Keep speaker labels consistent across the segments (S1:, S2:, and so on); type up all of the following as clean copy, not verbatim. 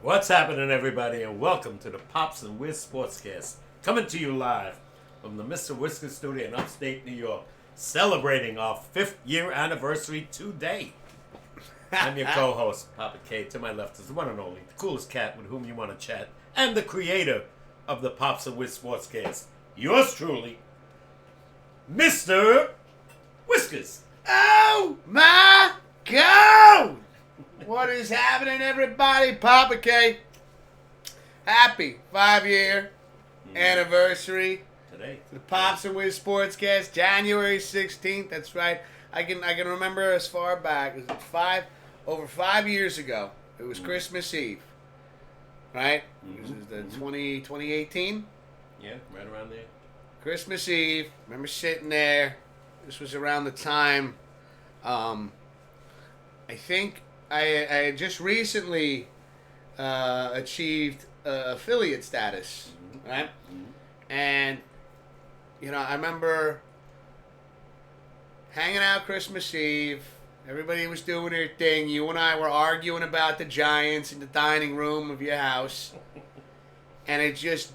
S1: What's happening, everybody, and welcome to the Pops and Wiz SportsCast, coming to you live from the Mr. Whiskers studio in upstate New York, celebrating our 5th year anniversary today. I'm your co-host, Papa K. To my left is the one and only, the coolest cat with whom you want to chat, and the creator of the Pops and Wiz SportsCast, yours truly, Mr. Whiskers.
S2: Oh my God! What is happening, everybody? Papa K. Happy 5-year anniversary.
S1: Today.
S2: The Pops and Wiz Sportscast, January 16th. That's right. I can remember as far back as over 5 years ago. It was Christmas Eve. Right? This is the 2018.
S1: Yeah, right around there.
S2: Christmas Eve. Remember sitting there. This was around the time. I think I had just recently achieved affiliate status, right? Mm-hmm. And, I remember hanging out Christmas Eve. Everybody was doing their thing. You and I were arguing about the Giants in the dining room of your house. And it just,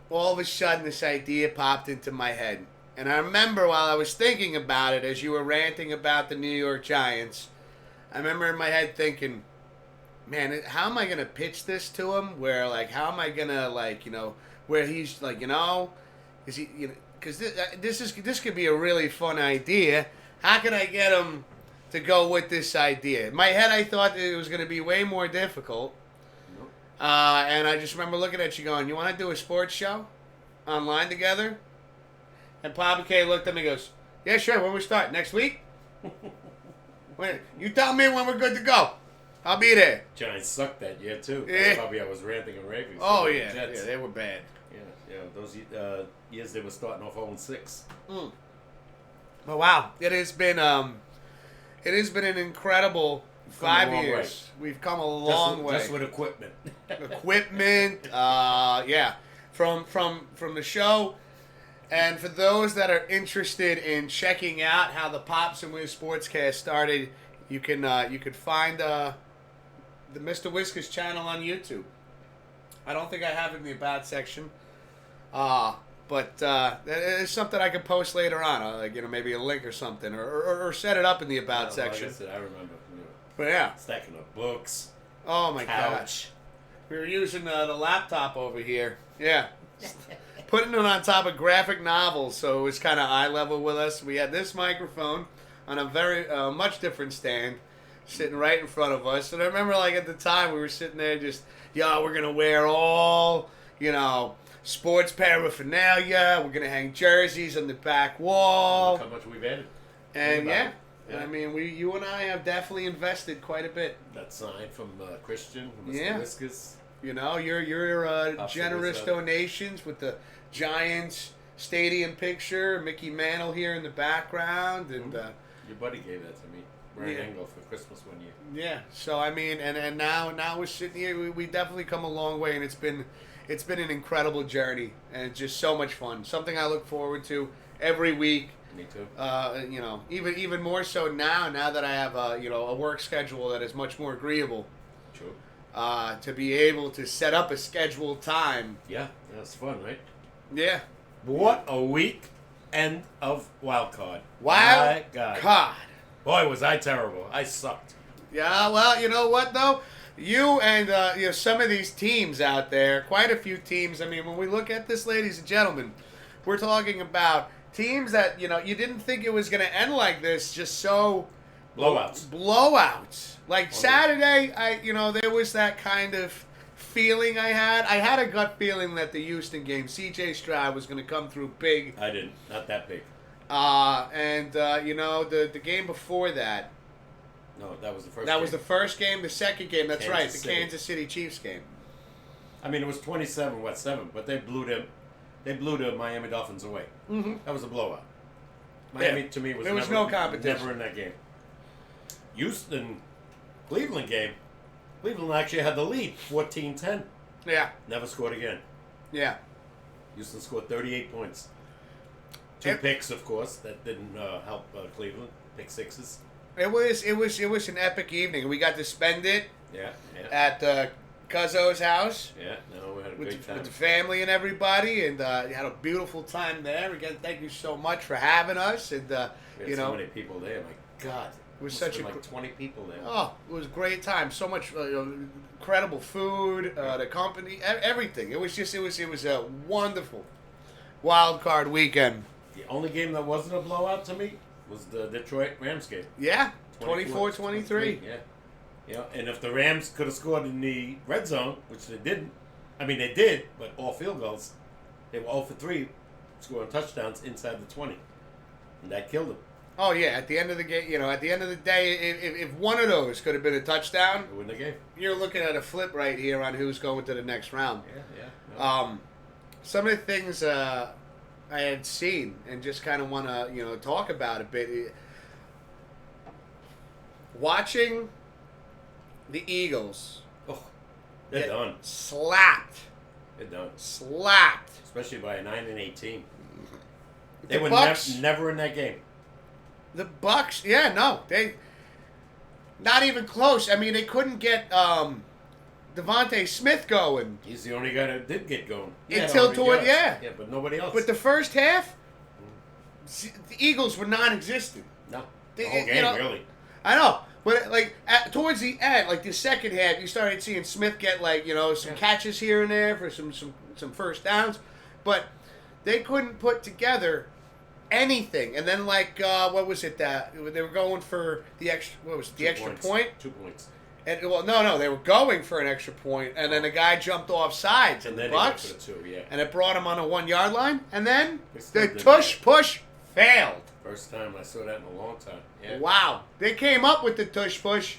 S2: all of a sudden, this idea popped into my head. And I remember while I was thinking about it, as you were ranting about the New York Giants, I remember in my head thinking, man, how am I going to pitch this to him? Where, how am I going to, where he's, is he, because this could be a really fun idea. How can I get him to go with this idea? In my head, I thought it was going to be way more difficult. Nope. And I just remember looking at you going, you want to do a sports show online together? And Papa K looked at me and goes, yeah, sure, when we start? Next week? You tell me when we're good to go. I'll be there.
S1: Giants sucked that year, too.
S2: Yeah.
S1: That's probably I was ranting and raving.
S2: Oh, yeah. Yeah, they were bad.
S1: Yeah, those years they were starting off 0-6.
S2: Oh, wow. It has been an incredible 5 years. We've come a long way.
S1: Just with equipment.
S2: Yeah. From the show. And for those that are interested in checking out how the Pops and Wiz Sportscast started, you can find the Mr. Whiskers channel on YouTube. I don't think I have it in the About section, but it's something I can post later on, maybe a link or something, or set it up in the About section.
S1: Like I said, I remember.
S2: But yeah,
S1: stacking up books.
S2: Oh my gosh, we were using the laptop over here. Yeah. Putting it on top of graphic novels, so it was kind of eye level with us. We had this microphone on a very much different stand, sitting right in front of us. And I remember, at the time, we were sitting there just, we're gonna wear all, sports paraphernalia. We're gonna hang jerseys on the back wall.
S1: Look how much we've added.
S2: And yeah. I mean, you and I have definitely invested quite a bit.
S1: That sign from Christian, from Mr. Whiskers.
S2: Your generous donations with the Giants stadium picture, Mickey Mantle here in the background, and
S1: your buddy gave that to me, Brian Engel, for Christmas one year.
S2: Yeah, so I mean, and now we're sitting here. We definitely come a long way, and it's been an incredible journey, and it's just so much fun. Something I look forward to every week.
S1: Me too.
S2: Even more so now that I have a work schedule that is much more agreeable.
S1: True.
S2: To be able to set up a scheduled time.
S1: Yeah, that's fun, right?
S2: Yeah.
S1: What a week end of wild card.
S2: Wild card.
S1: Boy, was I terrible. I sucked.
S2: Yeah, well, you know what, though? You and some of these teams out there, quite a few teams. I mean, when we look at this, ladies and gentlemen, we're talking about teams that, you didn't think it was going to end like this, just so... Blowouts. Saturday, there was that kind of feeling I had. I had a gut feeling that the Houston game, C.J. Stroud was going to come through big.
S1: I didn't. Not that big.
S2: The game before that.
S1: No, that was the first
S2: That was the first game. The second game, that's right, the
S1: City.
S2: Kansas City Chiefs game.
S1: I mean, it was 27-7, but they blew the Miami Dolphins away.
S2: Mm-hmm.
S1: That was a blowout. Miami, to me, was
S2: there was no competition.
S1: Never in that game. Houston, Cleveland game. Cleveland actually had the lead, 14-10.
S2: Yeah.
S1: Never scored again.
S2: Yeah.
S1: Houston scored 38 points. Two picks, of course, that didn't help Cleveland. Pick sixes.
S2: It was an epic evening. We got to spend it
S1: Yeah.
S2: at Cuzzo's house.
S1: Yeah, no, we had a great time.
S2: With the family and everybody, and had a beautiful time there. Again, thank you so much for having us. And
S1: We had so many people there. My God,
S2: it was such
S1: like 20 people there.
S2: Oh, it was a great time. So much incredible food, the company, everything. It was a wonderful wild card weekend.
S1: The only game that wasn't a blowout to me was the Detroit Rams game.
S2: Yeah, 24-23.
S1: Yeah. You know, and if the Rams could have scored in the red zone, which they didn't, I mean, they did, but all field goals, they were 0 for 3 scoring touchdowns inside the 20. And that killed them.
S2: Oh, yeah, at the end of the game, at the end of the day, if one of those could have been a touchdown,
S1: They win the game.
S2: you're looking at a flip right here on who's going to the next round.
S1: Yeah. No.
S2: Some of the things I had seen and just kind of want to, talk about a bit. Watching the Eagles
S1: They're done.
S2: slapped.
S1: They're done.
S2: Slapped.
S1: Especially by a 9-18. They
S2: The
S1: were
S2: Bucks,
S1: never in that game.
S2: The Bucks, they not even close. I mean, they couldn't get Devontae Smith going.
S1: He's the only guy that did get going.
S2: Until toward,
S1: Yeah, but nobody else.
S2: But the first half, the Eagles were non-existent.
S1: No.
S2: They-
S1: The whole
S2: you
S1: game,
S2: know,
S1: really.
S2: I know, but towards the end, like the second half, you started seeing Smith get some catches here and there for some first downs, but they couldn't put together anything. And then what was it that they were going for the extra? What was it, the extra point?
S1: 2 points.
S2: And no, they were going for an extra point, and then the guy jumped off sides, and the
S1: then
S2: Bucks,
S1: he went for the 2, yeah.
S2: and it brought him on a 1 yard line, and then
S1: They
S2: the
S1: still did
S2: push failed.
S1: First time I saw that in a long time. Yeah.
S2: Wow. They came up with the tush push,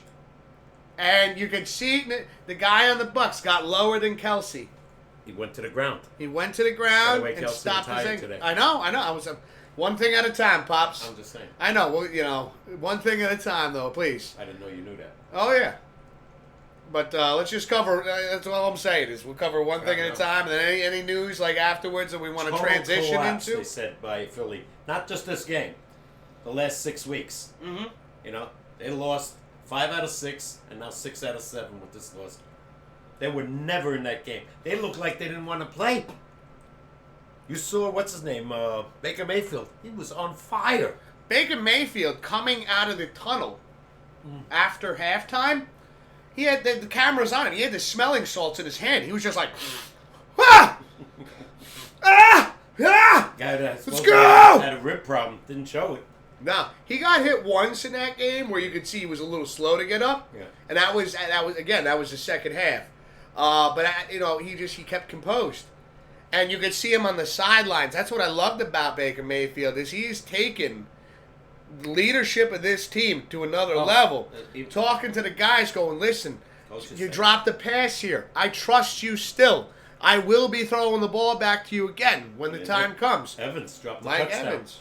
S2: and you could see the guy on the Bucks got lower than Kelsey.
S1: He went to the ground.
S2: He went to the ground
S1: By the way,
S2: and
S1: Kelsey
S2: stopped his
S1: retired
S2: thing.
S1: today.
S2: I know. I was one thing at a time, Pops.
S1: I'm just saying.
S2: I know. Well, one thing at a time, though, please.
S1: I didn't know you knew that.
S2: Oh, yeah. But let's just cover. That's all I'm saying is we'll cover one thing at a time, and then any news afterwards that we want to
S1: Total
S2: transition
S1: collapse,
S2: into.
S1: They said by Philly, not just this game, the last 6 weeks.
S2: Mm-hmm.
S1: They lost 5 out of 6, and now 6 out of 7 with this loss. They were never in that game. They looked like they didn't want to play. You saw what's his name, Baker Mayfield. He was on fire.
S2: Baker Mayfield coming out of the tunnel after halftime. He had the cameras on him. He had the smelling salts in his hand. He was just like, ah, ah, ah.
S1: Guy that
S2: Let's go!
S1: had a rib problem didn't show it.
S2: No, he got hit once in that game where you could see he was a little slow to get up.
S1: Yeah.
S2: And that was the second half. But he kept composed, and you could see him on the sidelines. That's what I loved about Baker Mayfield is he's taken the leadership of this team to another level. Talking to the guys, going, listen, you dropped the pass here. I trust you still. I will be throwing the ball back to you again when the time comes.
S1: Evans dropped the
S2: Mike
S1: touchdown.
S2: Evans.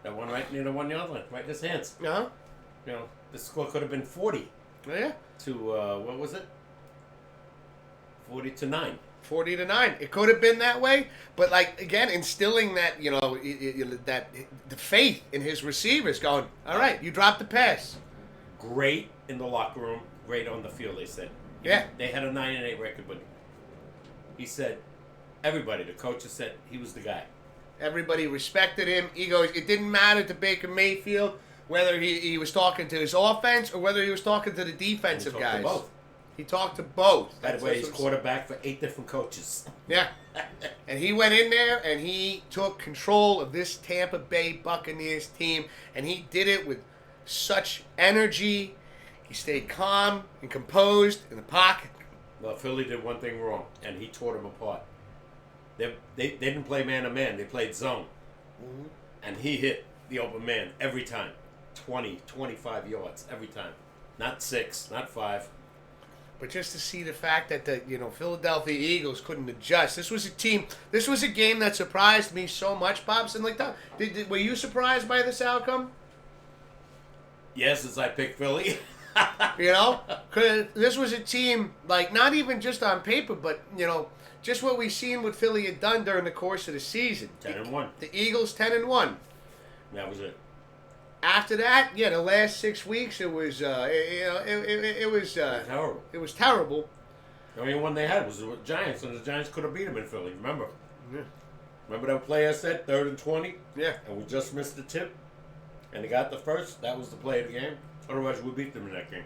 S1: That one right near the 1 yard line, right in his hands.
S2: Uh-huh.
S1: The score could have been 40
S2: Yeah.
S1: to, what was it? 40-9.
S2: 40-9. It could have been that way, but again, instilling that that the faith in his receivers, going, all right, you dropped the pass.
S1: Great in the locker room, great on the field. They said,
S2: Yeah.
S1: they had a 9-8 record, but he said, everybody, the coaches said he was the guy.
S2: Everybody respected him. He goes, it didn't matter to Baker Mayfield whether he was talking to his offense or whether he was talking to the defensive
S1: He
S2: guys.
S1: talked to both.
S2: He talked to both.
S1: By the way, he's quarterback for 8 different coaches.
S2: Yeah. And he went in there and he took control of this Tampa Bay Buccaneers team, and he did it with such energy. He stayed calm and composed in the pocket.
S1: Well, Philly did one thing wrong, and he tore them apart. They didn't play man-to-man. They played zone.
S2: Mm-hmm.
S1: And he hit the open man every time. 20, 25 yards every time. Not 6, not 5.
S2: But just to see the fact that the Philadelphia Eagles couldn't adjust. This was a game that surprised me so much, Pops. And were you surprised by this outcome?
S1: Yes, as I picked Philly.
S2: Because this was a team, not even just on paper, but, just what we've seen what Philly had done during the course of the season.
S1: 10-1.
S2: The Eagles 10-1.
S1: That was it.
S2: After that, the last 6 weeks, it was, it was
S1: terrible.
S2: It was terrible.
S1: The only one they had was the Giants, and the Giants could have beat them in Philly. Remember?
S2: Yeah.
S1: Remember that play I said, 3rd and 20?
S2: Yeah.
S1: And we just missed the tip, and they got the first. That was the play of the game. Otherwise, we beat them in that game.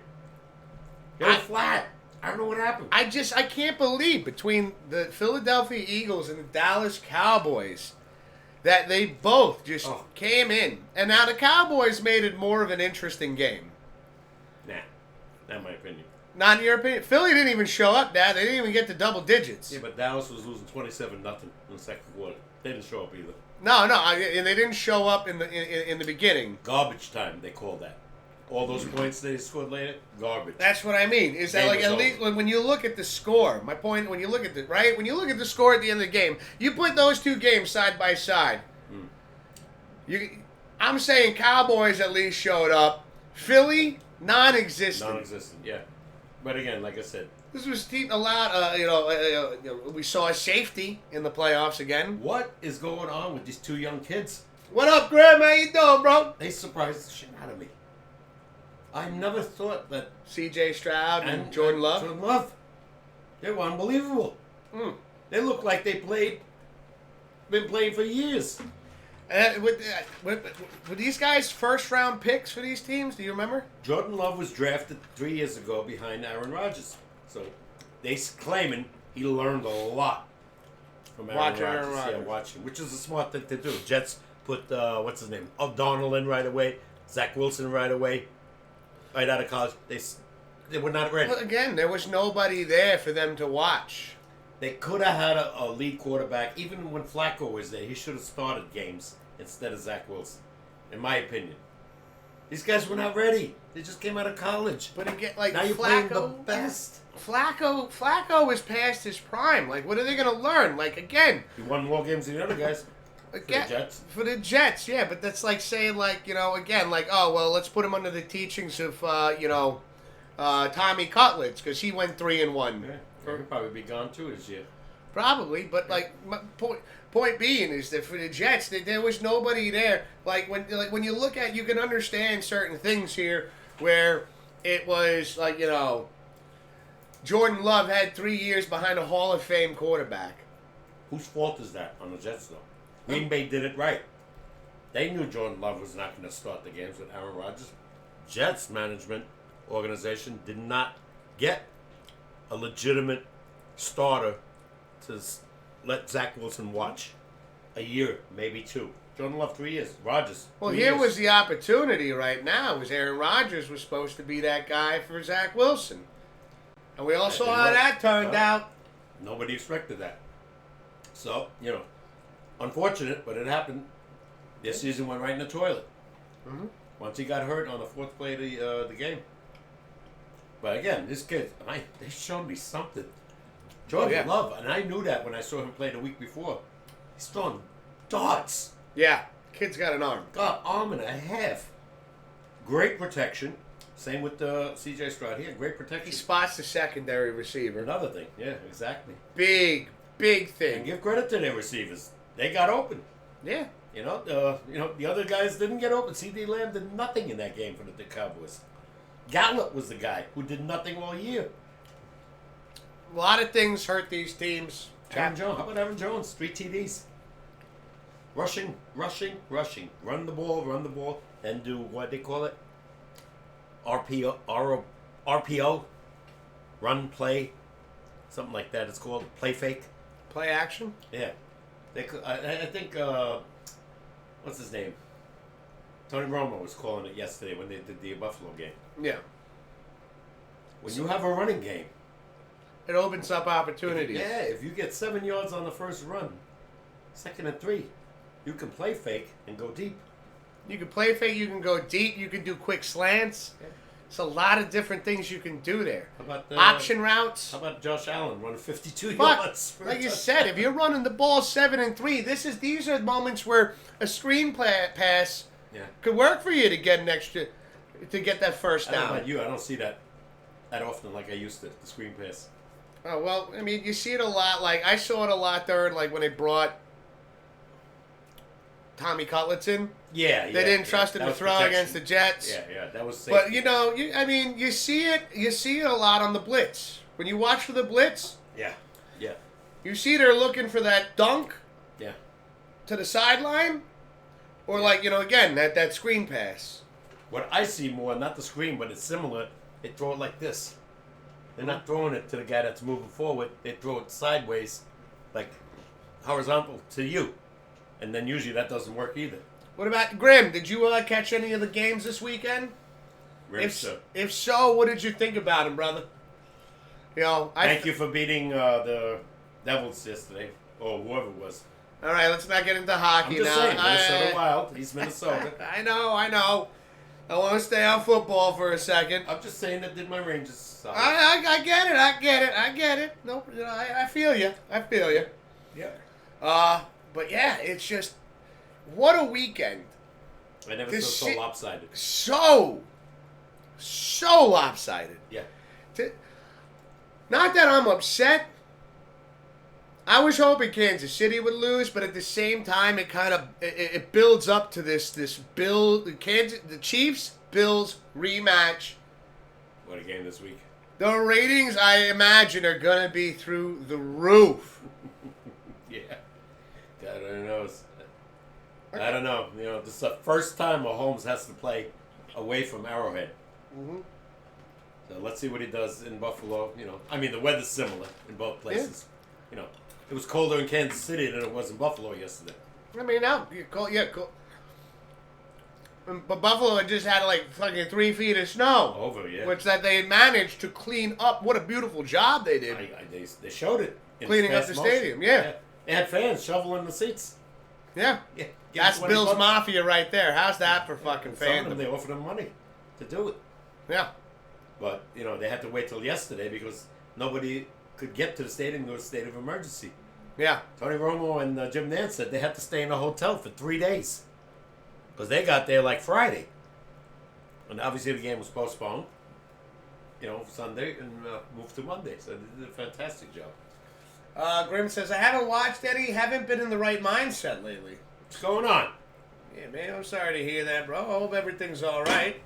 S1: They were flat. I don't know what happened.
S2: I can't believe between the Philadelphia Eagles and the Dallas Cowboys that they both just came in. And now the Cowboys made it more of an interesting game.
S1: Nah, not my opinion.
S2: Not in your opinion? Philly didn't even show up, Dad. They didn't even get to double digits.
S1: Yeah, but Dallas was losing 27-0 in the second quarter. They didn't show up either.
S2: No, and they didn't show up in the beginning.
S1: Garbage time, they called that. All those points they scored later, garbage.
S2: That's what I mean. Is that like at least when you look at the score? My point, when you look at when you look at the score at the end of the game, you put those two games side by side. I'm saying Cowboys at least showed up. Philly, non-existent.
S1: Non-existent, yeah. But again, like I said,
S2: this was a lot. We saw a safety in the playoffs again.
S1: What is going on with these two young kids?
S2: What up, Graham? How you doing, bro?
S1: They surprised the shit out of me. I never thought that
S2: C.J. Stroud and Jordan Love.
S1: Jordan Love, they were unbelievable. They look like been playing for years.
S2: Were these guys first-round picks for these teams? Do you remember?
S1: Jordan Love was drafted 3 years ago behind Aaron Rodgers. So they claiming he learned a lot from Aaron Rodgers. Yeah, watching, which is a smart thing to do. Jets put, what's his name? O'Donnell in right away. Zach Wilson right away. Right out of college. They were not ready.
S2: Well, again, there was nobody there for them to watch.
S1: They could have had a lead quarterback. Even when Flacco was there, he should have started games instead of Zach Wilson, in my opinion. These guys were not ready. They just came out of college.
S2: But again, like
S1: now you're playing the best.
S2: Flacco is past his prime. Like, what are they going to learn? Like, again,
S1: he won more games than the other guys.
S2: Again, for the Jets, yeah. But that's like saying, like, again, like, oh well, let's put him under the teachings of, Tommy Cutlets because he went 3-1.
S1: Yeah. He'll probably be gone too this year.
S2: Probably, but like my point being is that for the Jets, there was nobody there. Like when you look at, you can understand certain things here where it was like Jordan Love had 3 years behind a Hall of Fame quarterback.
S1: Whose fault is that on the Jets though? Green Bay did it right. They knew Jordan Love was not going to start the games with Aaron Rodgers. Jets management organization did not get a legitimate starter to let Zach Wilson watch a year, maybe 2. Jordan Love 3 years. Rodgers.
S2: Well, here was the opportunity right now. Was Aaron Rodgers was supposed to be that guy for Zach Wilson, and we all saw how that turned out.
S1: Nobody expected that. So unfortunate, but it happened. This season went right in the toilet. Once he got hurt on the 4th play of the game. But again, this kid, they showed me something. Jordan Love, and I knew that when I saw him play the week before. He's throwing darts.
S2: Yeah, kid's got an arm.
S1: Got arm and a half. Great protection. Same with C.J. Stroud here. Great protection.
S2: He spots the secondary receiver.
S1: Another thing. Yeah, exactly.
S2: Big thing.
S1: And give credit to their receivers. They got open.
S2: Yeah.
S1: The other guys didn't get open. C.D. Lamb did nothing in that game for the Cowboys. Gallup was the guy who did nothing all year.
S2: A lot of things hurt these teams.
S1: Aaron Jones. How about Aaron Jones? 3 TDs. Rushing. Run the ball, and do what they call it? RPO. Run, play. Something like that it's called. Play fake.
S2: Play action?
S1: Yeah. I think, what's his name? Tony Romo was calling it yesterday when they did the Buffalo game.
S2: Yeah.
S1: When you have a running game,
S2: it opens up opportunities.
S1: If you get 7 yards on the first run, 2nd and 3, you can play fake and go deep.
S2: You can play fake, you can go deep, you can do quick slants. Yeah. It's a lot of different things you can do there.
S1: How about
S2: option routes?
S1: How about Josh Allen running 52 yards?
S2: Like you said, if you're running the ball 7 and 3, these are moments where a screen pass could work for you to get an extra, to get that first down.
S1: I don't know about you, I don't see that often like I used to, the screen pass.
S2: Oh, well, I mean, you see it a lot. Like, I saw it a lot there, like, when they brought Tommy Cutlets in.
S1: Yeah.
S2: They didn't trust him to throw against the Jets.
S1: Yeah, that was safe.
S2: But, you see it a lot on the blitz. When you watch for the blitz,
S1: Yeah. Yeah.
S2: you see they're looking for that dunk
S1: Yeah.
S2: to the sideline, or like, again, that screen pass.
S1: What I see more, not the screen, but it's similar, they throw it like this. They're not throwing it to the guy that's moving forward. They throw it sideways, like horizontal to you. And then usually that doesn't work either.
S2: What about Grim? Did you catch any of the games this weekend? If so, what did you think about him, brother? Thank
S1: you for beating the Devils yesterday, or whoever it was.
S2: All right, let's not get into hockey
S1: I'm just
S2: now.
S1: saying, Minnesota Wild. He's Minnesota.
S2: I know. I want to stay on football for a second.
S1: I'm just saying that did my Rangers solid.
S2: I get it. Nope, I feel you.
S1: Yeah.
S2: But yeah, it's just what a weekend.
S1: I never saw so lopsided.
S2: So lopsided.
S1: Yeah.
S2: Not that I'm upset. I was hoping Kansas City would lose, but at the same time, it builds up to this build. The Chiefs Bills rematch.
S1: What a game this week.
S2: The ratings, I imagine, are gonna be through the roof.
S1: Yeah. God only knows. I don't know. This is the first time Mahomes has to play away from Arrowhead.
S2: Mm-hmm.
S1: So let's see what he does in Buffalo. The weather's similar in both places. Yeah. It was colder in Kansas City than it was in Buffalo yesterday.
S2: Now, cool. But Buffalo had just had like fucking 3 feet of snow.
S1: Over, yeah.
S2: Which that they managed to clean up. What a beautiful job they did.
S1: They showed it.
S2: Cleaning up the stadium, yeah.
S1: They had fans shoveling the seats.
S2: Yeah.
S1: Yeah.
S2: That's Bills Mafia right there. How's that for fucking fandom?
S1: They offered them money to do it.
S2: Yeah.
S1: But, they had to wait till yesterday because nobody could get to the stadium. There was a state of emergency.
S2: Yeah.
S1: Tony Romo and Jim Nantz said they had to stay in a hotel for 3 days because they got there like Friday. And obviously the game was postponed, Sunday and moved to Monday. So they did a fantastic job.
S2: Grim says, I haven't watched any, haven't been in the right mindset lately.
S1: What's going on?
S2: Yeah, man, I'm sorry to hear that, bro. I hope everything's all right.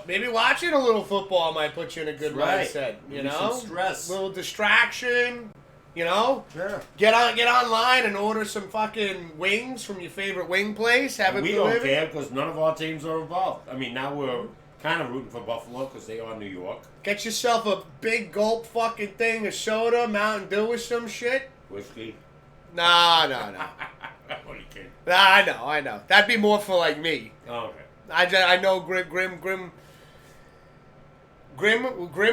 S2: Maybe watching a little football might put you in a good mindset.
S1: Some stress,
S2: a little distraction.
S1: Yeah.
S2: Get online and order some fucking wings from your favorite wing place.
S1: We don't care because none of our teams are involved. Now we're kind of rooting for Buffalo because they are New York.
S2: Get yourself a big gulp fucking thing of soda, Mountain Dew or some shit.
S1: Whiskey.
S2: No.
S1: Only kidding.
S2: I know. That'd be more for like me.
S1: Oh, okay.
S2: I know Grim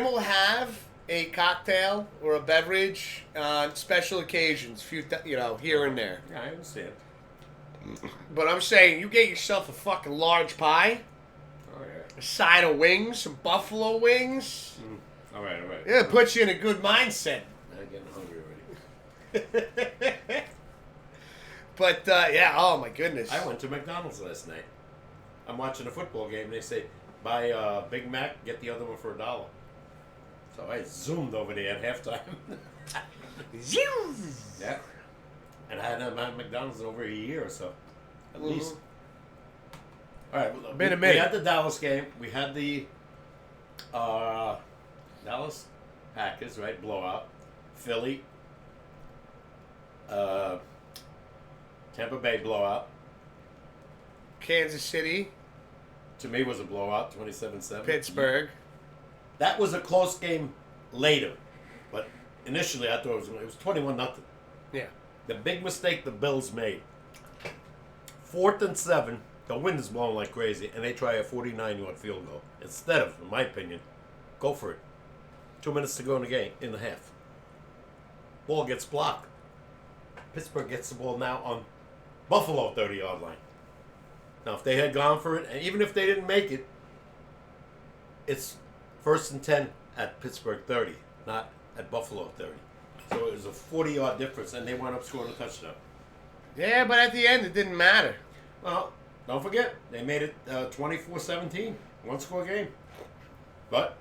S2: will have a cocktail or a beverage on special occasions, here and there.
S1: Yeah, I understand.
S2: But I'm saying, you get yourself a fucking large pie, a side of wings, some buffalo wings.
S1: All right.
S2: Yeah, it puts you in a good mindset.
S1: I'm getting hungry already.
S2: But, oh my goodness.
S1: I went to McDonald's last night. I'm watching a football game, and they say, buy a Big Mac, get the other one for $1. So I zoomed over there at halftime. Yeah. And I hadn't had McDonald's in over a year or so, at least. All right. We had the Dallas game. We had the Dallas Packers, right? Blowout. Philly. Tampa Bay blowout.
S2: Kansas City.
S1: To me, was a blowout, 27-7.
S2: Pittsburgh.
S1: That was a close game later, but initially I thought it was 21-0.
S2: Yeah.
S1: The big mistake the Bills made. 4th and 7, the wind is blowing like crazy, and they try a 49-yard field goal instead of, in my opinion, go for it. 2 minutes to go in the game, in the half. Ball gets blocked. Pittsburgh gets the ball now on Buffalo 30-yard line. Now, if they had gone for it, and even if they didn't make it, it's 1st and 10 at Pittsburgh 30, not at Buffalo 30. So it was a 40-yard difference, and they wound up scoring a touchdown.
S2: Yeah, but at the end, it didn't matter.
S1: Well, don't forget, they made it 24-17, one-score game. But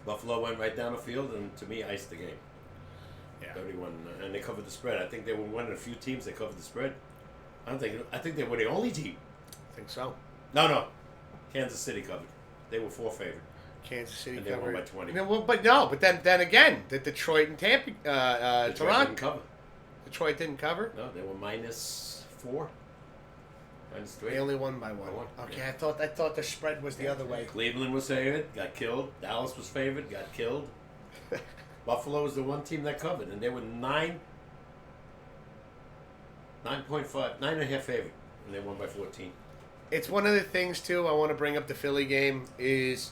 S1: Buffalo went right down the field, and to me, iced the game. Yeah. 31, and they covered the spread. I think they were one of the few teams that covered the spread. I think they were the only team.
S2: I think so.
S1: No. Kansas City covered. They were 4 favored.
S2: Kansas City
S1: And they
S2: covered.
S1: won by 20.
S2: But then again, the Detroit and Tampa,
S1: Detroit
S2: Toronto.
S1: didn't cover.
S2: Detroit didn't cover.
S1: No, they were -4, -3.
S2: They only won by one.
S1: By one,
S2: Okay,
S1: yeah.
S2: I thought the spread was the other way.
S1: Cleveland was favored, got killed. Dallas was favored, got killed. Buffalo was the one team that covered, and they were 9.5 favorite, and they won by 14.
S2: It's one of the things too. I want to bring up the Philly game is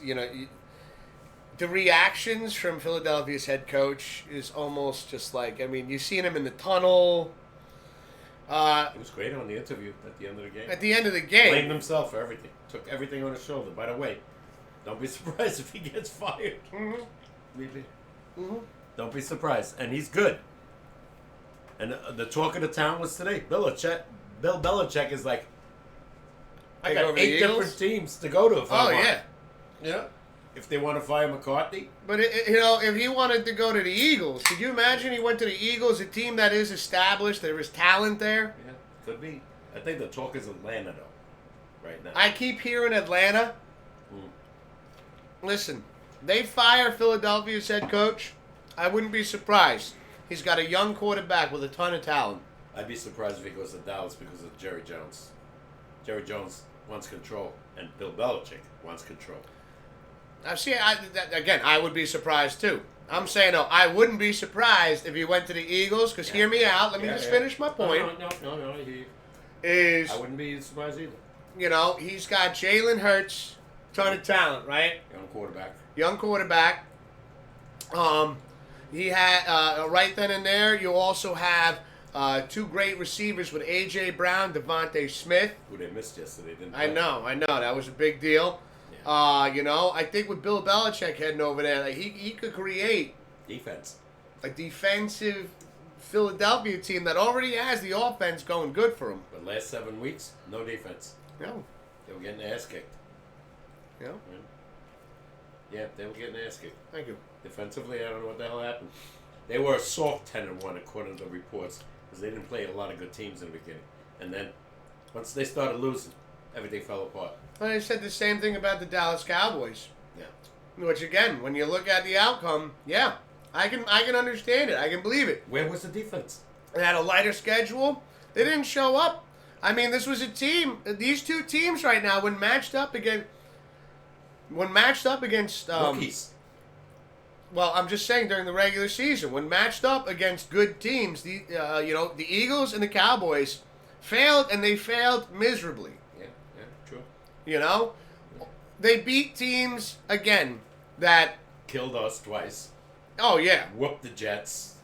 S2: the reactions from Philadelphia's head coach is almost just like, I mean, you've seen him in the tunnel.
S1: It was great on the interview at the end of the game.
S2: At the end of the game,
S1: Blamed himself for everything. Took everything on his shoulder. By the way, don't be surprised if he gets fired. Really. Don't be surprised. And he's good. And the talk of the town was today. Bill Belichick is like, I
S2: Take over
S1: got
S2: the
S1: 8
S2: Eagles?
S1: different teams to go to if I want.
S2: yeah.
S1: Yeah. If they want to fire McCarthy.
S2: But if he wanted to go to the Eagles, could you imagine he went to the Eagles, a team that is established, there is talent there?
S1: Yeah, could be. I think the talk is Atlanta, though, right now.
S2: I keep hearing Atlanta. Listen, they fire Philadelphia's head coach. I wouldn't be surprised. He's got a young quarterback with a ton of talent.
S1: I'd be surprised if he goes to Dallas because of Jerry Jones. Jerry Jones wants control, and Bill Belichick wants control.
S2: Again, I would be surprised too. I'm saying, no, I wouldn't be surprised if he went to the Eagles, because hear me out. Let me just finish my point.
S1: No.
S2: Is,
S1: I wouldn't be surprised either.
S2: He's got Jalen Hurts, ton of talent, right? Young quarterback. He had, right then and there, you also have 2 great receivers with A.J. Brown, Devontae Smith.
S1: Who they missed yesterday, didn't they?
S2: I know. That was a big deal.
S1: Yeah.
S2: I think with Bill Belichick heading over there, like he could create
S1: Defense.
S2: a defensive Philadelphia team that already has the offense going good for him.
S1: But last 7 weeks, no defense.
S2: No.
S1: They were getting their ass kicked.
S2: Yeah.
S1: Yeah, they were getting their ass kicked.
S2: Thank you.
S1: Defensively, I don't know what the hell happened. They were a soft 10-1 according to the reports because they didn't play a lot of good teams in the beginning. And then once they started losing, everything fell apart.
S2: And I said the same thing about the Dallas Cowboys.
S1: Yeah.
S2: Which again, when you look at the outcome, yeah, I can understand it. I can believe it.
S1: Where was the defense?
S2: They had a lighter schedule. They didn't show up. I mean, this was a team. These 2 teams right now, when matched up against
S1: Rookies.
S2: well, I'm just saying during the regular season, when matched up against good teams, the Eagles and the Cowboys failed, and they failed miserably.
S1: Yeah, true.
S2: They beat teams again that
S1: Killed us twice.
S2: Oh yeah.
S1: Whooped the Jets,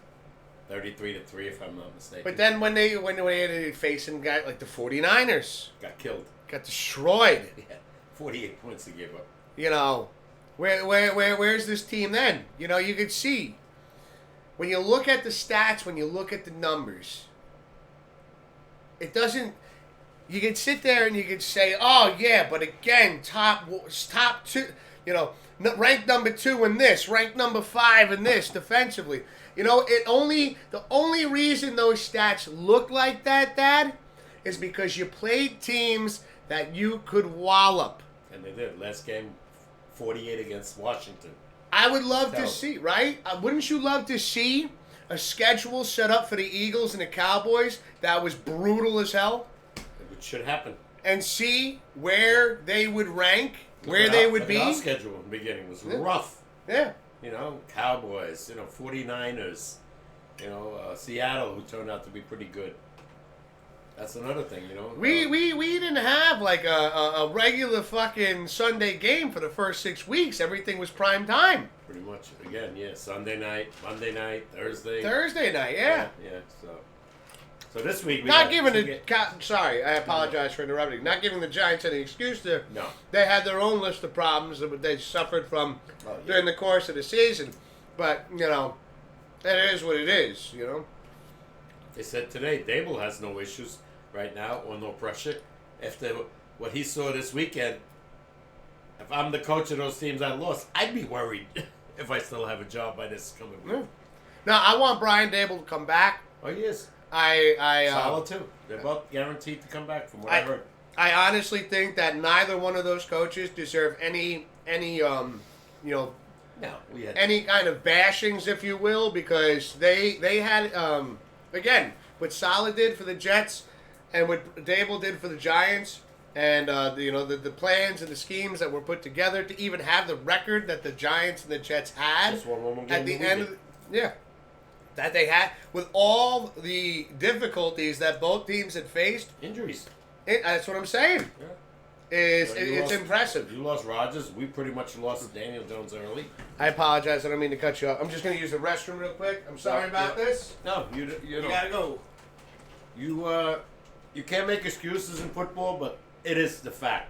S1: 33-3, if I'm not mistaken.
S2: But then when they had to face some guy like the 49ers,
S1: got killed.
S2: got destroyed.
S1: Yeah, 48 points they gave up.
S2: Where's this team then? You could see when you look at the stats, when you look at the numbers, it doesn't. You can sit there and you can say, "Oh yeah," but again, top 2, ranked number 2 in this, ranked number 5 in this defensively. The only reason those stats look like that, Dad, is because you played teams that you could wallop.
S1: And they did. Last game, 48 against Washington.
S2: I would love to see, right? Wouldn't you love to see a schedule set up for the Eagles and the Cowboys that was brutal as hell?
S1: It should happen.
S2: And see where they would rank, where
S1: Look
S2: they
S1: at
S2: would be.
S1: Our schedule in the beginning was rough.
S2: Yeah.
S1: Cowboys, 49ers, Seattle, who turned out to be pretty good. That's another thing,
S2: We didn't have like a regular fucking Sunday game for the first 6 weeks. Everything was prime time.
S1: Pretty much. Again, yeah. Sunday night, Monday night, Thursday.
S2: Thursday night, yeah.
S1: Yeah. So this week
S2: sorry, I apologize for interrupting. Not giving the Giants any excuse there.
S1: No.
S2: They had their own list of problems that they suffered from during the course of the season. But, it is what it is,
S1: They said today Dable has no issues right now or no pressure. After what he saw this weekend, if I'm the coach of those teams I lost, I'd be worried if I still have a job by this coming week.
S2: Now, I want Brian Dable to come back.
S1: Oh, he is.
S2: Solid
S1: too. They're both guaranteed to come back from what I heard.
S2: I honestly think that neither one of those coaches deserve any
S1: No, we had
S2: any kind of bashings, if you will, because they had again what Saleh did for the Jets and what Dable did for the Giants, and the plans and the schemes that were put together to even have the record that the Giants and the Jets had
S1: just one game
S2: at the end of that they had with all the difficulties that both teams had faced.
S1: injuries.
S2: That's what I'm saying.
S1: Yeah.
S2: It's impressive.
S1: You lost Rodgers. We pretty much lost Daniel Jones early.
S2: I apologize. I don't mean to cut you off. I'm just going to use the restroom real quick. I'm sorry about this.
S1: No, you
S2: gotta go.
S1: You can't make excuses in football, but it is the fact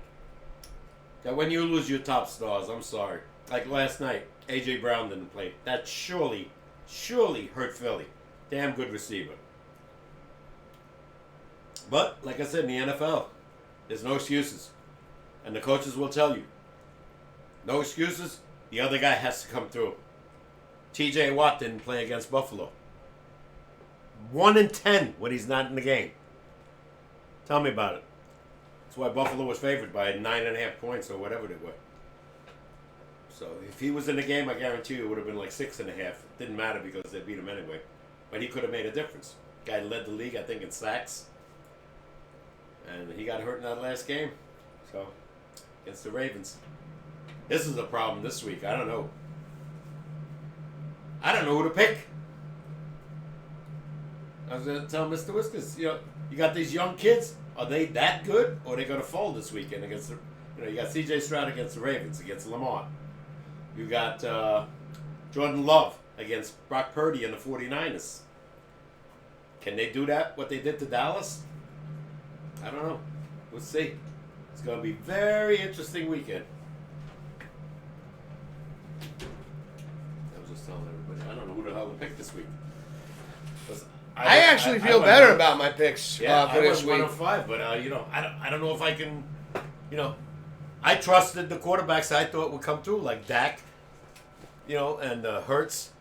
S1: that when you lose your top stars, I'm sorry. Like last night, A.J. Brown didn't play. That surely hurt Philly. Damn good receiver. But, like I said, in the NFL, there's no excuses. And the coaches will tell you, no excuses, the other guy has to come through. T.J. Watt didn't play against Buffalo. 1-10 when he's not in the game. Tell me about it. That's why Buffalo was favored by 9.5 points or whatever they were. So if he was in the game, I guarantee you it would have been like 6.5. It didn't matter because they beat him anyway. But he could have made a difference. Guy led the league, I think, in sacks. And he got hurt in that last game. So, against the Ravens. This is a problem this week. I don't know. I don't know who to pick. I was going to tell Mr. Whiskers, you got these young kids. Are they that good? Or are they going to fold this weekend against the, you got C.J. Stroud against the Ravens, against Lamar. You got Jordan Love against Brock Purdy and the 49ers. Can they do that, what they did to Dallas? I don't know. We'll see. It's going to be a very interesting weekend. I was just telling everybody, I don't know who the hell to pick this week.
S2: I actually feel better about my picks for this week.
S1: I went 1-5, but I don't know if I can. I trusted the quarterbacks I thought would come through, like Dak, and Hurts.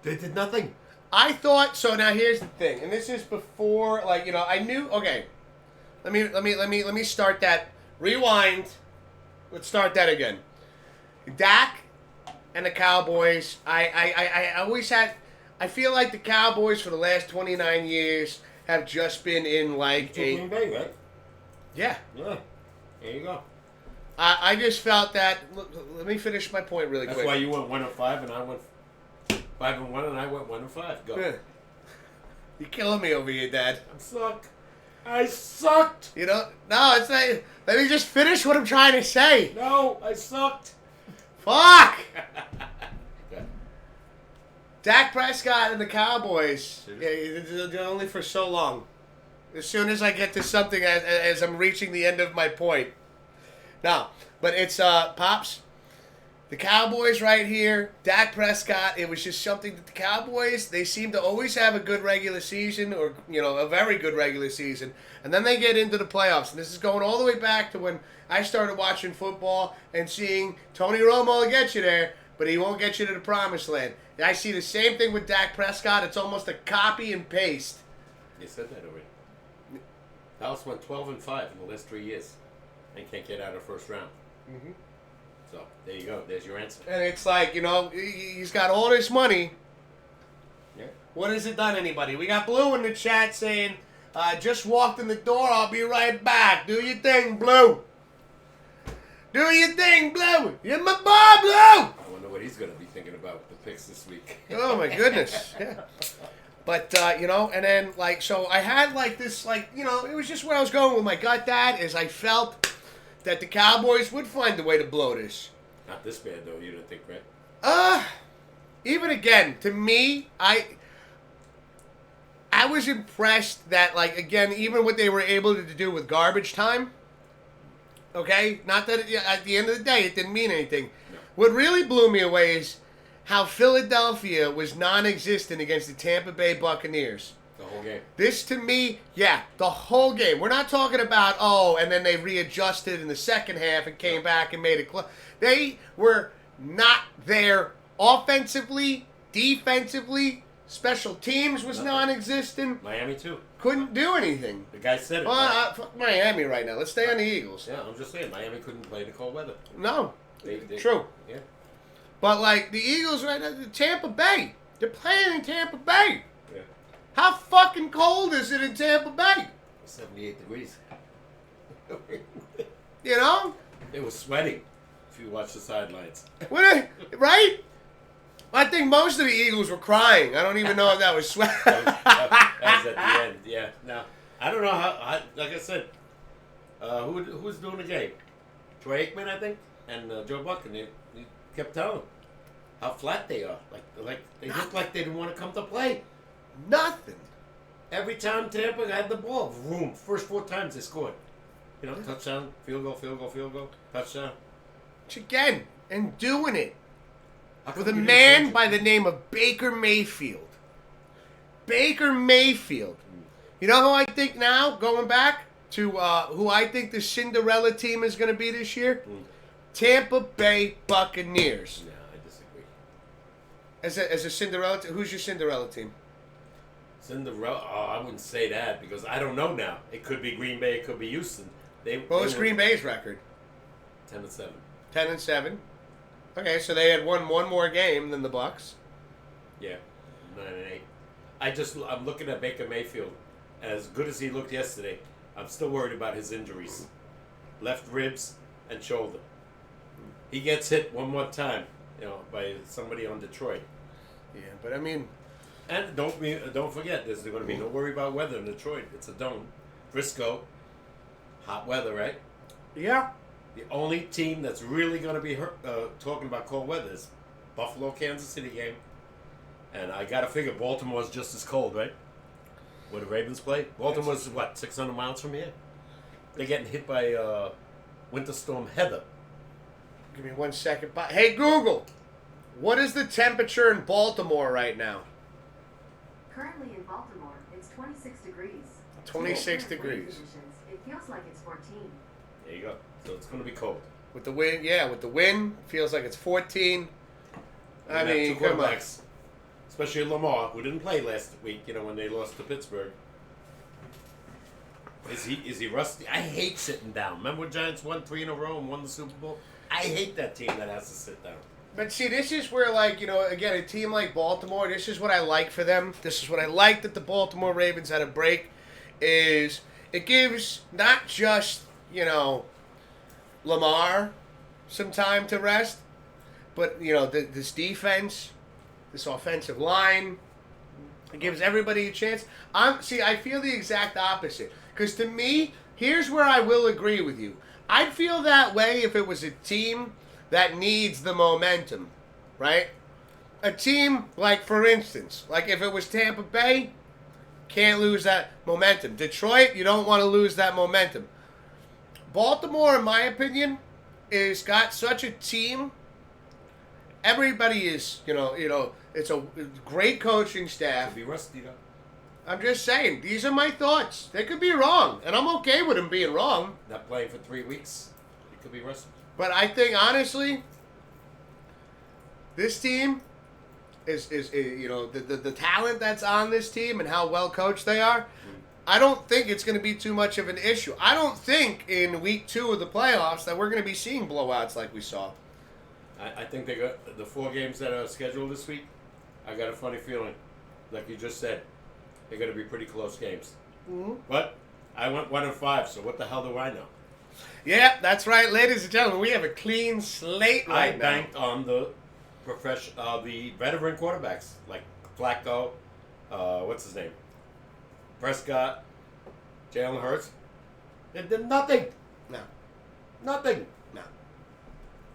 S1: They did nothing.
S2: I thought so. Now here's the thing, and this is before, I knew. Okay, let me start that. Rewind. Let's start that again. Dak and the Cowboys. I always had. I feel like the Cowboys for the last 29 years have just been in
S1: Green Bay, right?
S2: Yeah.
S1: Yeah. There you go.
S2: I just felt that. Look, let me finish my point really quick.
S1: That's why you went 1-5 and I went 5-1 and I went 1-5. Go.
S2: Yeah. You're killing me over here, Dad.
S1: I sucked.
S2: No, it's not. Let me just finish what I'm trying to say.
S1: No, I sucked.
S2: Fuck. Dak Prescott and the Cowboys. Yeah, they're only for so long. As soon as I get to something, as I'm reaching the end of my point. No, but it's Pops. The Cowboys right here. Dak Prescott. It was just something that the Cowboys. They seem to always have a good regular season, or a very good regular season, and then they get into the playoffs. And this is going all the way back to when I started watching football and seeing Tony Romo will get you there, but he won't get you to the promised land. I see the same thing with Dak Prescott. It's almost a copy and paste.
S1: You said that already. Dallas went 12-5 in the last 3 years and can't get out of the first round.
S2: Mm-hmm.
S1: So there you go. There's your answer.
S2: And it's like, he's got all this money.
S1: Yeah.
S2: What has it done anybody? We got Blue in the chat saying, just walked in the door. I'll be right back. Do your thing, Blue. Do your thing, Blue. You're my boy, Blue.
S1: I wonder what he's going to be thinking about the picks this week.
S2: Oh, my goodness. Yeah. But, and then, so I had, this, it was just where I was going with my gut, Dad, is I felt that the Cowboys would find a way to blow this.
S1: Not this bad, though, you didn't think, right?
S2: Even again, to me, I was impressed that, again, even what they were able to do with garbage time, okay? Not that at the end of the day it didn't mean anything.
S1: No.
S2: What really blew me away is how Philadelphia was non-existent against the Tampa Bay Buccaneers.
S1: The whole game.
S2: This, to me, the whole game. We're not talking about, and then they readjusted in the second half and came back and made it close. They were not there offensively, defensively. Special teams was non-existent.
S1: Miami, too.
S2: Couldn't do anything.
S1: The guy said it.
S2: Fuck Miami right now. Let's stay on the Eagles.
S1: Yeah, I'm just saying. Miami couldn't play the cold weather.
S2: No. True.
S1: Yeah.
S2: But, like, the Eagles right now, Tampa Bay. They're playing in Tampa Bay.
S1: Yeah.
S2: How fucking cold is it in Tampa Bay?
S1: 78 degrees.
S2: You know?
S1: It was sweating if you watch the sidelines.
S2: Right? I think most of the Eagles were crying. I don't even know if that was sweat.
S1: That was at the end, yeah. Now, I don't know how, like I said, who's doing the game? Troy Aikman, I think, and Joe Buck, and he kept telling them how flat they are. Like they look like they didn't want to come to play.
S2: Nothing.
S1: Every time Tampa had the ball, boom, first 4 times they scored. Touchdown, field goal, touchdown.
S2: Which again, and doing it
S1: How
S2: with
S1: come
S2: a
S1: you didn't
S2: man
S1: change it?
S2: by the name of Baker Mayfield. Baker Mayfield. You know who I think now, going back to who I think the Cinderella team is going to be this year? Tampa Bay Buccaneers.
S1: No, I disagree.
S2: As a Cinderella team, who's your Cinderella team?
S1: Cinderella? Oh, I wouldn't say that because I don't know now. It could be Green Bay, it could be Houston.
S2: What was Green Bay's record?
S1: 10-7.
S2: 10-7. Okay, so they had won one more game than the Bucks.
S1: Yeah, 9-8. I'm looking at Baker Mayfield. As good as he looked yesterday, I'm still worried about his injuries. Left ribs and shoulder. He gets hit one more time, by somebody on Detroit.
S2: Yeah, but I mean,
S1: and don't forget, there's going to be no worry about weather in Detroit. It's a dome. Frisco, hot weather, right?
S2: Yeah.
S1: The only team that's really going to be talking about cold weather is Buffalo, Kansas City game. And I got to figure Baltimore's just as cold, right? Where the Ravens play. Baltimore's, 600 miles from here? They're getting hit by Winter Storm Heather.
S2: Give me 1 second. Hey, Google, what is the temperature in Baltimore right now?
S3: Currently in Baltimore, it's 26 degrees.
S2: 26
S3: Current
S2: degrees.
S3: wind conditions, it feels like it's 14.
S1: There you go. So it's going to be cold.
S2: With the wind, with the wind, feels like it's 14. I mean,
S1: two
S2: come on.
S1: quarterbacks, especially Lamar, who didn't play last week, when they lost to Pittsburgh. Is he rusty? I hate sitting down. Remember when Giants won 3 in a row and won the Super Bowl? I hate that team that has to sit down.
S2: But see, this is where, again, a team like Baltimore, this is what I like for them. This is what I like that the Baltimore Ravens had a break, is it gives not just, Lamar some time to rest, but, this defense, this offensive line, it gives everybody a chance. I feel the exact opposite. Because to me, here's where I will agree with you. I'd feel that way if it was a team that needs the momentum, right? A team like, for instance, like if it was Tampa Bay, can't lose that momentum. Detroit, you don't want to lose that momentum. Baltimore, in my opinion, is got such a team. Everybody is, it's a great coaching staff.
S1: Could be rusty though.
S2: I'm just saying, these are my thoughts. They could be wrong, and I'm okay with them being wrong.
S1: Not playing for 3 weeks. It could be rusty.
S2: But I think, honestly, this team is the talent that's on this team and how well coached they are. I don't think it's going to be too much of an issue. I don't think in week 2 of the playoffs that we're going to be seeing blowouts like we saw.
S1: I think they got the 4 games that are scheduled this week. I got a funny feeling, like you just said, they're going to be pretty close games.
S2: Mm-hmm.
S1: But I went 1-5, so what the hell do I know?
S2: Yeah, that's right, ladies and gentlemen. We have a clean slate right now.
S1: I banked on the the veteran quarterbacks like Flacco, what's his name, Prescott, Jalen Hurts. They did nothing.
S2: No.
S1: Nothing.
S2: No.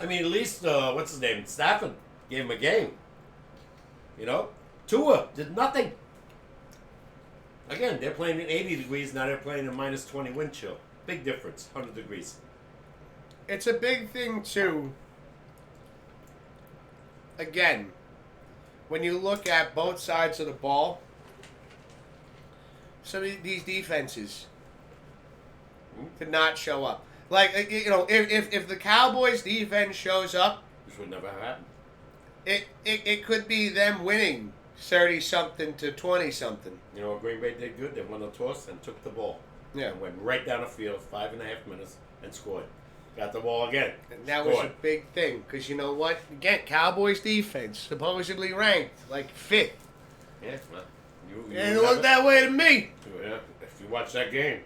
S1: I mean, at least what's his name, Stafford gave him a game. Tua did nothing. Again, they're playing in 80 degrees, now they're playing in minus 20 wind chill. Big difference, 100 degrees.
S2: It's a big thing, too. Again, when you look at both sides of the ball, some of these defenses did not show up. Like, if the Cowboys' defense shows up,
S1: Which would never have happened.
S2: it could be them winning 30-something to 20-something.
S1: You know what Green Bay did good? They won the toss and took the ball.
S2: Yeah.
S1: And went right down the field, 5.5 minutes, and scored. Got the ball again.
S2: And that was a
S1: Scored.
S2: big thing because you know what? Again, Cowboys defense supposedly ranked like 5th.
S1: Yeah, well, you
S2: And it
S1: have
S2: looked that way to me.
S1: Yeah, if you watch that game,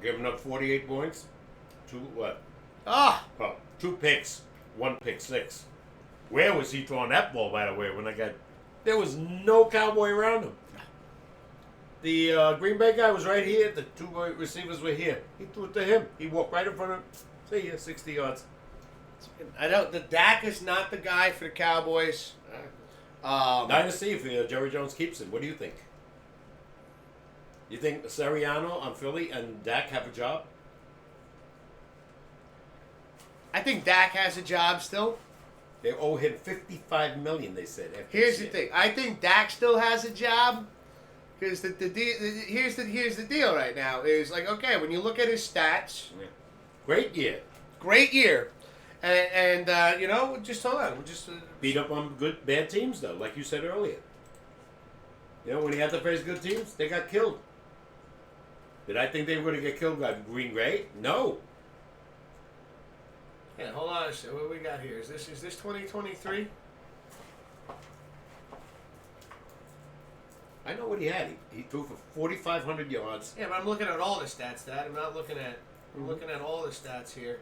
S1: giving up 48 points,
S2: Ah,
S1: two picks, one pick six. Where was he throwing that ball, by the way? There was no Cowboy around him. The Green Bay guy was right here. The two receivers were here. He threw it to him. He walked right in front of him. See ya, 60 yards.
S2: I don't. The Dak is not the guy for the Cowboys.
S1: Dynasty, if Jerry Jones keeps him, what do you think? You think Sirianni on Philly and Dak have a job?
S2: I think Dak has a job still.
S1: They owe him $55 million. They said.
S2: Here's the thing. I think Dak still has a job because here's the deal right now is like, okay, when you look at his stats,
S1: Great year.
S2: great year, and just hold on, we'll just
S1: Beat up on bad teams though, like you said earlier. When he had to face good teams, they got killed. Did I think they were going to get killed by Green Bay? No.
S2: Yeah, hold on a second. What we got here? Is this 2023?
S1: I know what he had. He threw for 4,500 yards.
S2: Yeah, but I'm looking at all the stats, Dad. I'm not looking at. I'm looking at all the stats here.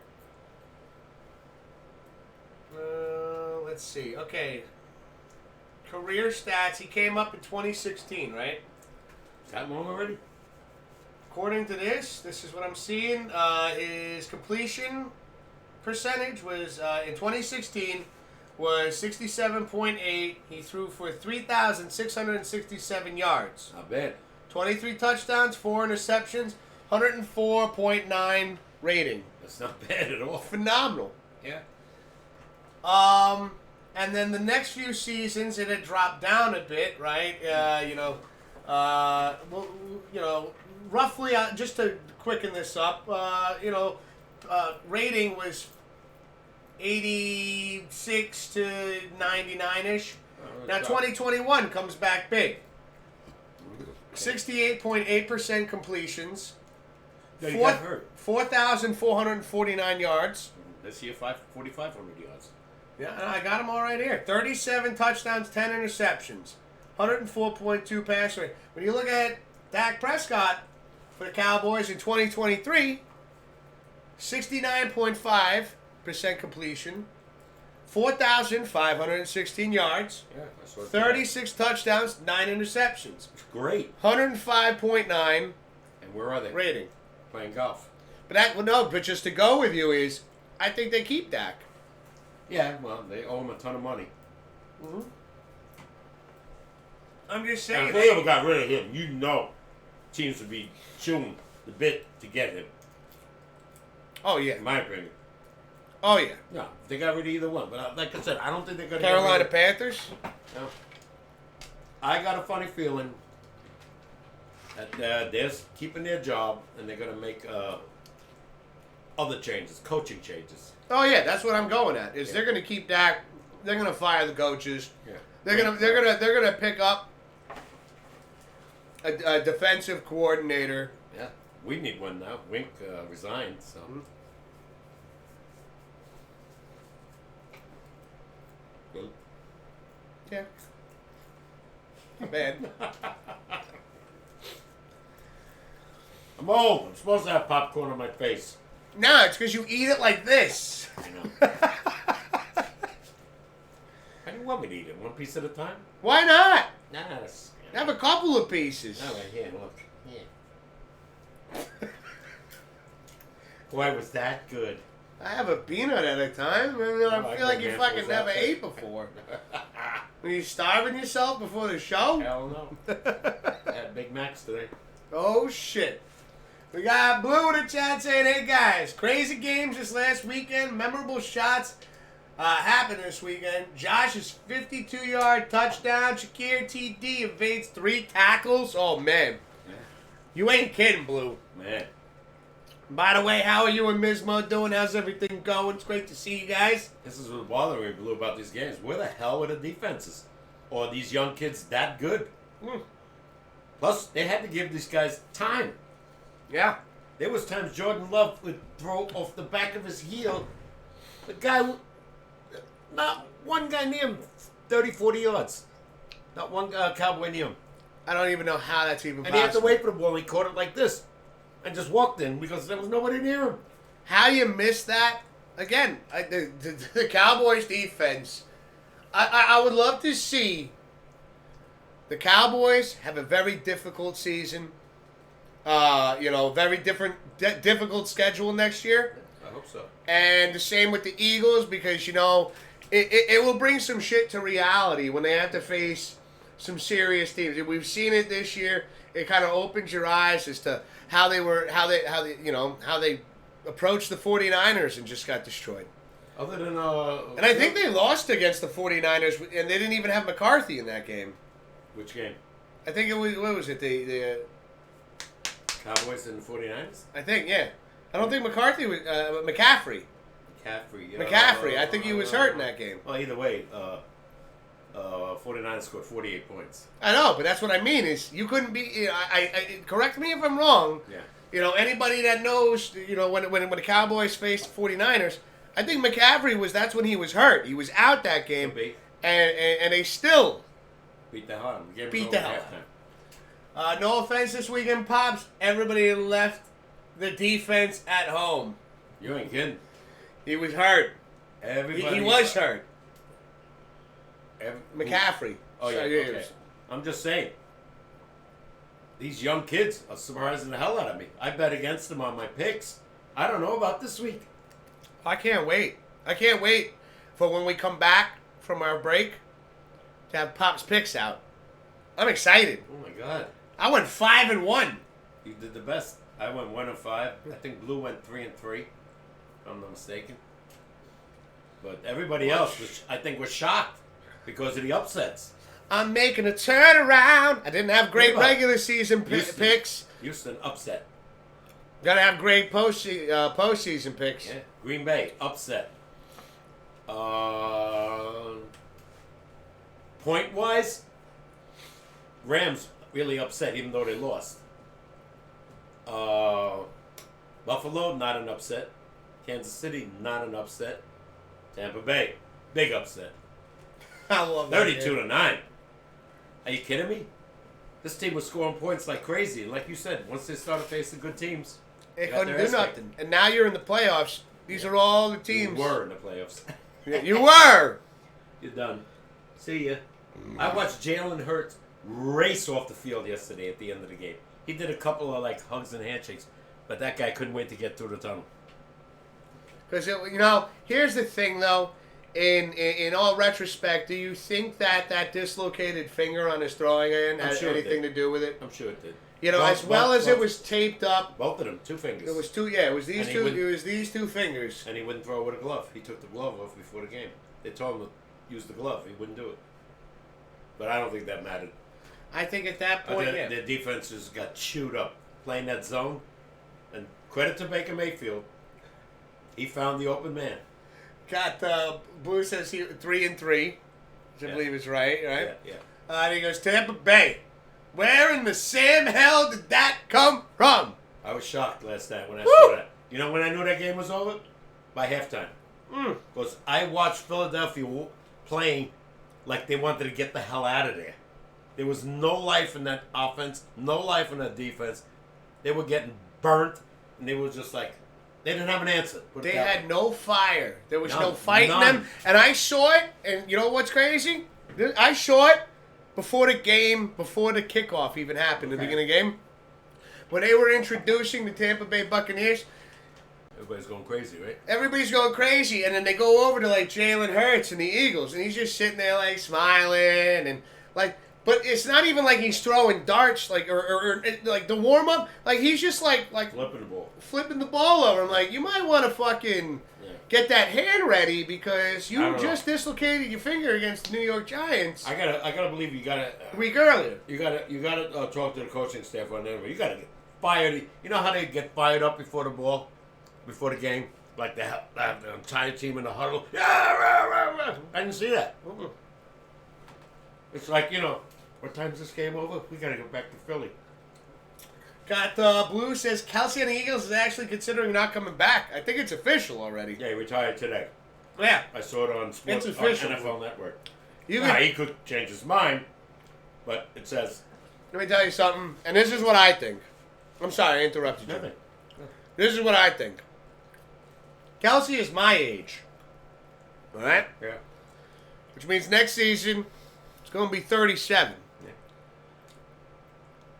S2: Let's see. Okay. Career stats. He came up in 2016, right?
S1: Is that long already?
S2: According to this is what I'm seeing. His completion percentage was in 2016 was 67.8. He threw for 3,667 yards.
S1: Not bad.
S2: 23 touchdowns, 4 interceptions, 104.9 rating.
S1: That's not bad at all.
S2: Phenomenal.
S1: Yeah.
S2: And then the next few seasons it had dropped down a bit, right? Roughly, just to quicken this up, rating was 86 to 99-ish. Now 2021 comes back big. 68.8% completions.
S1: No, you got hurt.
S2: 4,449 yards.
S1: This year, 4,500 yards.
S2: Yeah, and I got them all right here. 37 touchdowns, 10 interceptions. 104.2 pass rate. When you look at Dak Prescott for the Cowboys in 2023, 69.5% completion, 4,516 yards,
S1: Yeah, that's what
S2: 36 touchdowns, 9 interceptions.
S1: It's great.
S2: 105.9
S1: And where are they?
S2: rating.
S1: Playing golf.
S2: But just to go with you is, I think they keep Dak.
S1: Yeah, well, they owe him a ton of money.
S2: Mm-hmm. I'm just
S1: And
S2: saying.
S1: if they ever got rid of him, teams would be chewing the bit to get him,
S2: Oh, yeah.
S1: in my opinion.
S2: Oh, yeah.
S1: No, they got rid of either one. But like I said, I don't think they're going to
S2: Carolina
S1: get rid
S2: Panthers?
S1: of. No. I got a funny feeling that they're keeping their job and they're going to make other changes, coaching changes.
S2: Oh, yeah. That's what I'm going at.
S1: Yeah.
S2: They're going to keep Dak. They're going to fire the coaches.
S1: Yeah.
S2: They're gonna pick up a defensive coordinator.
S1: Yeah. We need one now. Wink resigned, so. Good.
S2: Yeah. Not bad.
S1: I'm old. I'm supposed to have popcorn on my face.
S2: No, it's because you eat it like this.
S1: I know. How do you want me to eat it? One piece at a time?
S2: Why not?
S1: Nah, that's...
S2: Have a couple of pieces.
S1: All right, here, look. Here. Boy, was that good.
S2: I have a peanut at a time. I
S1: I
S2: feel like
S1: got
S2: you
S1: handfuls
S2: fucking
S1: out
S2: never
S1: there.
S2: ate before. Were you starving yourself before the show?
S1: Hell no. I had Big Macs today.
S2: Oh, shit. We got Blue in the chat saying, hey, guys, crazy games this last weekend. Memorable shots happened this weekend. Josh's 52-yard touchdown. Shakir TD evades 3 tackles. Oh, man.
S1: Yeah.
S2: You ain't kidding, Blue.
S1: Man.
S2: By the way, how are you and Mismo doing? How's everything going? It's great to see you guys.
S1: This is what's bothering me, Blue, about these games. Where the hell were the defenses? Or are these young kids that good? Plus, they had to give these guys time.
S2: Yeah.
S1: There was times Jordan Love would throw off the back of his heel. The guy, not one guy near him, 30, 40 yards. Not one Cowboy near him.
S2: I don't even know how that's even
S1: And
S2: possible.
S1: he had to wait for the ball. He caught it like this and just walked in because there was nobody near him.
S2: How you miss that? Again, the Cowboys defense. I would love to see the Cowboys have a very difficult season. Very difficult schedule next year.
S1: I hope so.
S2: And the same with the Eagles because, it will bring some shit to reality when they have to face some serious teams. We've seen it this year. It kind of opens your eyes as to how they approached the 49ers and just got destroyed.
S1: Other than
S2: And I think they lost against the 49ers, and they didn't even have McCarthy in that game.
S1: Which game?
S2: I think it was, what was it? The
S1: Cowboys and the 49ers?
S2: I think, yeah. I don't think McCarthy was, McCaffrey. McCaffrey. I think he was hurt in that game.
S1: Well, either way, 49ers scored 48 points.
S2: I know, but that's what I mean is you couldn't be, correct me if I'm wrong.
S1: Yeah.
S2: Anybody that knows, when the Cowboys faced the 49ers, I think McCaffrey that's when he was hurt. He was out that game, and they still
S1: beat the hell out of him.
S2: Beat the hell out of him. No offense this weekend, Pops. Everybody left the defense at home.
S1: You ain't kidding.
S2: He was hurt.
S1: Everybody.
S2: He was hurt. McCaffrey.
S1: Oh, yeah. Okay. I'm just saying. These young kids are surprising the hell out of me. I bet against them on my picks. I don't know about this week.
S2: I can't wait. I can't wait for when we come back from our break to have Pop's picks out. I'm excited.
S1: Oh, my God.
S2: I went 5-1.
S1: You did the best. I went 1-5. I think Blue went 3-3, if I'm not mistaken. But everybody else, I think, was shocked because of the upsets.
S2: I'm making a turnaround. I didn't have great regular season picks.
S1: Houston upset.
S2: Gotta have great postseason picks.
S1: Yeah. Green Bay upset. Point wise, Rams really upset even though they lost. Buffalo not an upset. Kansas City not an upset. Tampa Bay big upset.
S2: I love that.
S1: 32-9. Are you kidding me? This team was scoring points like crazy. And like you said, once they started facing good teams,
S2: they couldn't do nothing. And now you're in the playoffs. These are all the teams.
S1: You were in the playoffs.
S2: You were.
S1: You're done. See ya. I watched Jalen Hurts race off the field yesterday at the end of the game. He did a couple of hugs and handshakes, but that guy couldn't wait to get through the tunnel.
S2: Because here's the thing though. In all retrospect, do you think that dislocated finger on his throwing hand had anything to do with it?
S1: I'm sure it did.
S2: As well as it was taped up.
S1: Both of them, 2 fingers.
S2: It was two. Yeah, it was these two. It was these 2 fingers.
S1: And he wouldn't throw with a glove. He took the glove off before the game. They told him to use the glove. He wouldn't do it. But I don't think that mattered.
S2: I think at that point,
S1: their defenses got chewed up playing that zone. And credit to Baker Mayfield, he found the open man.
S2: Got Blue says he 3-3, which I believe is right.
S1: Yeah.
S2: And he goes Tampa Bay. Where in the Sam hell did that come from?
S1: I was shocked last night when I saw that. You know when I knew that game was over? By halftime. Because I watched Philadelphia playing like they wanted to get the hell out of there. There was no life in that offense, no life in that defense. They were getting burnt, and they were just like, they didn't have an answer.
S2: They had no fire. There was no fight in them. And I saw it, and you know what's crazy? I saw it before the game, before the kickoff even happened, the beginning of the game. When they were introducing the Tampa Bay Buccaneers.
S1: Everybody's going crazy, right?
S2: Everybody's going crazy, and then they go over to Jalen Hurts and the Eagles, and he's just sitting there smiling and but it's not even like he's throwing darts or the warm up. He's just flipping the ball over. I'm you might want to fucking get that hand ready because you just dislocated your finger against the New York Giants.
S1: I gotta believe you gotta
S2: a week earlier.
S1: You gotta talk to the coaching staff on that. You gotta get fired. You know how they get fired up before the game, like the entire team in the huddle. I didn't see that. It's what time's this game over? We gotta go back to Philly.
S2: Got Blue says Kelsey and the Eagles is actually considering not coming back. I think it's official already.
S1: Yeah, he retired today.
S2: Yeah.
S1: I saw it on
S2: It's official.
S1: on NFL Network.
S2: You
S1: Now,
S2: can,
S1: he could change his mind, but it says
S2: let me tell you something, and this is what I think. I'm sorry, I interrupted you.
S1: nothing.
S2: This is what I think. Kelsey is my age. All right?
S1: Yeah.
S2: Which means next season, it's going to be 37.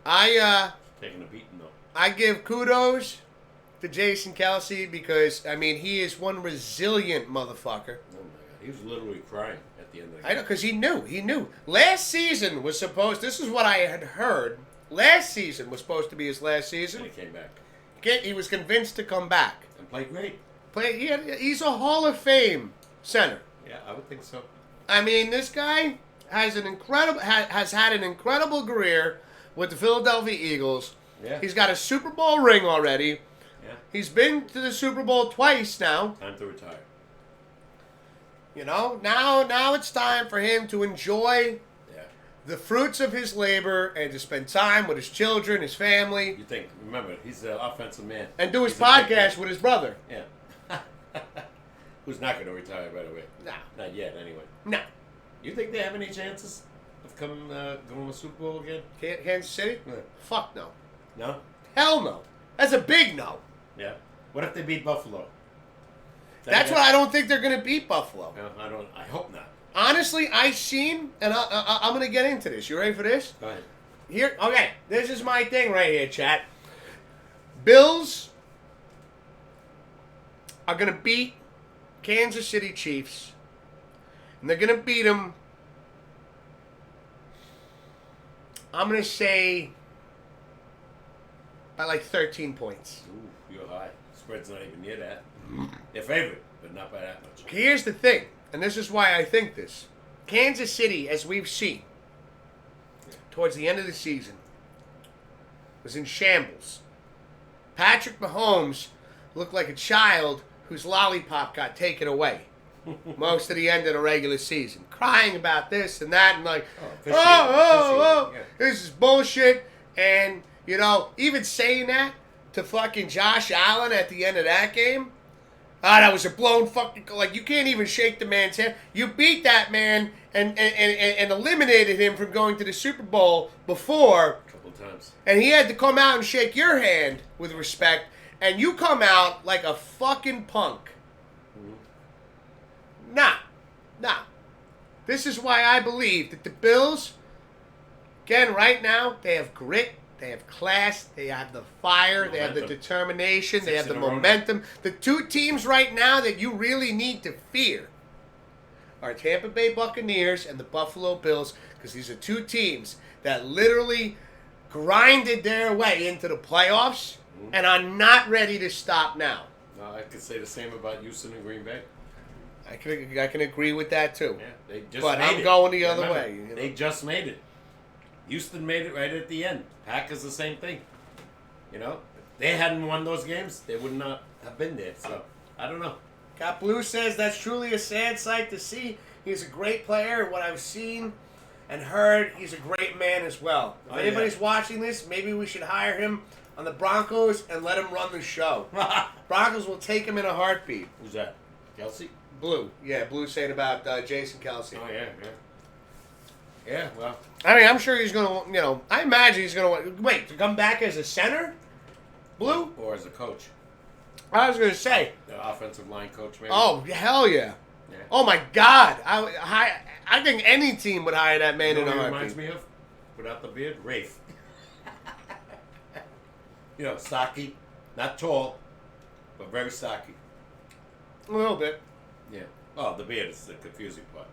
S1: Yeah. Taking a beating, though.
S2: I give kudos to Jason Kelsey because, I mean, he is one resilient motherfucker.
S1: Oh, my God. He was literally crying at the end of the game.
S2: I know, because he knew. Last season was supposed, this is what I had heard, last season was supposed to be his last season.
S1: And he came back.
S2: He was convinced to come back.
S1: And played great.
S2: He's a Hall of Fame center.
S1: Yeah, I would think so.
S2: I mean, this guy has had an incredible career with the Philadelphia Eagles.
S1: Yeah.
S2: He's got a Super Bowl ring already.
S1: Yeah.
S2: He's been to the Super Bowl twice now.
S1: Time to retire.
S2: You know, now it's time for him to enjoy the fruits of his labor and to spend time with his children, his family.
S1: You think, remember, he's an offensive man.
S2: And do his
S1: He's a big
S2: podcast
S1: man.
S2: with his brother.
S1: Yeah. Who's not going to retire right away?
S2: No.
S1: Not yet, anyway.
S2: No.
S1: You think they have any chances of going to the Super Bowl again?
S2: Kansas City?
S1: Yeah.
S2: Fuck no.
S1: No?
S2: Hell no. That's a big no.
S1: Yeah. What if they beat Buffalo?
S2: That's what I don't think they're going to beat Buffalo.
S1: No, I hope not.
S2: Honestly, I seen, and I'm going to get into this. You ready for this?
S1: Go ahead.
S2: Here, okay, this is my thing right here, chat. Bills are going to beat Kansas City Chiefs, and they're going to beat them, I'm going to say, by like 13 points.
S1: Ooh, you're high. Spread's not even near that. They're favorite, but not by that much.
S2: Here's the thing, and this is why I think this. Kansas City, as we've seen, towards the end of the season, was in shambles. Patrick Mahomes looked like a child whose lollipop got taken away most of the end of the regular season, crying about this and that, and like,
S1: Yeah.
S2: this is bullshit. And, you know, even saying that to fucking Josh Allen at the end of that game, that was a blown fucking, like, you can't even shake the man's hand. You beat that man and eliminated him from going to the Super Bowl before.
S1: A couple times.
S2: And he had to come out and shake your hand with respect, and you come out like a fucking punk.
S1: Mm-hmm.
S2: Nah. This is why I believe that the Bills, again, right now, they have grit, they have class, they have the fire, they have the determination, they have the momentum. The two teams right now that you really need to fear are Tampa Bay Buccaneers and the Buffalo Bills, because these are two teams that literally grinded their way into the playoffs and are not ready to stop now.
S1: I could say the same about Houston and Green Bay.
S2: I can agree with that too.
S1: Yeah, they just
S2: But
S1: made
S2: I'm
S1: it.
S2: going the other
S1: Remember,
S2: way. You know?
S1: They just made it. Houston made it right at the end. Packers the same thing. You know, if they hadn't won those games, they would not have been there. So I don't know.
S2: Got Blue says that's truly a sad sight to see. He's a great player. What I've seen and heard, he's a great man as well. If
S1: Oh,
S2: anybody's
S1: yeah.
S2: watching this, maybe we should hire him on the Broncos and let him run the show. Broncos will take him in a heartbeat.
S1: Who's that? Kelsey?
S2: Blue. Yeah, Blue saying about Jason Kelsey.
S1: Oh yeah. Yeah, well,
S2: I mean, I'm sure he's going to, I imagine he's going to, wait, to come back as a center? Blue?
S1: or as a coach,
S2: I was going to say,
S1: the offensive line coach, maybe.
S2: oh, hell yeah.
S1: Yeah.
S2: Oh, my God. I think any team would hire that man
S1: You
S2: in
S1: know
S2: a
S1: who he
S2: heartbeat.
S1: reminds me of, without the beard, Rafe. You know, stocky, not tall, but very stocky.
S2: A little bit.
S1: Yeah. Oh, the beard is the confusing part.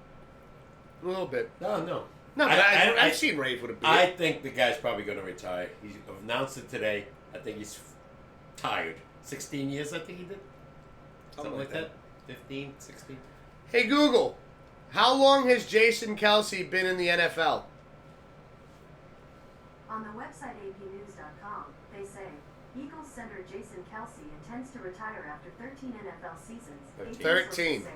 S2: A little bit.
S1: No.
S2: No, but I've seen Rafe with a beard.
S1: I think the guy's probably going to retire. He announced it today. I think he's tired. 16 years, I think he did. Something like that. 15, 16.
S2: Hey, Google, how long has Jason Kelsey been in the NFL?
S3: On the website apnews.com, they say, Eagles center Jason Kelsey intends to retire after 13 NFL seasons.
S1: 13.
S2: 13.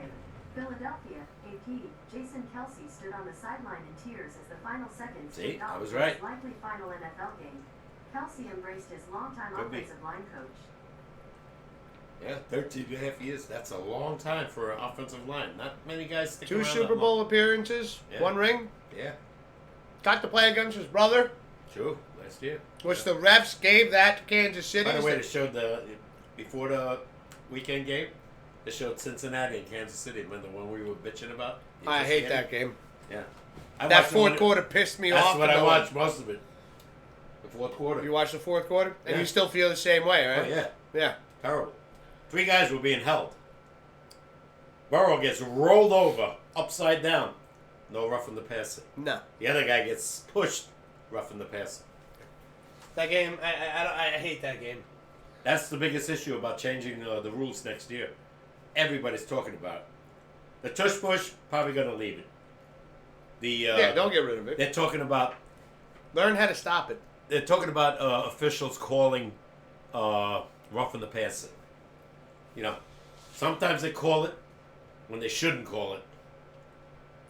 S3: Philadelphia, AP, Jason Kelsey stood on the sideline in tears as the final seconds
S1: See,
S3: ticked
S1: I
S3: off
S1: was
S3: for
S1: right.
S3: his likely final NFL game. Kelsey embraced his longtime
S1: Could be.
S3: offensive line coach.
S1: Yeah, 13 and a half years. That's a long time for an offensive line. Not many guys stick
S2: 2
S1: around
S2: Super
S1: that
S2: Bowl
S1: long.
S2: appearances,
S1: Yeah.
S2: 1 ring.
S1: Yeah,
S2: Got to play against his brother,
S1: true. Last year.
S2: which
S1: Yeah.
S2: the refs gave that to Kansas City.
S1: By the way, they showed before the weekend game, they showed Cincinnati and Kansas City. When the one we were bitching about. You
S2: I
S1: just
S2: hate
S1: get
S2: that
S1: it?
S2: game.
S1: Yeah. I
S2: That
S1: watched the
S2: fourth
S1: one-
S2: quarter pissed me
S1: That's
S2: off.
S1: what
S2: to
S1: I
S2: no
S1: watched
S2: end.
S1: most of it. The fourth quarter.
S2: You watched the fourth quarter, and
S1: Yeah.
S2: you still feel the same way,
S1: Oh
S2: right?
S1: yeah,
S2: Yeah.
S1: terrible. 3 guys were being held. Burrow gets rolled over, upside down. No roughing the passer.
S2: No.
S1: The other guy gets pushed, roughing the passer.
S2: That game, I hate that game.
S1: That's the biggest issue about changing the rules next year. Everybody's talking about it. The tush push, probably going to leave it.
S2: Yeah, don't get rid of it.
S1: They're talking about
S2: Learn how to stop it.
S1: officials calling roughing the passer. You know, sometimes they call it when they shouldn't call it.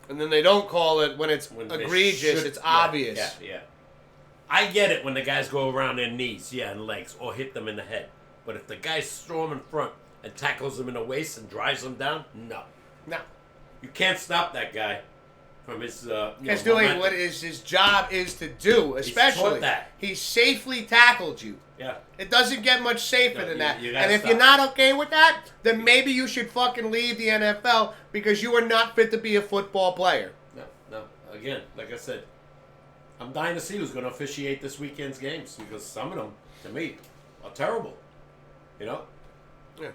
S2: And then they don't call it when it's
S1: When they
S2: egregious,
S1: should-
S2: it's
S1: yeah,
S2: obvious.
S1: Yeah. I get it when the guys go around their knees, and legs, or hit them in the head. But if the guy storms in front and tackles them in the waist and drives them down, no.
S2: No.
S1: You can't stop that guy from his.
S2: He's doing
S1: momentum.
S2: what his job is to do, especially.
S1: taught that.
S2: He safely tackled you.
S1: Yeah.
S2: It doesn't get much safer
S1: No,
S2: than
S1: you-
S2: that.
S1: you gotta
S2: And if
S1: stop.
S2: you're not okay with that, then maybe you should fucking leave the NFL because you are not fit to be a football player.
S1: No. Again, like I said, I'm dying to see who's going to officiate this weekend's games because some of them, to me, are terrible. You know.
S2: Yeah.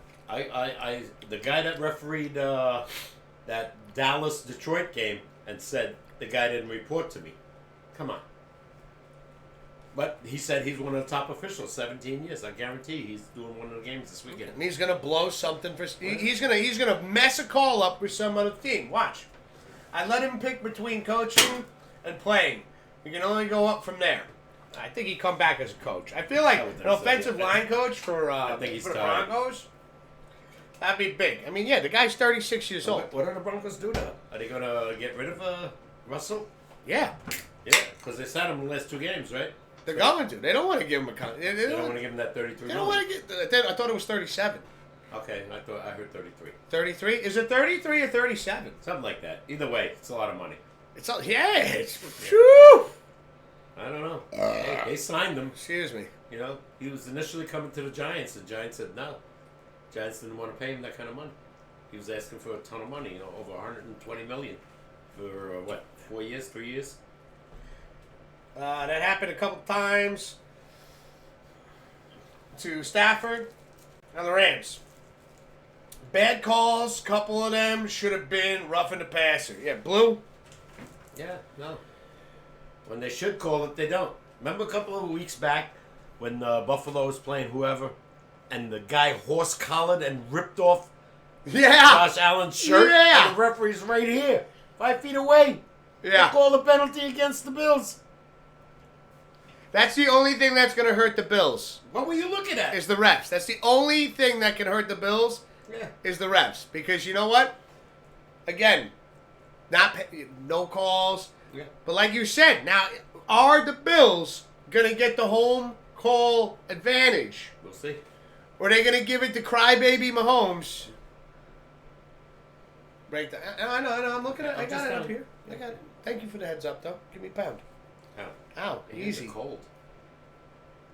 S1: The guy that refereed that Dallas Detroit game and said the guy didn't report to me. Come on. But he said he's one of the top officials, 17 years. I guarantee he's doing one of the games this weekend.
S2: And he's gonna blow something for. He's gonna mess a call up with some other team. Watch. I let him pick between coaching and playing. You can only go up from there. I think he'd come back as a coach. I feel like
S1: I would think
S2: an
S1: so,
S2: offensive
S1: yeah.
S2: line coach for
S1: think he's
S2: for the
S1: tired.
S2: Broncos. That'd be big. I mean, yeah, the guy's 36 years old.
S1: What are the Broncos do now? Are they going to get rid of Russell?
S2: Yeah,
S1: Yeah, because they sat him in the last 2 games, right?
S2: they're going to. They don't want to give him a contract.
S1: They don't want to give him that 33
S2: They don't want to get. I thought it was 37.
S1: Okay, I heard 33.
S2: 33? Is it 33 or 37?
S1: Something like that. Either way, it's a lot of money.
S2: It's all. Yeah. It's. Phew.
S1: I don't know. They signed him.
S2: Excuse me.
S1: You know, he was initially coming to the Giants. The Giants said no. Giants didn't want to pay him that kind of money. He was asking for a ton of money, over $120 million for 4 years, 3 years.
S2: That happened a couple times to Stafford and the Rams. Bad calls, couple of them should have been roughing the passer. Yeah, Blue.
S1: Yeah, no. When they should call it, they don't. Remember a couple of weeks back when Buffalo was playing whoever, and the guy horse-collared and ripped off
S2: Yeah.
S1: Josh Allen's shirt?
S2: Yeah.
S1: And the referee's right here, 5 feet away.
S2: Yeah.
S1: They call the penalty against the Bills.
S2: That's the only thing that's going to hurt the Bills
S1: What were you looking at?
S2: is the refs. That's the only thing that can hurt the Bills
S1: Yeah.
S2: is the refs. Because you know what? Again, no calls.
S1: Yeah.
S2: But like you said, now are the Bills going to get the home call advantage?
S1: We'll see.
S2: Or are they going to give it to crybaby Mahomes? Break the. I know. I'm looking at. I
S1: I'm
S2: got
S1: just
S2: it up
S1: telling you.
S2: here. I got it. Thank you for the heads up, though. Give me a pound.
S1: Ow.
S2: Ow,
S1: Hands are
S2: easy.
S1: cold.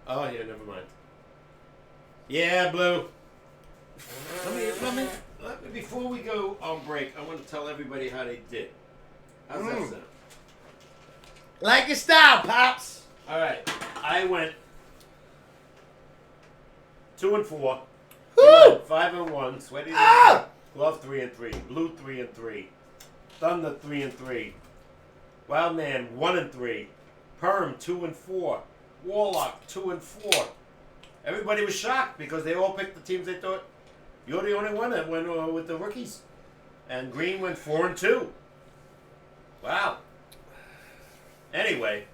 S1: Oh, yeah, never mind. Yeah, Blue. Let me, before we go on break, I want to tell everybody how they did. How's that sound?
S2: Like your style, pops.
S1: All right. I went 2-4.
S2: Woo!
S1: 5-1. Sweaty.
S2: Ah!
S1: Glove 3-3. Blue 3-3. Thunder 3-3. Wild Man 1-3. Perm 2-4. Warlock 2-4. Everybody was shocked because they all picked the teams they thought. You're the only one that went with the rookies. And Green went 4-2. Wow. Anyway,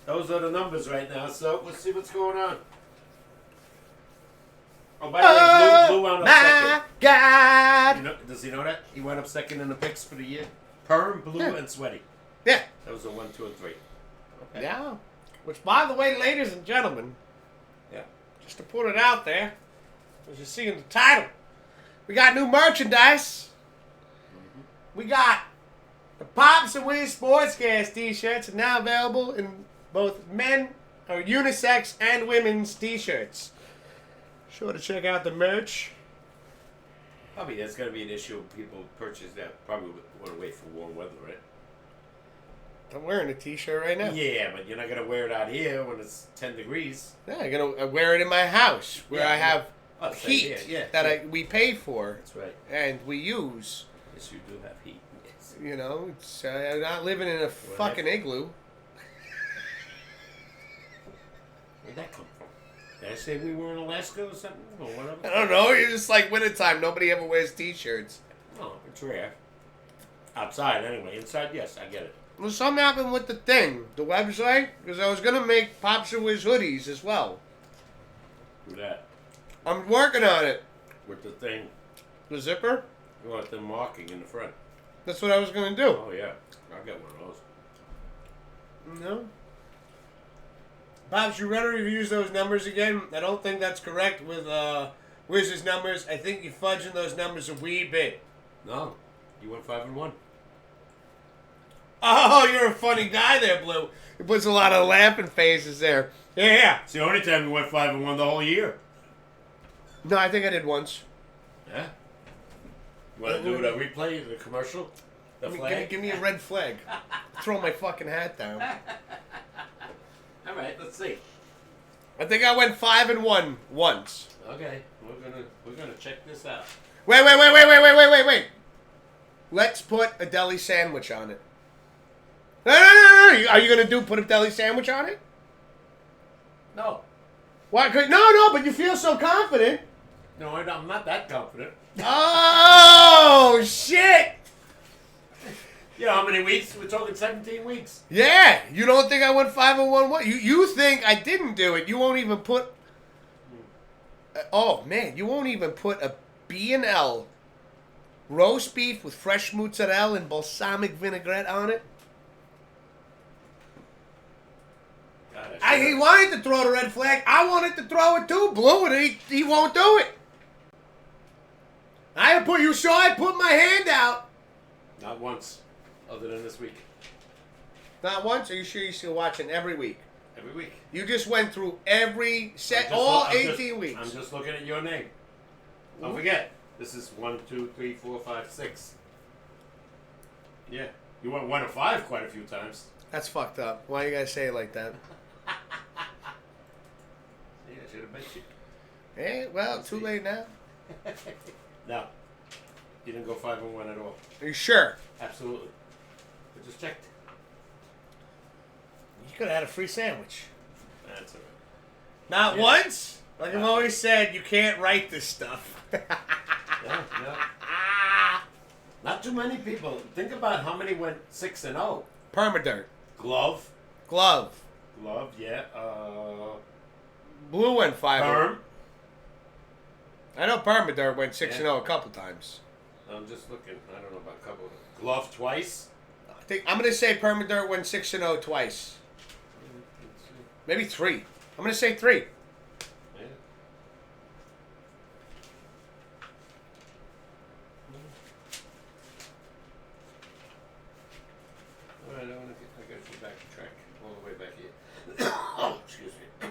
S1: those are the numbers right now. So let's see what's going on. Oh, by the way, Blue wound up second.
S2: God.
S1: Does he know that? He went up second in the picks for the year. Perm, Blue,
S2: Yeah.
S1: and Sweaty.
S2: Yeah.
S1: That was a 1, 2, and 3. Okay.
S2: Yeah. Which, by the way, ladies and gentlemen,
S1: Yeah.
S2: just to put it out there, as you see in the title, we got new merchandise. We got the Pops and Wiz SportsCast t-shirts are now available in both men or unisex and women's t-shirts. Sure to check out the merch.
S1: Probably there's going to be an issue of people purchase that. Probably want to wait for warm weather, right?
S2: I'm wearing a t-shirt right now.
S1: Yeah, but you're not going to wear it out here when it's 10 degrees.
S2: Yeah, I'm gonna wear it in my house where
S1: Yeah,
S2: I have
S1: Oh, same
S2: heat
S1: here,
S2: we pay for
S1: That's right.
S2: and we use.
S1: Yes, you do have heat. Yes.
S2: You know, it's I'm not living in a fucking igloo.
S1: Where'd that come from? Did I say we were in Alaska or something? Or whatever?
S2: I don't know. You're just like wintertime. Nobody ever wears t-shirts.
S1: Oh, it's rare. Outside, anyway. Inside, yes, I get it.
S2: Well, something happened with the website, because I was gonna make Pops and Wiz hoodies as well.
S1: Do that.
S2: I'm working on it.
S1: With the thing,
S2: The zipper.
S1: you want the marking in the front.
S2: That's what I was gonna do.
S1: Oh, yeah. I'll get one of those.
S2: No. Pops, you ready to use those numbers again? I don't think that's correct with Wiz's numbers. I think you're fudging those numbers a wee bit.
S1: No. You went 5-1.
S2: Oh, you're a funny guy there, Blue. He puts a lot of laughing faces there. Yeah.
S1: It's the only time you went 5-1 the whole year.
S2: No, I think I did once.
S1: Yeah? You want to do the replay, the commercial? The flag?
S2: Give me a red flag. Throw my fucking hat down.
S1: All right, let's see.
S2: I think I went 5-1 once.
S1: Okay, we're gonna check this out.
S2: Wait. Let's put a deli sandwich on it. No. Are you gonna put a deli sandwich on it?
S1: No.
S2: Why? No, but you feel so confident.
S1: No, I'm not that confident.
S2: Oh, shit!
S1: You know how many weeks? We're talking 17 weeks.
S2: Yeah, you don't think I went 5-1? What? You think I didn't do it? You won't even put. Oh man, you won't even put a B&L roast beef with fresh mozzarella and balsamic vinaigrette on it.
S1: God,
S2: He wanted to throw the red flag. I wanted to throw it too, Blue, and he won't do it. I put my hand out.
S1: Not once, other than this week.
S2: Not once. Are you sure you're still watching every week?
S1: Every week.
S2: You just went through every set,
S1: I'm
S2: 18 weeks.
S1: I'm just looking at your name. Don't forget, this is 1, 2, 3, 4, 5, 6. Yeah, you went 1 of 5 quite a few times.
S2: That's fucked up. Why you gotta say it like that?
S1: See, I should have bet you.
S2: Hey, well, too late now.
S1: No, you didn't go 5-1 at all.
S2: Are you sure?
S1: Absolutely. I just checked.
S2: You could have had a free sandwich.
S1: That's all right.
S2: Not
S1: Yeah.
S2: once. Like I've always said, you can't write this stuff.
S1: Yeah. Not too many people. Think about how many went 6-0.
S2: Permadirt.
S1: Glove, yeah.
S2: Blue went 5.
S1: Perm.
S2: I know Permadirt went 6-0 a couple times.
S1: I'm just looking. I don't know about a couple. Glove twice.
S2: I'm gonna say Permadirt went 6-0 twice.
S1: Let's see.
S2: Maybe 3. I'm gonna say 3.
S1: Yeah. All right, I got you back to track. All the way back here. Oh, excuse me.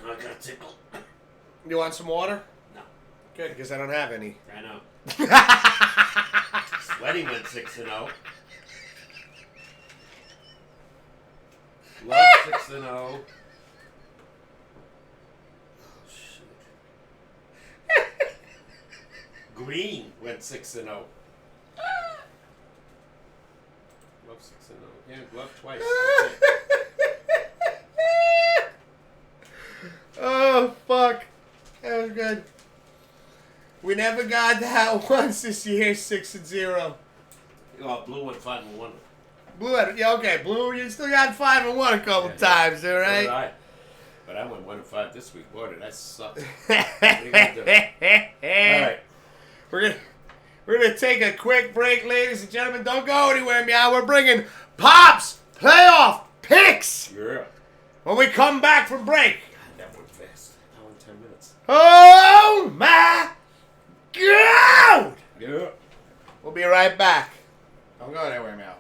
S1: I got tickled.
S2: You want some water?
S1: No.
S2: Good, because I don't have any.
S1: I know. Sweaty went 6-0. Love 6-0. Shit. Green went 6-0. Glove 6-0. Yeah, glove twice.
S2: Oh, fuck. That was good. We never got that once this year, 6-0.
S1: Oh, blue went 5-1.
S2: Blue had, yeah, okay. Blue, you still got 5-1 a couple
S1: Yeah,
S2: times, all
S1: So
S2: right?
S1: did I. But I went 1-5 this week. Boy, did that suck. What are you gonna do? All right.
S2: We're We're going to take a quick break, ladies and gentlemen. Don't go anywhere, meow. We're bringing Pops playoff picks
S1: Yeah.
S2: when we come back from break.
S1: God, that went fast. Hour and 10 minutes.
S2: Oh, my God!
S1: Yeah.
S2: We'll be right back. Don't go anywhere, meow.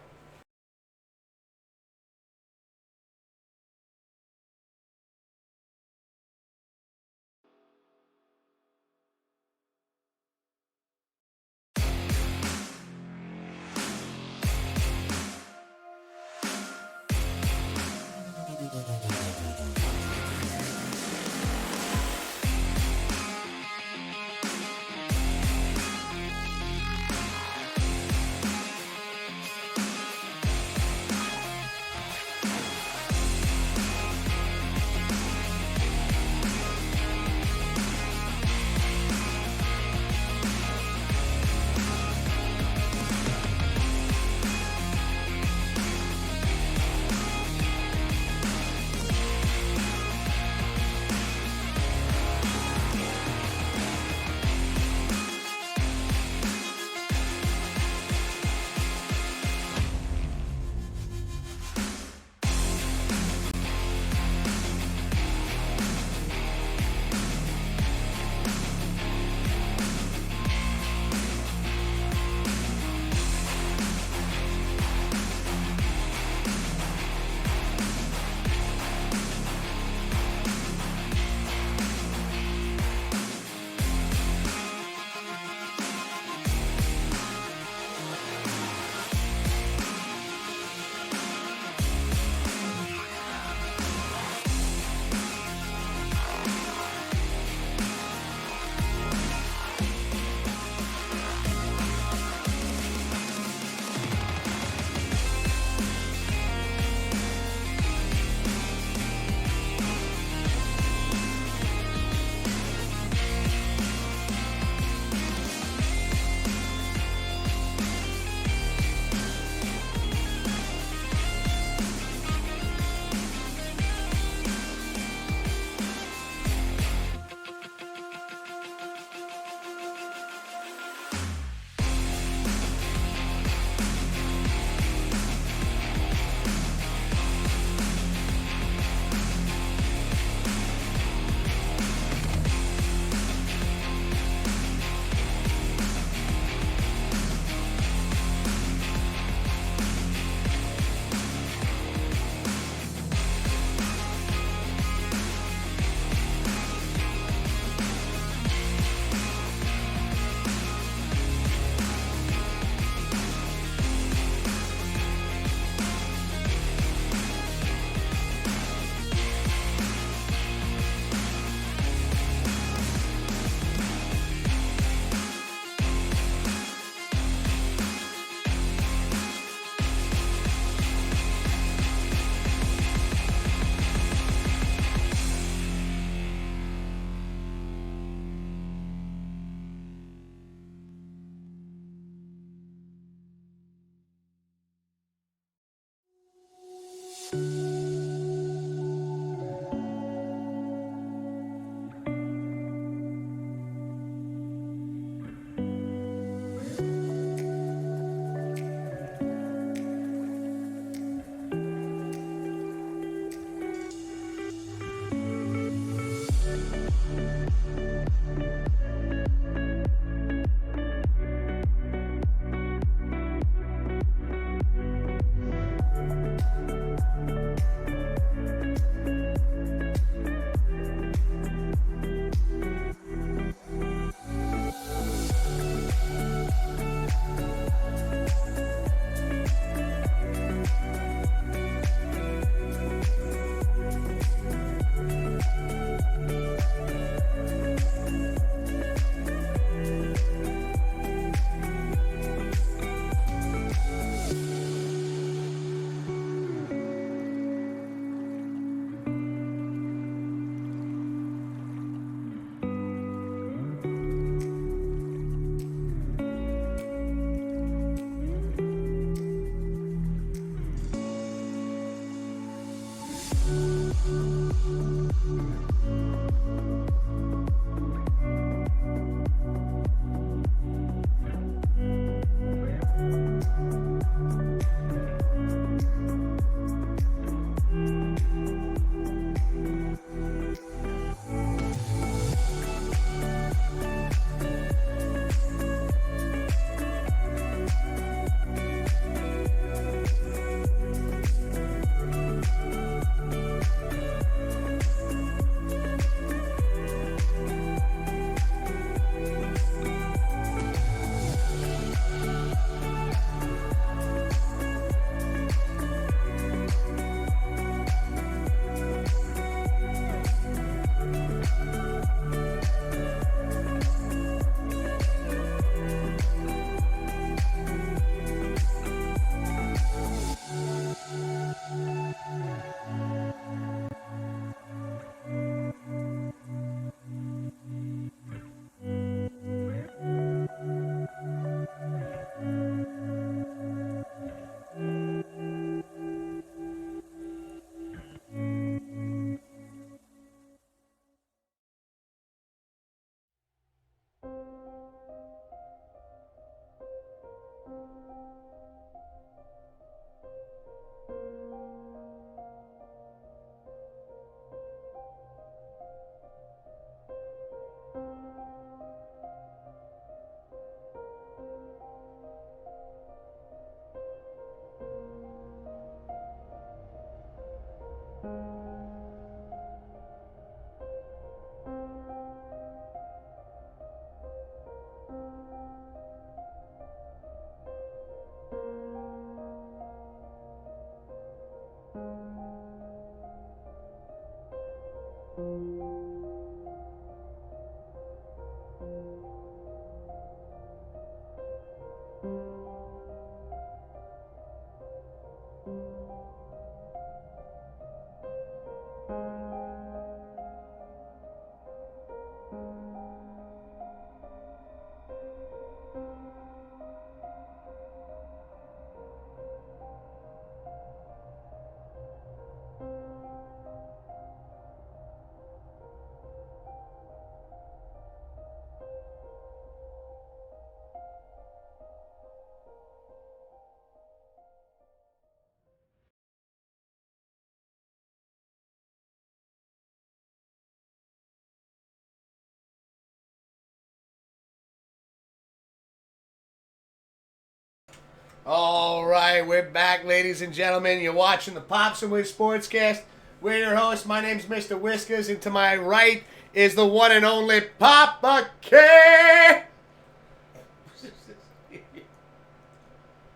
S2: All right, we're back, ladies and gentlemen. You're watching the Pops and Whiz Sportscast. We're your hosts. My name's Mr. Whiskers, and to my right is the one and only Papa K.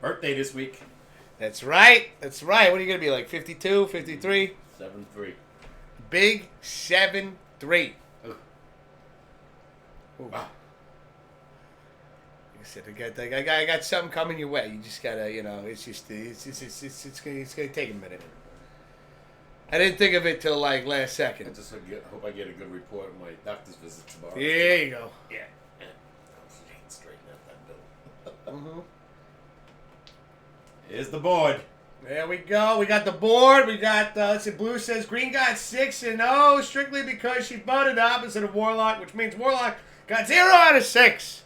S1: Birthday this week.
S2: That's right. That's right. What are you going to be, like 52, 53?
S1: 7-3.
S2: Big 7-3.
S1: Ooh.
S2: Ooh.
S1: Wow.
S2: Like I said, I got something coming your way. You just gotta, it's gonna take a minute. I didn't think of it till like last
S1: I
S2: second.
S1: just hope I get a good report on my doctor's visit tomorrow.
S2: There you go.
S1: Yeah. I'll straighten out that bill.
S2: Mm-hmm.
S1: Here's the board.
S2: There we go. We got the board. We got, let's see, Blue says Green got 6-0 strictly because she voted opposite of Warlock, which means Warlock got 0 out of 6.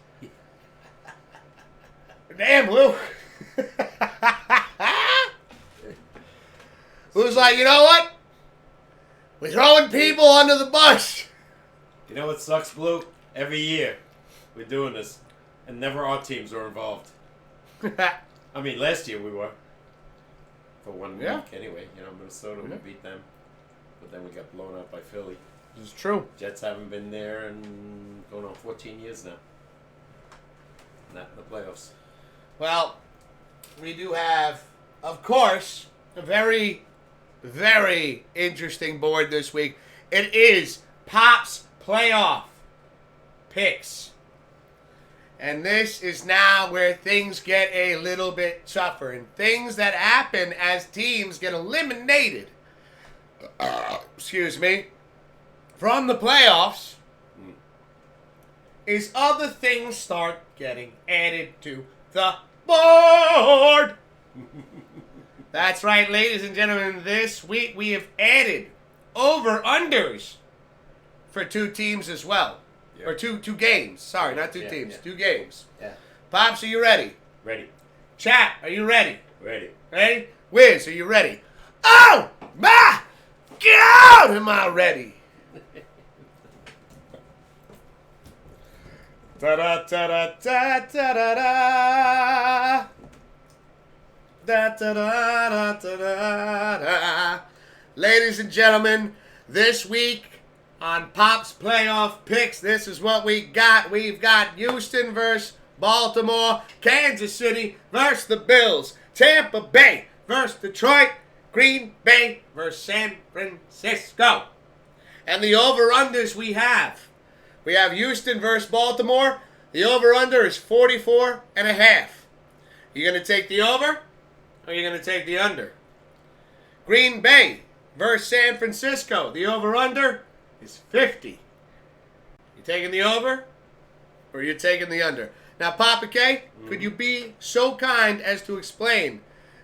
S2: Damn, Blue. Blue's like, you know what? We're throwing people under the bus.
S1: You know what sucks, Blue? Every year we're doing this, and never our teams are involved. I mean, last year we were. For 1 week, anyway. Minnesota, we beat them. But then we got blown out by Philly.
S2: This is true.
S1: Jets haven't been there in going on 14 years now. Not in the playoffs.
S2: Well, we do have, of course, a very, very interesting board this week. It is Pop's Playoff Picks. And this is now where things get a little bit tougher. And things that happen as teams get eliminated, from the playoffs, is other things start getting added to the board. That's right, ladies and gentlemen. This week we have added over-unders for 2 teams as well.
S1: Yep.
S2: Or two games. Sorry, not 2 teams.
S1: Yeah.
S2: 2 games.
S1: Yeah.
S2: Pops, are you ready?
S1: Ready.
S2: Chat, are you ready?
S1: Ready.
S2: Ready? Wiz, are you ready? Oh my God, am I ready? Da da da da da da da da. Da da da da da da. Ladies and gentlemen, this week on Pop's Playoff Picks, this is what we got. We've got Houston versus Baltimore, Kansas City versus the Bills, Tampa Bay versus Detroit, Green Bay versus San Francisco. And the over-unders we have Houston versus Baltimore. The over-under is 44.5. You going to take the over or are you going to take the under? Green Bay versus San Francisco. The over-under is 50. You taking the over or you taking the under? Now, Papa K, could you be so kind as to explain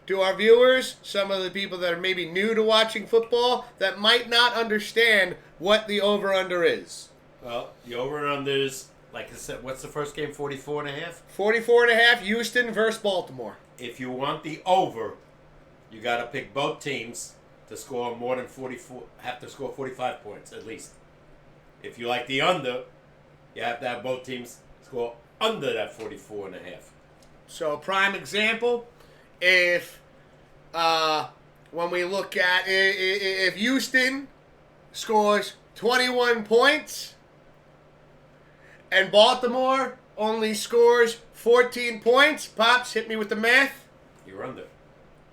S2: to our viewers, some of the people that are maybe new to watching football, that might not understand what the over-under is?
S1: Well, the over-unders, like I said, what's the first game? 44.5?
S2: 44.5, Houston versus Baltimore.
S1: If you want the over, you got to pick both teams to score more than 44, have to score 45 points at least. If you like the under, you have to have both teams score under that 44.5.
S2: So, a prime example, if when we look at if Houston scores 21 points and Baltimore only scores 14 points, Pops, hit me with the math.
S1: You're under.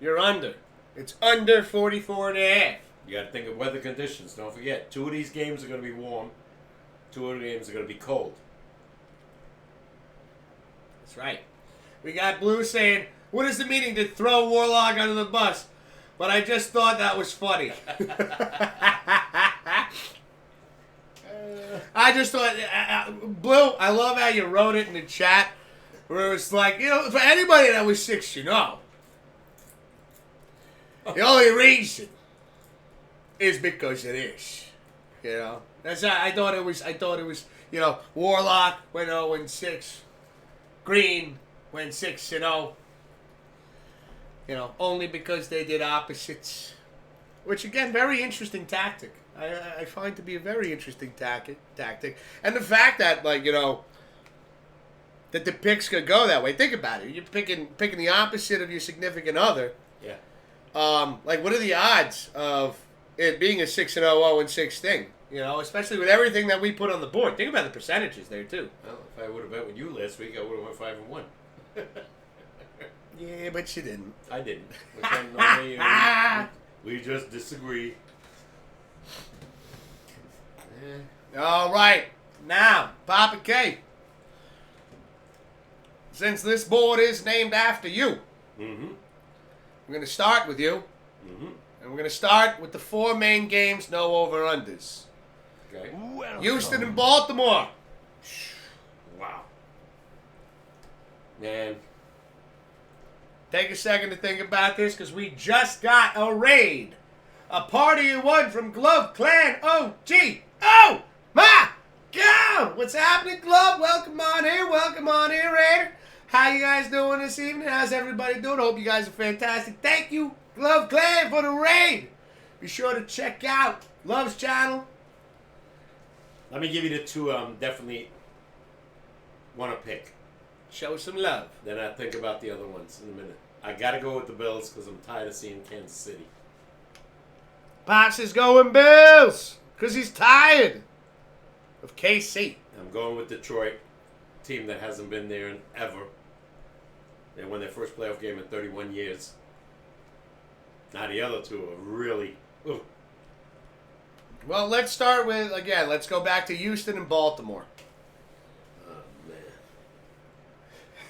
S2: You're under. It's under 44.5.
S1: You got to think of weather conditions. Don't forget, 2 of these games are going to be warm. 2 of the games are going to be cold.
S2: That's right. We got Blue saying, what is the meaning to throw Warlock under the bus? But I just thought that was funny. I just thought, Blue, I love how you wrote it in the chat, where it was like, for anybody that was 6-0, the only reason is because it is. That's how I thought it was. Warlock went 0-6, Green went 6-0. Only because they did opposites. Which, again, very interesting tactic. I find to be a very interesting tactic. And the fact that, that the picks could go that way. Think about it. You're picking the opposite of your significant other.
S1: Yeah.
S2: Like, what are the odds of it being a 6-0, 0-6 thing? You know, especially with everything that we put on the board. Think about the percentages there, too.
S1: Well, if I would have bet with you last week, I would have went 5-1.
S2: Yeah, but you didn't.
S1: I didn't. We just disagree.
S2: All right. Now, Papa K. Since this board is named after you,
S1: Mm-hmm.
S2: we're going to start with you.
S1: Mm-hmm.
S2: And we're going to start with the 4 main games, no over-unders.
S1: Okay.
S2: Houston and Baltimore.
S1: Wow. Man.
S2: Take a second to think about this because we just got a raid. A party of one from Glove Clan OG. Oh, my God. What's happening, Glove? Welcome on here, Raider. How you guys doing this evening? How's everybody doing? Hope you guys are fantastic. Thank you, Glove Clan, for the raid. Be sure to check out Love's channel.
S1: Let me give you the 2 definitely want to pick.
S2: Show some love.
S1: Then I think about the other ones in a minute. I got to go with the Bills because I'm tired of seeing Kansas City.
S2: Pops is going Bills because he's tired of KC.
S1: I'm going with Detroit, team that hasn't been there in ever. They won their first playoff game in 31 years. Now the other 2 are really... Ooh.
S2: Well, let's start with, again, let's go back to Houston and Baltimore.
S1: Oh, man.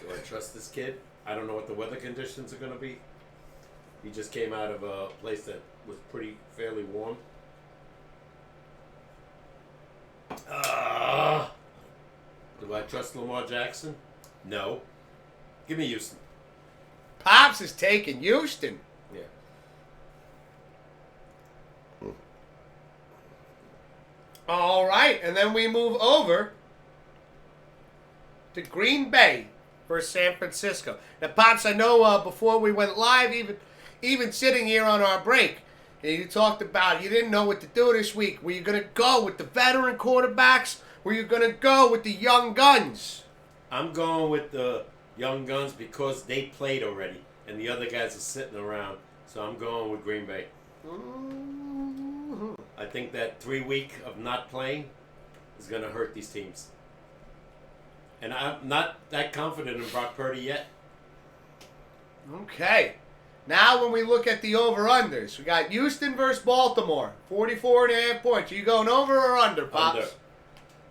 S1: Do I trust this kid? I don't know what the weather conditions are going to be. He just came out of a place that was fairly warm. Do I trust Lamar Jackson? No. Give me Houston.
S2: Pops is taking Houston.
S1: Yeah.
S2: All right, and then we move over to Green Bay versus San Francisco. Now, Pops, I know before we went live, even sitting here on our break, and you talked about you didn't know what to do this week. Were you going to go with the veteran quarterbacks? Were you going to go with the young guns?
S1: I'm going with the young guns because they played already, and the other guys are sitting around. So I'm going with Green Bay.
S2: Mm-hmm.
S1: I think that 3 week of not playing is going to hurt these teams. And I'm not that confident in Brock Purdy yet.
S2: Okay. Now when we look at the over-unders, we got Houston versus Baltimore, 44.5 points. Are you going over or under, Pops?
S1: Under.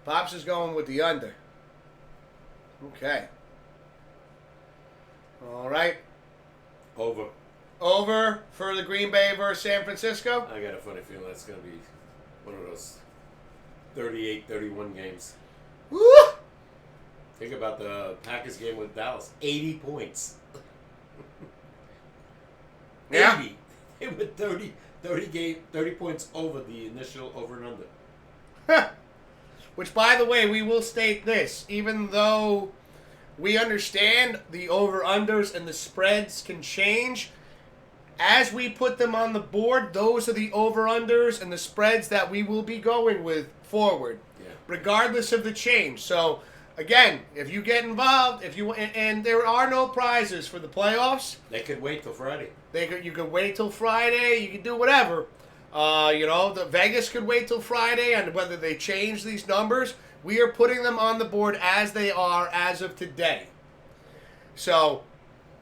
S2: Pops is going with the under. Okay. All right.
S1: Over.
S2: Over for the Green Bay versus San Francisco?
S1: I got a funny feeling that's going to be one of those 38-31 games.
S2: Woo!
S1: Think about the Packers game with Dallas. 80 points.
S2: Yeah.
S1: 80. They were 30 points over the initial over and under.
S2: Which, by the way, we will state this. Even though we understand the over-unders and the spreads can change, as we put them on the board, those are the over-unders and the spreads that we will be going with forward, regardless of the change. So, again, if you get involved, and there are no prizes for the playoffs.
S1: They could wait till Friday.
S2: You could wait till Friday. You could do whatever. The Vegas could wait till Friday, and whether they change these numbers, we are putting them on the board as they are as of today. So,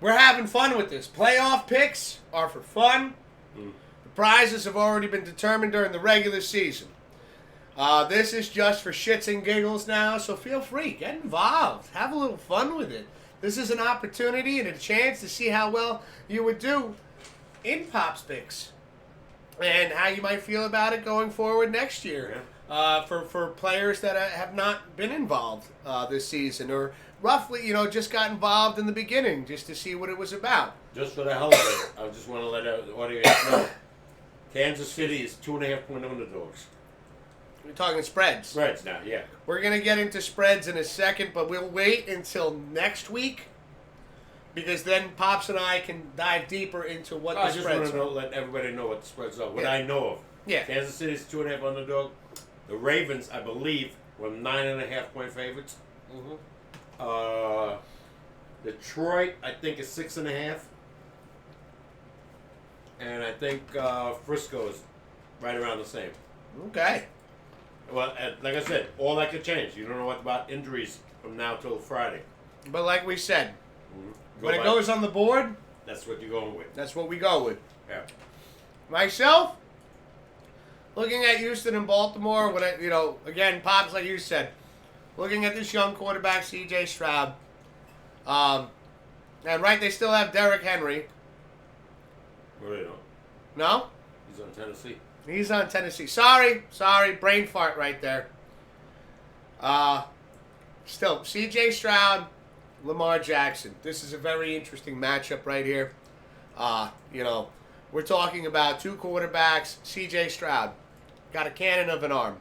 S2: we're having fun with this. Playoff picks are for fun. The prizes have already been determined during the regular season. This is just for shits and giggles now, so feel free. Get involved. Have a little fun with it. This is an opportunity and a chance to see how well you would do in Pops Picks and how you might feel about it going forward next year for players that have not been involved this season or roughly, just got involved in the beginning just to see what it was about.
S1: Just for the hell of it, I just want to let the audience know. Kansas City is 2.5-point underdogs.
S2: We're talking spreads.
S1: Spreads now, yeah.
S2: We're going to get into spreads in a second, but we'll wait until next week because then Pops and I can dive deeper into what the spreads are.
S1: I just want to let everybody know what the spreads are, what I know of.
S2: Yeah.
S1: Kansas City is 2.5 underdog. The Ravens, I believe, were 9.5-point favorites.
S2: Mm-hmm.
S1: Detroit, I think, is 6.5. And I think Frisco is right around the same.
S2: Okay.
S1: Well, like I said, all that could change. You don't know what about injuries from now till Friday.
S2: But like we said,
S1: Go
S2: when it
S1: by-
S2: goes on the board,
S1: That's what you're going with.
S2: that's what we go with.
S1: Yeah.
S2: Myself, looking at Houston and Baltimore, when again, Pops, like you said, looking at this young quarterback, C.J. Stroud, and right, they still have Derrick Henry.
S1: Really don't.
S2: No?
S1: He's on Tennessee.
S2: He's on Tennessee. Sorry, brain fart right there. Still, C.J. Stroud, Lamar Jackson. This is a very interesting matchup right here. We're talking about two quarterbacks. C.J. Stroud got a cannon of an arm.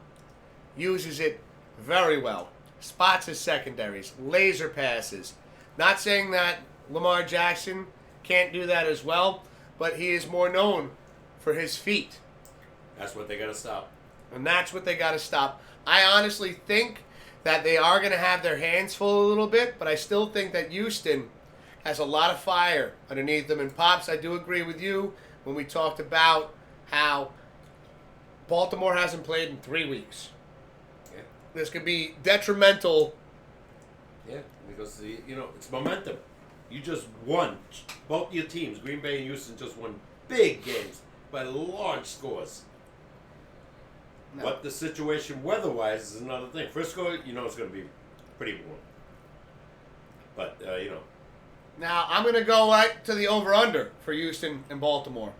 S2: Uses it very well. Spots his secondaries. Laser passes. Not saying that Lamar Jackson can't do that as well, but he is more known for his feet.
S1: That's what they got to stop.
S2: And that's what they got to stop. I honestly think that they are going to have their hands full a little bit, but I still think that Houston has a lot of fire underneath them. And Pops, I do agree with you when we talked about how Baltimore hasn't played in 3 weeks.
S1: Yeah.
S2: This could be detrimental.
S1: Yeah, because it's momentum. You just won. Both your teams, Green Bay and Houston, just won big games by large scores.
S2: No.
S1: But the situation weather-wise is another thing. Frisco, it's going to be pretty warm. But,
S2: Now, I'm going to go right to the over-under for Houston and Baltimore.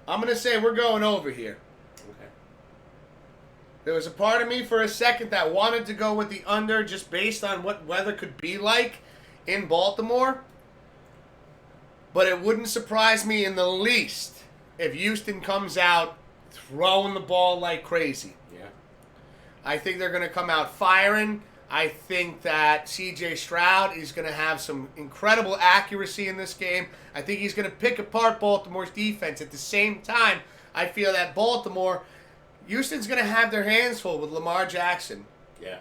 S2: I'm going to say we're going over here.
S1: Okay.
S2: There was a part of me for a second that wanted to go with the under just based on what weather could be like in Baltimore. But it wouldn't surprise me in the least if Houston comes out throwing the ball like crazy.
S1: Yeah.
S2: I think they're going to come out firing. I think that C.J. Stroud is going to have some incredible accuracy in this game. I think he's going to pick apart Baltimore's defense. At the same time, I feel that Houston's going to have their hands full with Lamar Jackson.
S1: Yeah.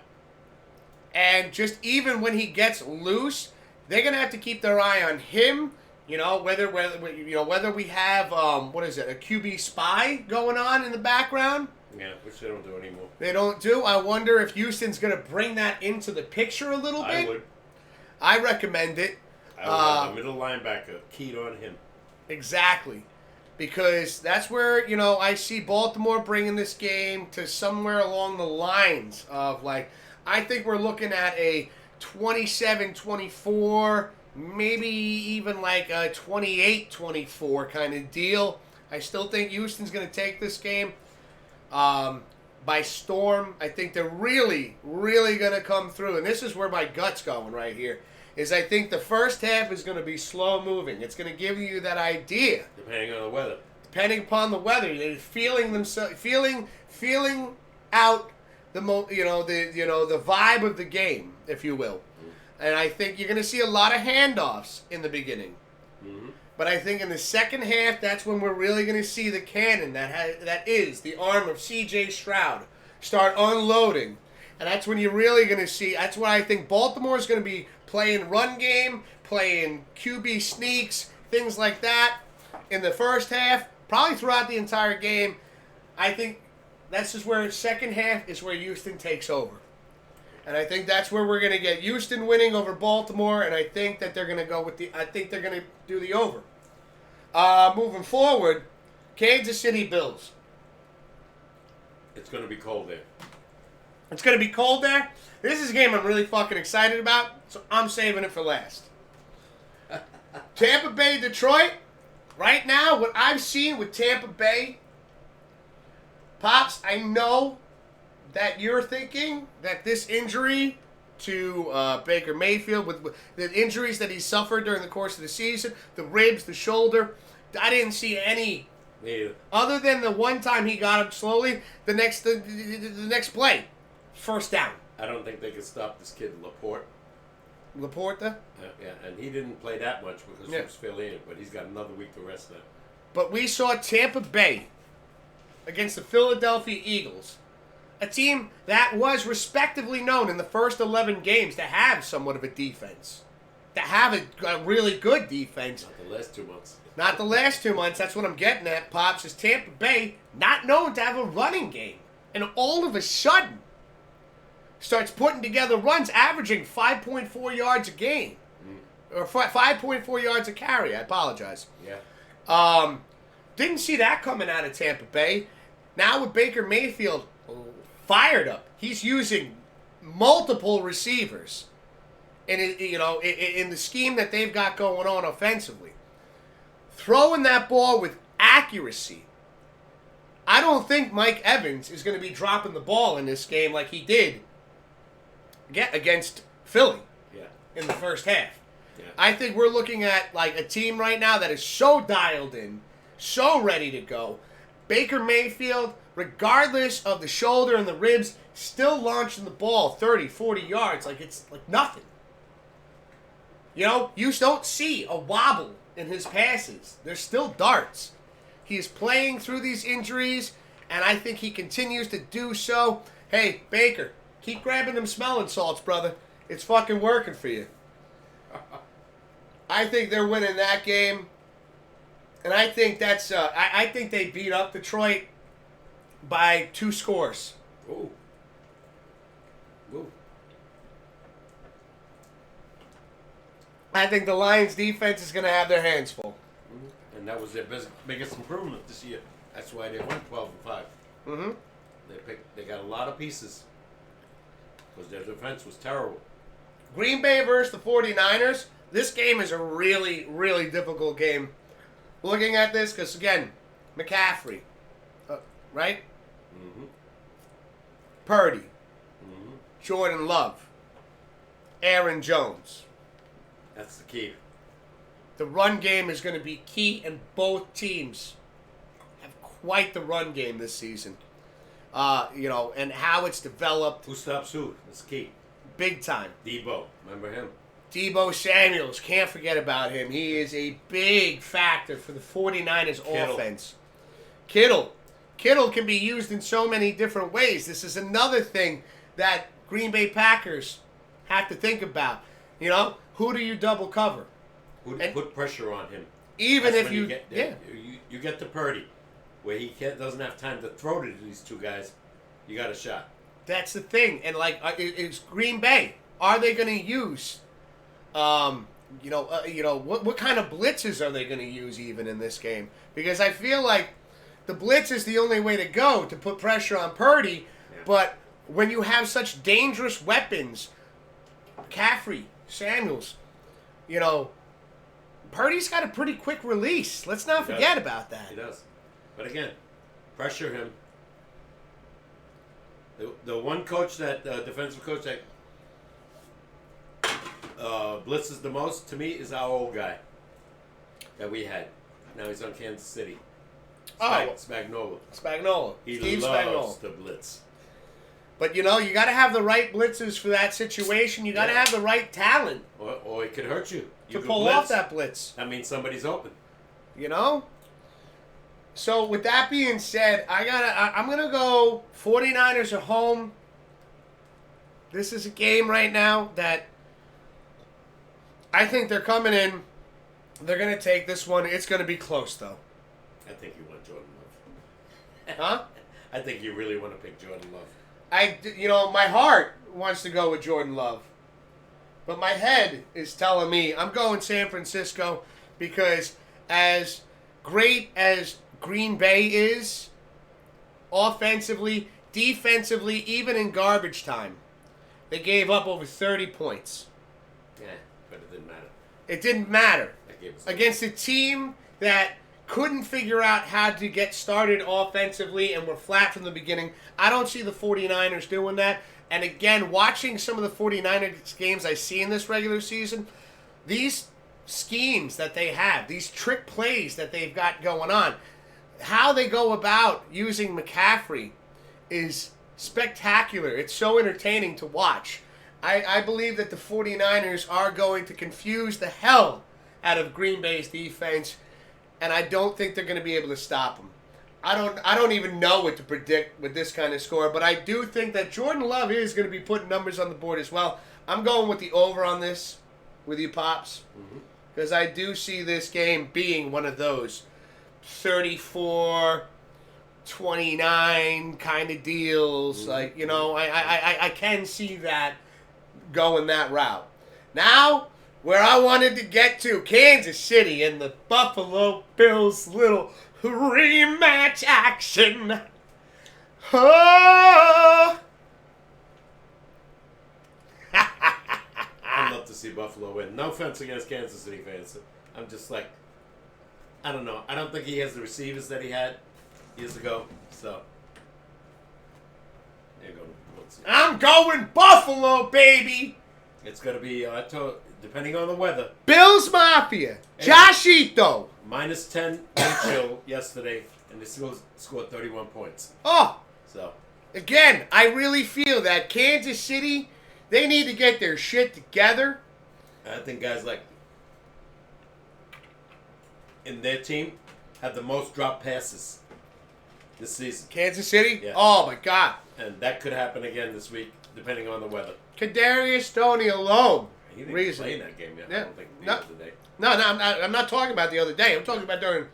S2: And just even when he gets loose, they're going to have to keep their eye on him. Whether we have a QB spy going on in the background.
S1: Yeah, which they don't do anymore.
S2: They don't do. I wonder if Houston's going to bring that into the picture a little bit.
S1: I would.
S2: I recommend it.
S1: I would have a middle linebacker keyed on him.
S2: Exactly. Because that's where, I see Baltimore bringing this game to somewhere along the lines of, I think we're looking at a 27-24, maybe even like a 28-24 kind of deal. I still think Houston's going to take this game by storm. I think they're really, really going to come through. And this is where my gut's going right here. I think the first half is going to be slow moving. It's going to give you that idea.
S1: Depending on the weather.
S2: Depending upon the weather, they're feeling themselves, feeling out the the vibe of the game, if you will. And I think you're going to see a lot of handoffs in the beginning.
S1: Mm-hmm.
S2: But I think in the second half, that's when we're really going to see the cannon that is the arm of C.J. Stroud start unloading. And that's when you're really going to see, that's why I think Baltimore is going to be playing run game, playing QB sneaks, things like that in the first half, probably throughout the entire game. I think that's just where second half is where Houston takes over. And I think that's where we're going to get Houston winning over Baltimore, and I think that they're going to they're going to do the over. Moving forward, Kansas City Bills.
S1: It's going to be cold there.
S2: It's going to be cold there. This is a game I'm really fucking excited about, so I'm saving it for last. Tampa Bay, Detroit. Right now, what I've seen with Tampa Bay, Pops, I know that you're thinking that this injury to Baker Mayfield, with the injuries that he suffered during the course of the season, the ribs, the shoulder, I didn't see any.
S1: Yeah.
S2: Other than the one time he got him slowly, the next play, first down.
S1: I don't think they can stop this kid Laporte.
S2: Laporta?
S1: Yeah, and he didn't play that much because he was fairly in, but he's got another week to rest now.
S2: But we saw Tampa Bay against the Philadelphia Eagles A team that was respectively known in the first 11 games to have somewhat of a defense. To have a really good defense.
S1: Not the last 2 months.
S2: Not the last 2 months. That's what I'm getting at, Pops, is Tampa Bay not known to have a running game. And all of a sudden, starts putting together runs averaging 5.4 yards a game. Or 5.4 yards a carry. I apologize.
S1: Yeah.
S2: Didn't see that coming out of Tampa Bay. Now with Baker Mayfield fired up, he's using multiple receivers in the scheme that they've got going on offensively. Throwing that ball with accuracy. I don't think Mike Evans is going to be dropping the ball in this game like he did against Philly in the first half.
S1: Yeah.
S2: I think we're looking at like a team right now that is so dialed in, so ready to go. Baker Mayfield, regardless of the shoulder and the ribs, still launching the ball 30, 40 yards like it's like nothing. You don't see a wobble in his passes. They're still darts. He's playing through these injuries, and I think he continues to do so. Hey, Baker, keep grabbing them smelling salts, brother. It's fucking working for you. I think they're winning that game. And I think that's. I think they beat up Detroit by 2 scores.
S1: Ooh. Ooh.
S2: I think the Lions' defense is going to have their hands full.
S1: And that was their biggest improvement this year. That's why they went 12-5.
S2: Mm-hmm.
S1: They got a lot of pieces because their defense was terrible.
S2: Green Bay versus the 49ers. This game is a really, really difficult game. Looking at this, because again, McCaffrey, right?
S1: Mm-hmm.
S2: Purdy,
S1: Mm-hmm.
S2: Jordan Love, Aaron Jones.
S1: That's the key.
S2: The run game is going to be key, and both teams have quite the run game this season. And how it's developed.
S1: Who stops who? That's key.
S2: Big time.
S1: Debo. Remember him?
S2: Debo Samuels. Can't forget about him. He is a big factor for the 49ers offense. Kittle can be used in so many different ways. This is another thing that Green Bay Packers have to think about. Who do you double cover?
S1: Who put pressure on him?
S2: Even
S1: That's
S2: if
S1: when you get to Purdy, where he doesn't have time to throw to these two guys, you got a shot.
S2: That's the thing. And it's Green Bay. Are they going to use, what kind of blitzes are they going to use even in this game? Because I feel like the blitz is the only way to go to put pressure on Purdy. Yeah. But when you have such dangerous weapons, McCaffrey, Samuels, Purdy's got a pretty quick release. Let's not forget about that.
S1: He does. But again, pressure him. The one coach defensive coach that blitzes the most to me is our old guy that we had. Now he's on Kansas City. Spagnuolo. He
S2: Steve
S1: loves
S2: Spagnuolo.
S1: the blitz.
S2: But you got to have the right blitzers for that situation. You got to have the right talent.
S1: Or it could hurt you.
S2: To pull off that blitz.
S1: That means somebody's open.
S2: So with that being said, I'm gonna go 49ers at home. This is a game right now that I think they're coming in. They're gonna take this one. It's gonna be close though.
S1: I think you want Jordan Love.
S2: Huh?
S1: I think you really want to pick Jordan Love.
S2: My heart wants to go with Jordan Love. But my head is telling me I'm going San Francisco because as great as Green Bay is, offensively, defensively, even in garbage time, they gave up over 30 points.
S1: Yeah, but it didn't matter.
S2: It didn't matter. Against a team that couldn't figure out how to get started offensively and were flat from the beginning. I don't see the 49ers doing that. And again, watching some of the 49ers games I see in this regular season, these schemes that they have, these trick plays that they've got going on, how they go about using McCaffrey is spectacular. It's so entertaining to watch. I believe that the 49ers are going to confuse the hell out of Green Bay's defense, and I don't think they're going to be able to stop them. I don't even know what to predict with this kind of score, but I do think that Jordan Love is going to be putting numbers on the board as well. I'm going with the over on this with you, Pops, because I do see this game being one of those 34-29 kind of deals. Like, you know, I can see that going that route. Now, where I wanted to get to, Kansas City and the Buffalo Bills little rematch action. Oh!
S1: I'd love to see Buffalo win. No offense against Kansas City fans. I'm just like, I don't know. I don't think he has the receivers that he had years ago. So, there you go.
S2: I'm going Buffalo, baby.
S1: It's going to be, depending on the weather.
S2: Bills Mafia. Joshito.
S1: Minus 10 wind chill yesterday, and they still scored 31 points.
S2: Oh.
S1: So.
S2: Again, I really feel that Kansas City, they need to get their shit together.
S1: I think guys like in their team have the most drop passes this season.
S2: Kansas City?
S1: Yeah.
S2: Oh, my God.
S1: And that could happen again this week, depending on the weather.
S2: Kadarius Stoney alone.
S1: He didn't play in that game yet.
S2: Yeah.
S1: I don't think the other day.
S2: No, I'm not talking about the other day. I'm talking about during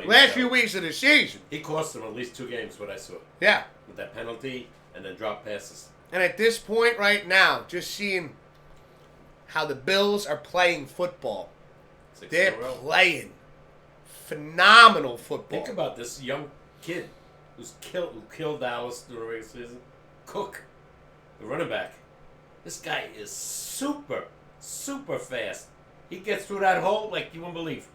S2: last few weeks of the season.
S1: He cost them at least 2 games, what I saw.
S2: Yeah.
S1: With that penalty and then drop passes.
S2: And at this point right now, just seeing how the Bills are playing football. They're playing phenomenal football.
S1: Think about this young kid who killed Dallas during the regular season. Cook, the running back. This guy is super fast. He gets through that hole like you wouldn't believe.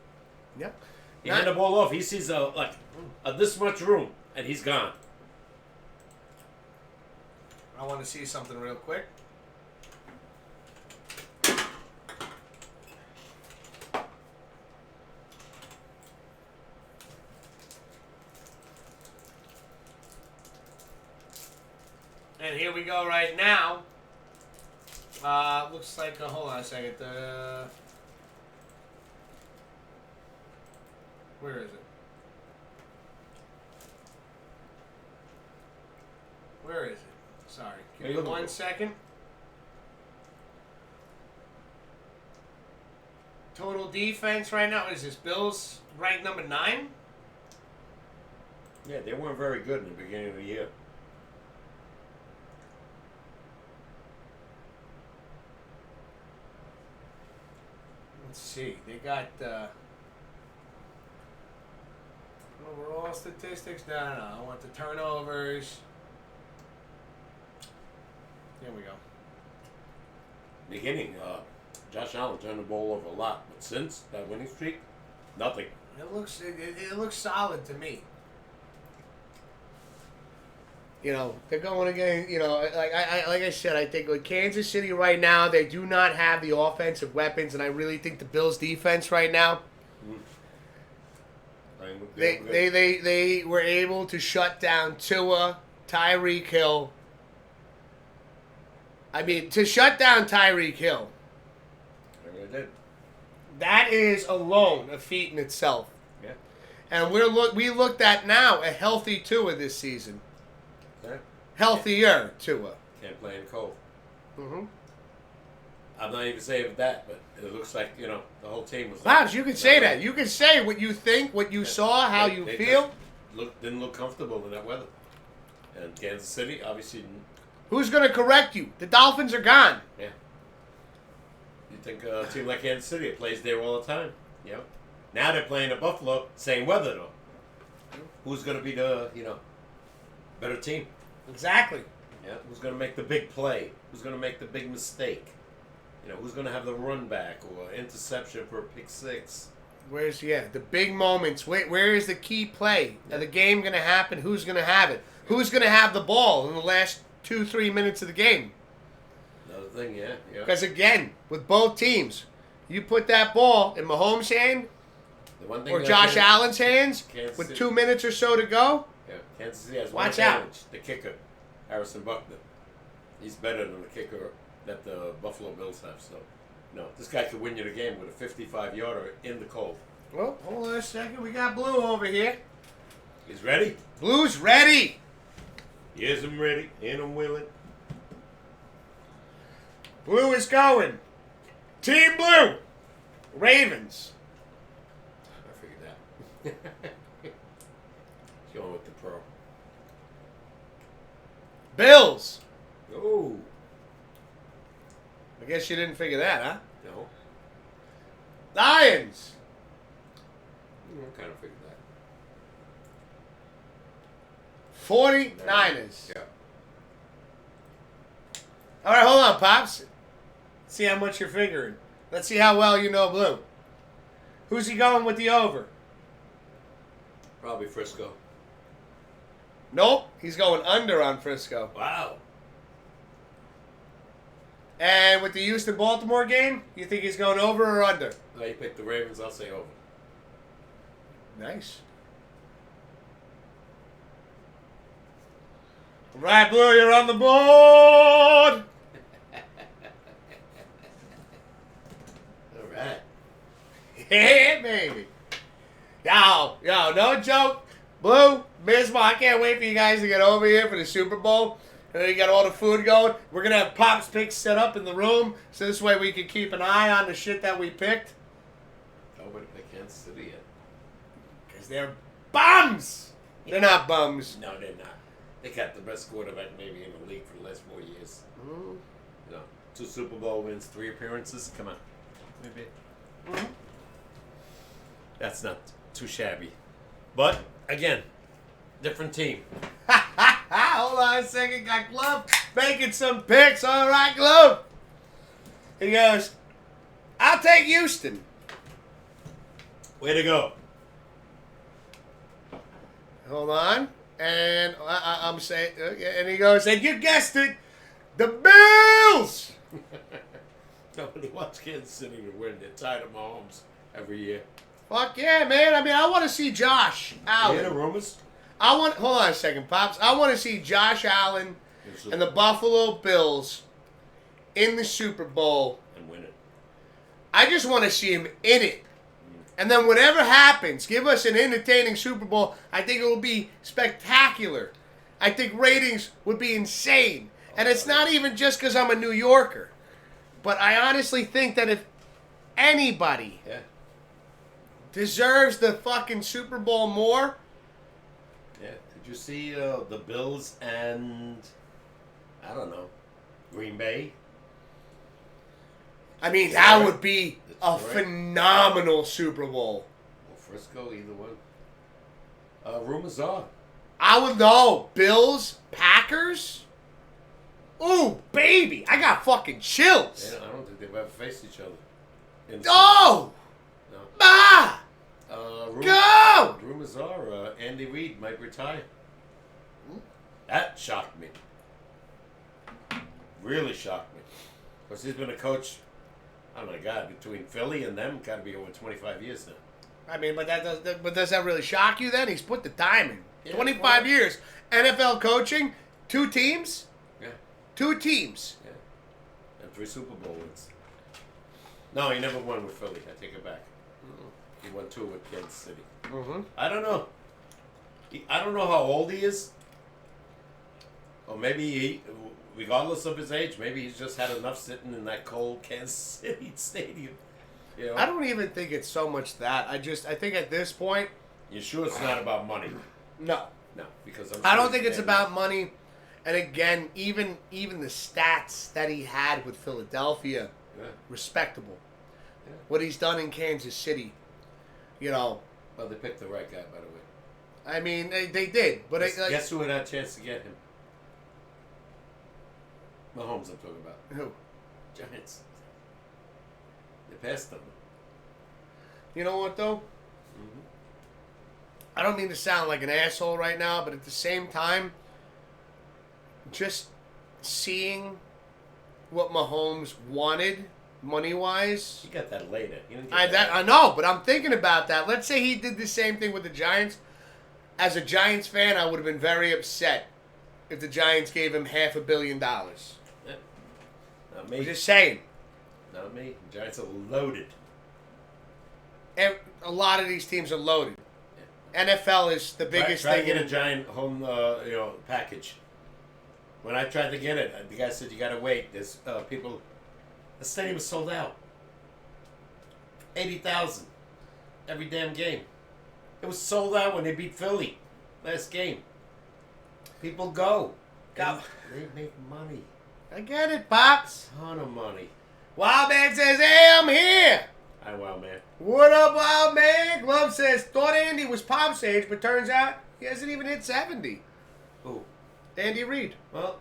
S2: Yep.
S1: He hand the ball off. He sees this much room, and he's gone.
S2: I want to see something real quick. And here we go right now. Looks like, hold on a second. Where is it? Where is it? Sorry. Give me 1 second. Total defense right now, what is this? Bills ranked number 9?
S1: Yeah, they weren't very good in the beginning of the year.
S2: Let's see. They got overall statistics. No. I want the turnovers. There we go.
S1: Beginning, Josh Allen turned the ball over a lot, but since that winning streak, nothing.
S2: It looks solid to me. You know, they're going again. You know, like I said, I think with Kansas City right now, they do not have the offensive weapons, and I really think the Bills' defense right now, they were able to shut down Tua, Tyreek Hill. I mean, to shut down Tyreek Hill.
S1: They really did.
S2: That is alone a feat in itself.
S1: Yeah.
S2: And we looked at now a healthy Tua this season.
S1: Yeah.
S2: Healthier Tua.
S1: Can't play in cold.
S2: Mm-hmm.
S1: I'm not even saying that, but it looks like, the whole team was...
S2: Pops, you can say that. You can say what you think, what you saw, how you feel.
S1: Didn't look comfortable in that weather. And Kansas City, obviously...
S2: Who's going to correct you? The Dolphins are gone.
S1: Yeah. You think a team like Kansas City plays there all the time? Yeah. Now they're playing at Buffalo, same weather though. Who's going to be the, better team?
S2: Exactly.
S1: Yeah. Who's going to make the big play? Who's going to make the big mistake? Who's going to have the run back or interception for a pick 6?
S2: Where's the big moments? Where is the key play? Yeah. Is the game going to happen? Who's going to have it? Who's going to have the ball in the last 2-3 minutes of the game?
S1: Another thing, yeah.
S2: Because again, with both teams, you put that ball in Mahomes' hand or Josh Allen's hands with 2 minutes or so to go.
S1: Yeah, Kansas City has
S2: one
S1: advantage. The kicker, Harrison Buckner. He's better than the kicker that the Buffalo Bills have. So, this guy could win you the game with a 55-yarder in the cold.
S2: Well, hold on a second. We got Blue over here.
S1: He's ready?
S2: Blue's ready.
S1: Yes, I'm ready. And I'm willing.
S2: Blue is going. Team Blue. Ravens.
S1: I figured that. He's going with the pro.
S2: Bills.
S1: Oh.
S2: I guess you didn't figure that, huh?
S1: No.
S2: Lions.
S1: I kind of figured that.
S2: 49ers.
S1: Yeah.
S2: All right, hold on, Pops. See how much you're figuring. Let's see how well you know Blue. Who's he going with the over?
S1: Probably Frisco.
S2: Nope, he's going under on Frisco.
S1: Wow.
S2: And with the Houston-Baltimore game, you think he's going over or under?
S1: No, you picked the Ravens. I'll say over.
S2: Nice. All right, Blue, you're on the board.
S1: All right.
S2: Yeah, baby. Yo, no joke. Blue, Bismarck, I can't wait for you guys to get over here for the Super Bowl. And then you got all the food going. We're going to have Pop's picks set up in the room. So this way we can keep an eye on the shit that we picked.
S1: Nobody picked Kansas City yet.
S2: Because they're bums. They're not bums.
S1: No, they're not. They got the best quarterback maybe in the league for the last 4 years.
S2: Mm.
S1: You know, 2 Super Bowl wins, 3 appearances. Come on. Maybe.
S2: Mm.
S1: That's not too shabby. But, again, different team.
S2: Hold on a second. Got Glove making some picks. All right, Glove. He goes, I'll take Houston.
S1: Way to go.
S2: Hold on. And I'm saying, and he goes, and you guessed it, the Bills.
S1: Nobody wants Kansas City to win. They're tired of Mahomes every year.
S2: Fuck yeah, man. I mean, I want to see Josh Allen.
S1: You hear the rumors?
S2: Hold on a second, Pops. I want to see Josh Allen and the Buffalo Bills in the Super Bowl.
S1: And win it.
S2: I just want to see him in it. And then whatever happens, give us an entertaining Super Bowl. I think it will be spectacular. I think ratings would be insane. And it's not even just because I'm a New Yorker. But I honestly think that if anybody deserves the fucking Super Bowl more.
S1: Yeah. Did you see the Bills and, I don't know, Green Bay?
S2: I mean, that would be a phenomenal Super Bowl.
S1: Or Frisco, either one. Rumors are.
S2: I would know. Bills, Packers. Ooh, baby. I got fucking chills.
S1: I don't think they've ever faced each other.
S2: Oh!
S1: No.
S2: Ah! Go!
S1: Rumors are Andy Reid might retire. That shocked me. Really shocked me. Because he's been a coach, oh my God, between Philly and them, got to be over 25 years now.
S2: I mean, but does that really shock you then? He's put the time in.
S1: Yeah,
S2: 25 years. NFL coaching, 2 teams.
S1: Yeah.
S2: 2 teams.
S1: Yeah. And 3 Super Bowl wins. No, he never won with Philly. I take it back. He won 2 with Kansas City.
S2: Mm-hmm.
S1: I don't know. I don't know how old he is. Or maybe he, regardless of his age, maybe he's just had enough sitting in that cold Kansas City stadium. You know?
S2: I don't even think it's so much that. I think at this point.
S1: You sure it's not about money?
S2: No.
S1: No, because
S2: I don't think it's about money. And again, even the stats that he had with Philadelphia, respectable.
S1: Yeah.
S2: What he's done in Kansas City, you know.
S1: Well, they picked the right guy, by the way.
S2: I mean, they did. But
S1: Guess who had a chance to get him? Mahomes, I'm talking about.
S2: Who?
S1: Giants. They passed them.
S2: You know what, though?
S1: Mm-hmm.
S2: I don't mean to sound like an asshole right now, but at the same time, just seeing what Mahomes wanted money-wise.
S1: You got that later. You didn't get
S2: I know, but I'm thinking about that. Let's say he did the same thing with the Giants. As a Giants fan, I would have been very upset if the Giants gave him $500 million.
S1: Yeah. Not me.
S2: I'm just saying.
S1: Not me. The Giants are loaded.
S2: And a lot of these teams are loaded.
S1: Yeah.
S2: NFL is the biggest
S1: try
S2: thing.
S1: to get a giant home, package. When I tried to get it, the guy said you gotta wait. There's people. The stadium is sold out. 80,000 every damn game. It was sold out when they beat Philly last game. People go.
S2: Go.
S1: They make money.
S2: I get it, Pops.
S1: Ton of money.
S2: Wild Man says, hey, I'm here.
S1: Hi, Wild Man.
S2: What up, Wild Man? Glove says, thought Andy was Pop's age, but turns out he hasn't even hit 70.
S1: Who?
S2: Andy Reid.
S1: Well,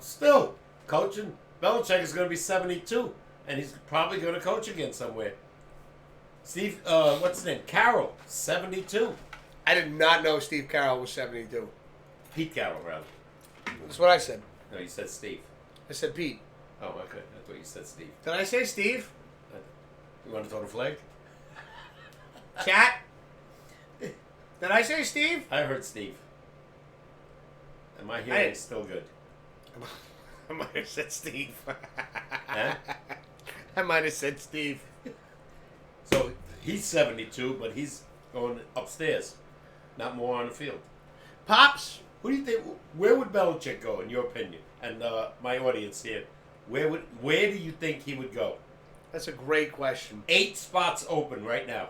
S1: still coaching. Belichick is going to be 72, and he's probably going to coach again somewhere. Steve, what's his name? Carroll, 72.
S2: I did not know Steve Carroll was 72.
S1: Pete Carroll, rather.
S2: That's what I said.
S1: No, you said Steve.
S2: I said Pete.
S1: Oh, okay. I thought you said Steve.
S2: Did I say Steve?
S1: You want to throw the flag?
S2: Chat? Did I say Steve?
S1: I heard Steve. And my hearing is still good.
S2: I might have said Steve.
S1: Huh?
S2: I might have said Steve.
S1: So he's 72, but he's going upstairs, not more on the field.
S2: Pops?
S1: Who do you think? Where would Belichick go, in your opinion? And my audience here, where do you think he would go?
S2: That's a great question.
S1: 8 spots open right now.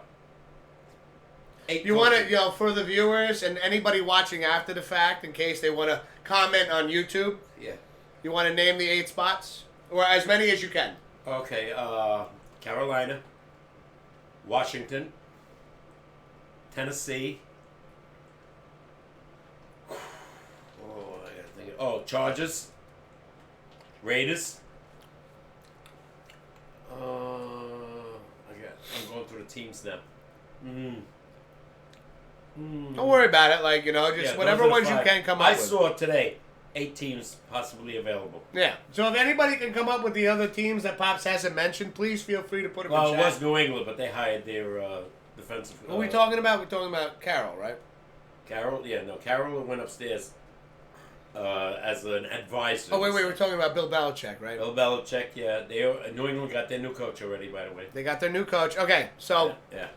S1: 8.
S2: You want to, for the viewers and anybody watching after the fact, in case they want to comment on YouTube,
S1: Yeah.
S2: you want to name the 8 spots? Or as many as you can.
S1: Okay. Carolina, Washington, Tennessee. Chargers, Raiders. I'm going through the teams now.
S2: Don't worry about it. Just whatever ones you can come up with.
S1: I saw today 8 teams possibly available.
S2: Yeah. So if anybody can come up with the other teams that Pops hasn't mentioned, please feel free to put them in
S1: Well,
S2: chat.
S1: it was New England, but they hired their defensive.
S2: What are we talking about? We're talking about Carroll, right?
S1: Carroll? Yeah, no. Carroll went upstairs as an advisor.
S2: Oh, wait. We're talking about Bill Belichick, right?
S1: Bill Belichick, yeah. New England got their new coach already, by the way.
S2: They got their new coach. Okay, so
S1: Yeah.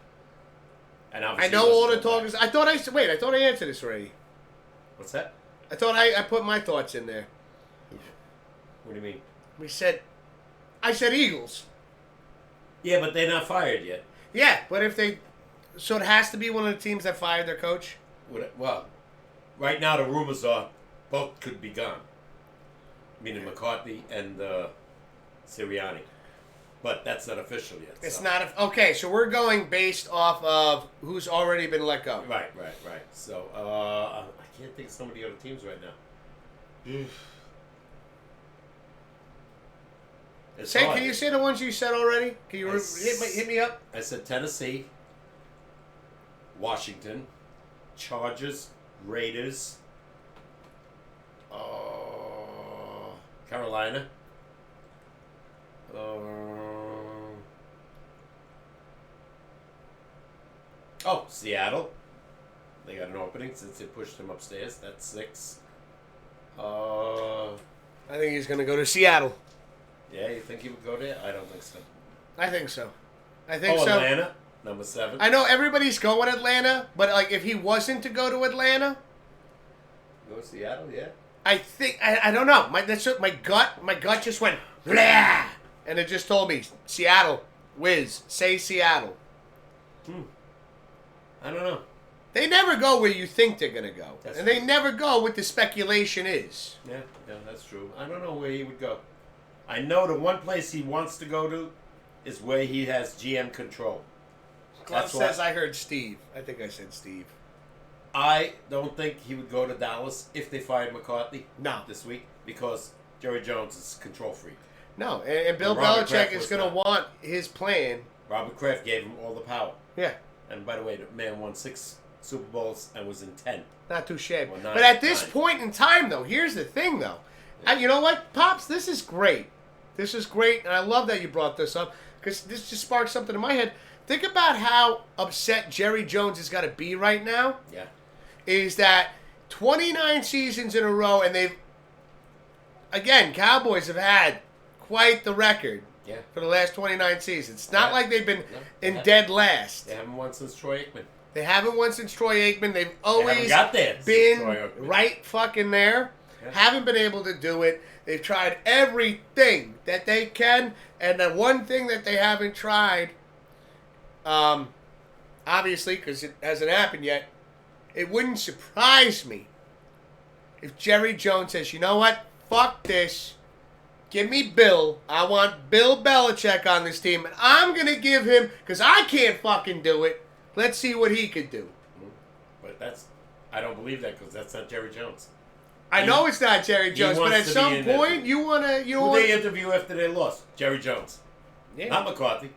S1: And
S2: I
S1: obviously
S2: know all the talk is. I thought I answered this already.
S1: What's that?
S2: I thought I put my thoughts in there.
S1: What do you mean?
S2: I said Eagles.
S1: Yeah, but they're not fired yet.
S2: Yeah, but so it has to be one of the teams that fired their coach?
S1: Well, right now the rumors are both could be gone. Meaning McCarthy and Sirianni. But that's not official yet.
S2: It's not. Okay, so we're going based off of who's already been let go.
S1: Right. So, I can't think of some of the other teams right now.
S2: Can you say the ones you said already? Can you hit me up?
S1: I said Tennessee, Washington, Chargers, Raiders, Carolina, Seattle. They got an opening since they pushed him upstairs. That's 6.
S2: I think he's going to go to Seattle.
S1: Yeah, you think he would go there? I don't think so.
S2: I think so. So.
S1: Atlanta, number 7.
S2: I know everybody's going Atlanta, but if he wasn't to go to Atlanta,
S1: Go Seattle, yeah.
S2: I think I don't know. My gut just went blah, and it just told me Seattle. Wiz, say Seattle.
S1: I don't know.
S2: They never go where you think they're gonna go,
S1: That's
S2: and
S1: true.
S2: they never go what the speculation is.
S1: Yeah, that's true. I don't know where he would go. I know the one place he wants to go to is where he has GM control.
S2: Glove says I heard Steve. I think I said Steve.
S1: I don't think he would go to Dallas if they fired McCarthy.
S2: No.
S1: This week, because Jerry Jones is control freak.
S2: No, and Bill
S1: Robert
S2: Belichick
S1: Kraft
S2: is
S1: was
S2: going to
S1: not.
S2: want his plan.
S1: Robert Kraft gave him all the power.
S2: Yeah,
S1: And by the way, the man won 6 Super Bowls and was in 10.
S2: not too shabby.
S1: Well,
S2: But at this
S1: 9.
S2: point in time, though, here's the thing, though. You know what, Pops? This is great. This is great, and I love that you brought this up because this just sparked something in my head. Think about how upset Jerry Jones has got to be right now.
S1: Yeah.
S2: Is that 29 seasons in a row, and again, Cowboys have had quite the record
S1: Yeah.
S2: for the last 29 seasons. It's not
S1: Yeah.
S2: like they've been
S1: No,
S2: in
S1: yeah.
S2: dead last.
S1: They haven't won since Troy Aikman.
S2: They haven't won since Troy Aikman. They've
S1: They
S2: always
S1: haven't got there since
S2: been
S1: Troy Aikman.
S2: right fucking there.
S1: Yeah.
S2: Haven't been able to do it. They've tried everything that they can, and the one thing that they haven't tried, obviously, because it hasn't happened yet, it wouldn't surprise me if Jerry Jones says, you know what? Fuck this. Give me Bill. I want Bill Belichick on this team, and I'm going to give him, because I can't fucking do it. Let's see what he could do.
S1: But I don't believe that because that's not Jerry Jones.
S2: I know it's not Jerry Jones, but
S1: wants
S2: at
S1: to be
S2: some
S1: in that
S2: point,
S1: team.
S2: you want to...
S1: Who they interview after they lost? Jerry Jones.
S2: Yeah.
S1: Not McCarthy.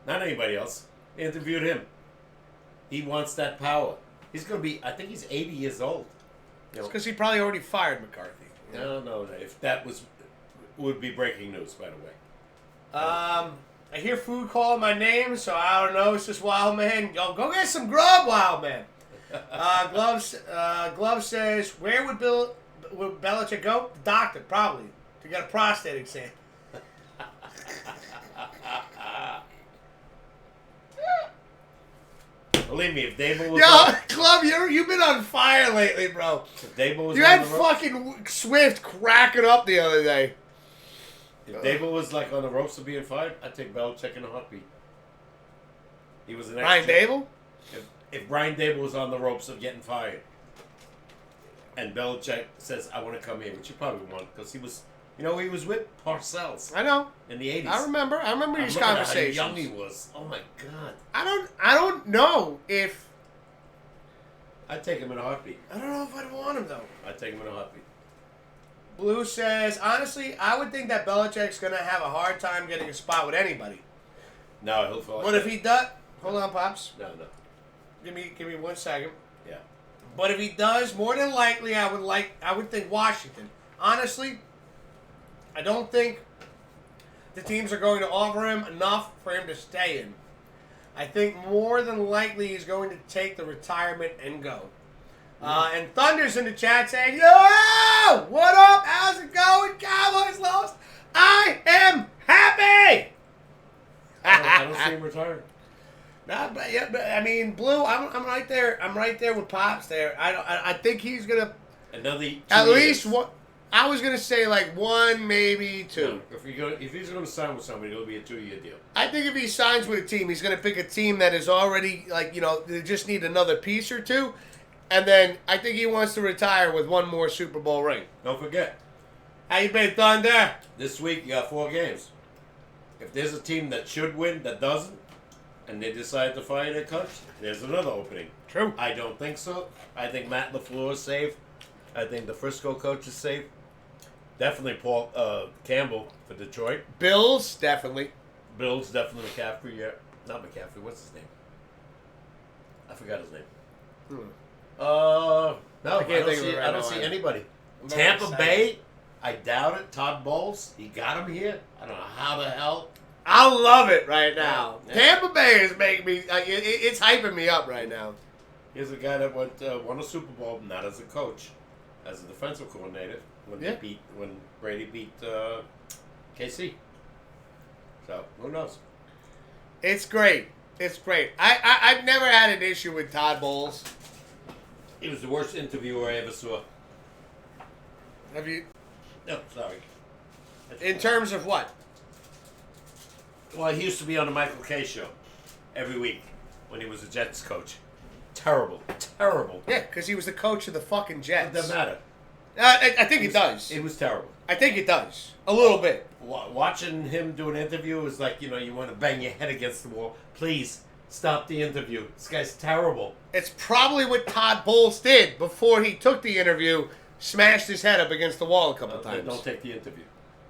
S1: Not anybody else. They interviewed him. He wants that power. He's going to be, I think he's 80 years old. You
S2: It's
S1: know,
S2: because he probably already fired McCarthy.
S1: no. If that would be breaking news, by the way.
S2: I hear food calling my name, so I don't know. It's just Wild Man. Go get some grub, Wild Man. Glove says, where would Belichick go? The doctor, probably, to get a prostate exam.
S1: Believe me, if Dable was
S2: Yo, Glove, you've been on fire lately, bro.
S1: if Dable was
S2: You
S1: on
S2: had
S1: the ropes,
S2: fucking Swift cracking up the other day.
S1: if Dable was like on the ropes of being fired, I'd take Belichick in a heartbeat. He was an
S2: Ryan Dable?
S1: If Brian Dable was on the ropes of getting fired, and Belichick says, "I want to come here," which he probably won't, because he was, he was with Parcells
S2: I know.
S1: in the '80s.
S2: I remember these
S1: looking at
S2: conversations.
S1: how young he was. Oh my God!
S2: I don't know if...
S1: I'd take him in a heartbeat.
S2: I don't know if I'd want him, though.
S1: I'd take him in a heartbeat.
S2: Blue says, honestly, I would think that Belichick's going to have a hard time getting a spot with anybody.
S1: No, he'll fall.
S2: But if he does... Hold on, Pops.
S1: No.
S2: Give me 1 second.
S1: Yeah.
S2: But if he does, more than likely, I would think Washington. Honestly, I don't think the teams are going to offer him enough for him to stay in. I think more than likely he's going to take the retirement and go. And Thunder's in the chat saying, yo, what up? How's it going? Cowboys lost. I am happy.
S1: I don't see him retiring.
S2: Nah, but I mean, Blue, I'm right there. I'm right there with Pops there. I think he's gonna
S1: Another 2
S2: at
S1: years.
S2: least one. I was gonna say like 1, maybe 2.
S1: No, if he's going to sign with somebody, it'll be a 2-year deal.
S2: I think if he signs with a team, he's gonna pick a team that is already they just need another piece or two, and then I think he wants to retire with 1 more Super Bowl ring.
S1: Don't forget,
S2: How you been, Thunder?
S1: this week you got 4 games. If there's a team that should win that doesn't, and they decide to fire their coach, there's another opening.
S2: True.
S1: I don't think so. I think Matt LaFleur is safe. I think the Frisco coach is safe. Definitely Paul Campbell for Detroit.
S2: Bills definitely.
S1: Bills, definitely McCaffrey. Yeah. Not McCaffrey. What's his name? I forgot his name. No, I
S2: can't think of it right
S1: I don't
S2: now
S1: see
S2: either.
S1: anybody.
S2: I'm very
S1: Tampa
S2: excited.
S1: Bay, I doubt it. Todd Bowles, he got him here. I don't know how the hell.
S2: I love it right now.
S1: Yeah.
S2: Tampa Bay is making me. It's hyping me up right now.
S1: Here's a guy that won a Super Bowl, not as a coach, as a defensive coordinator when
S2: Yeah.
S1: when Brady beat KC. So who knows?
S2: It's great. It's great. I've never had an issue with Todd Bowles.
S1: He was the worst interviewer I ever saw.
S2: Have you?
S1: No, sorry.
S2: In terms of what?
S1: Well, he used to be on the Michael Kay show every week when he was a Jets coach. Terrible.
S2: Yeah, because he was the coach of the fucking
S1: It
S2: Jets.
S1: doesn't matter.
S2: I think it does.
S1: It was terrible.
S2: I think it does. A little bit.
S1: Watching him do an interview is like, you want to bang your head against the wall. Please, stop the interview. This guy's terrible.
S2: It's probably what Todd Bowles did before he took the interview, smashed his head up against the wall a couple times.
S1: Don't take the interview.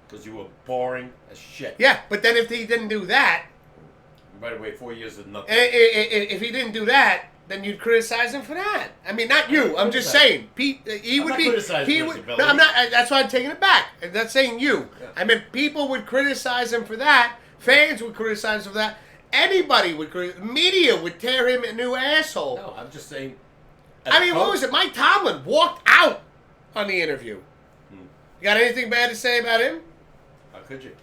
S1: Because you were boring as shit.
S2: Yeah, but then if he didn't do that,
S1: By the way, 4 years is nothing.
S2: if he didn't do that, then you'd criticize him for that. I mean, not you. I'm just saying. Pete, he
S1: I'm
S2: would
S1: not
S2: be.
S1: criticizing
S2: He
S1: his
S2: would.
S1: ability.
S2: No, I'm not. That's why I'm taking it back. I'm not saying you.
S1: Yeah.
S2: I mean, people would criticize him for that. Fans would criticize him for that. Anybody would. Media would tear him a new asshole.
S1: No, I'm just saying.
S2: I mean, what was it? Mike Tomlin walked out on the interview.
S1: Hmm.
S2: You got anything bad to say about him?
S1: How could you?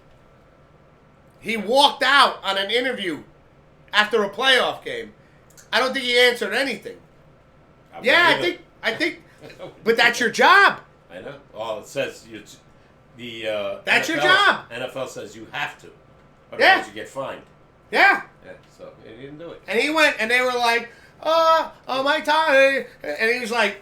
S2: He walked out on an interview after a playoff game. I don't think he answered anything.
S1: I
S2: Yeah,
S1: wouldn't
S2: I think,
S1: either.
S2: but that's your job.
S1: I know. All it says
S2: That's
S1: NFL,
S2: your job.
S1: NFL says you have to, otherwise
S2: Yeah.
S1: you get fined.
S2: Yeah.
S1: Yeah, so he didn't do it.
S2: And he went, and they were like, my time. And he was like,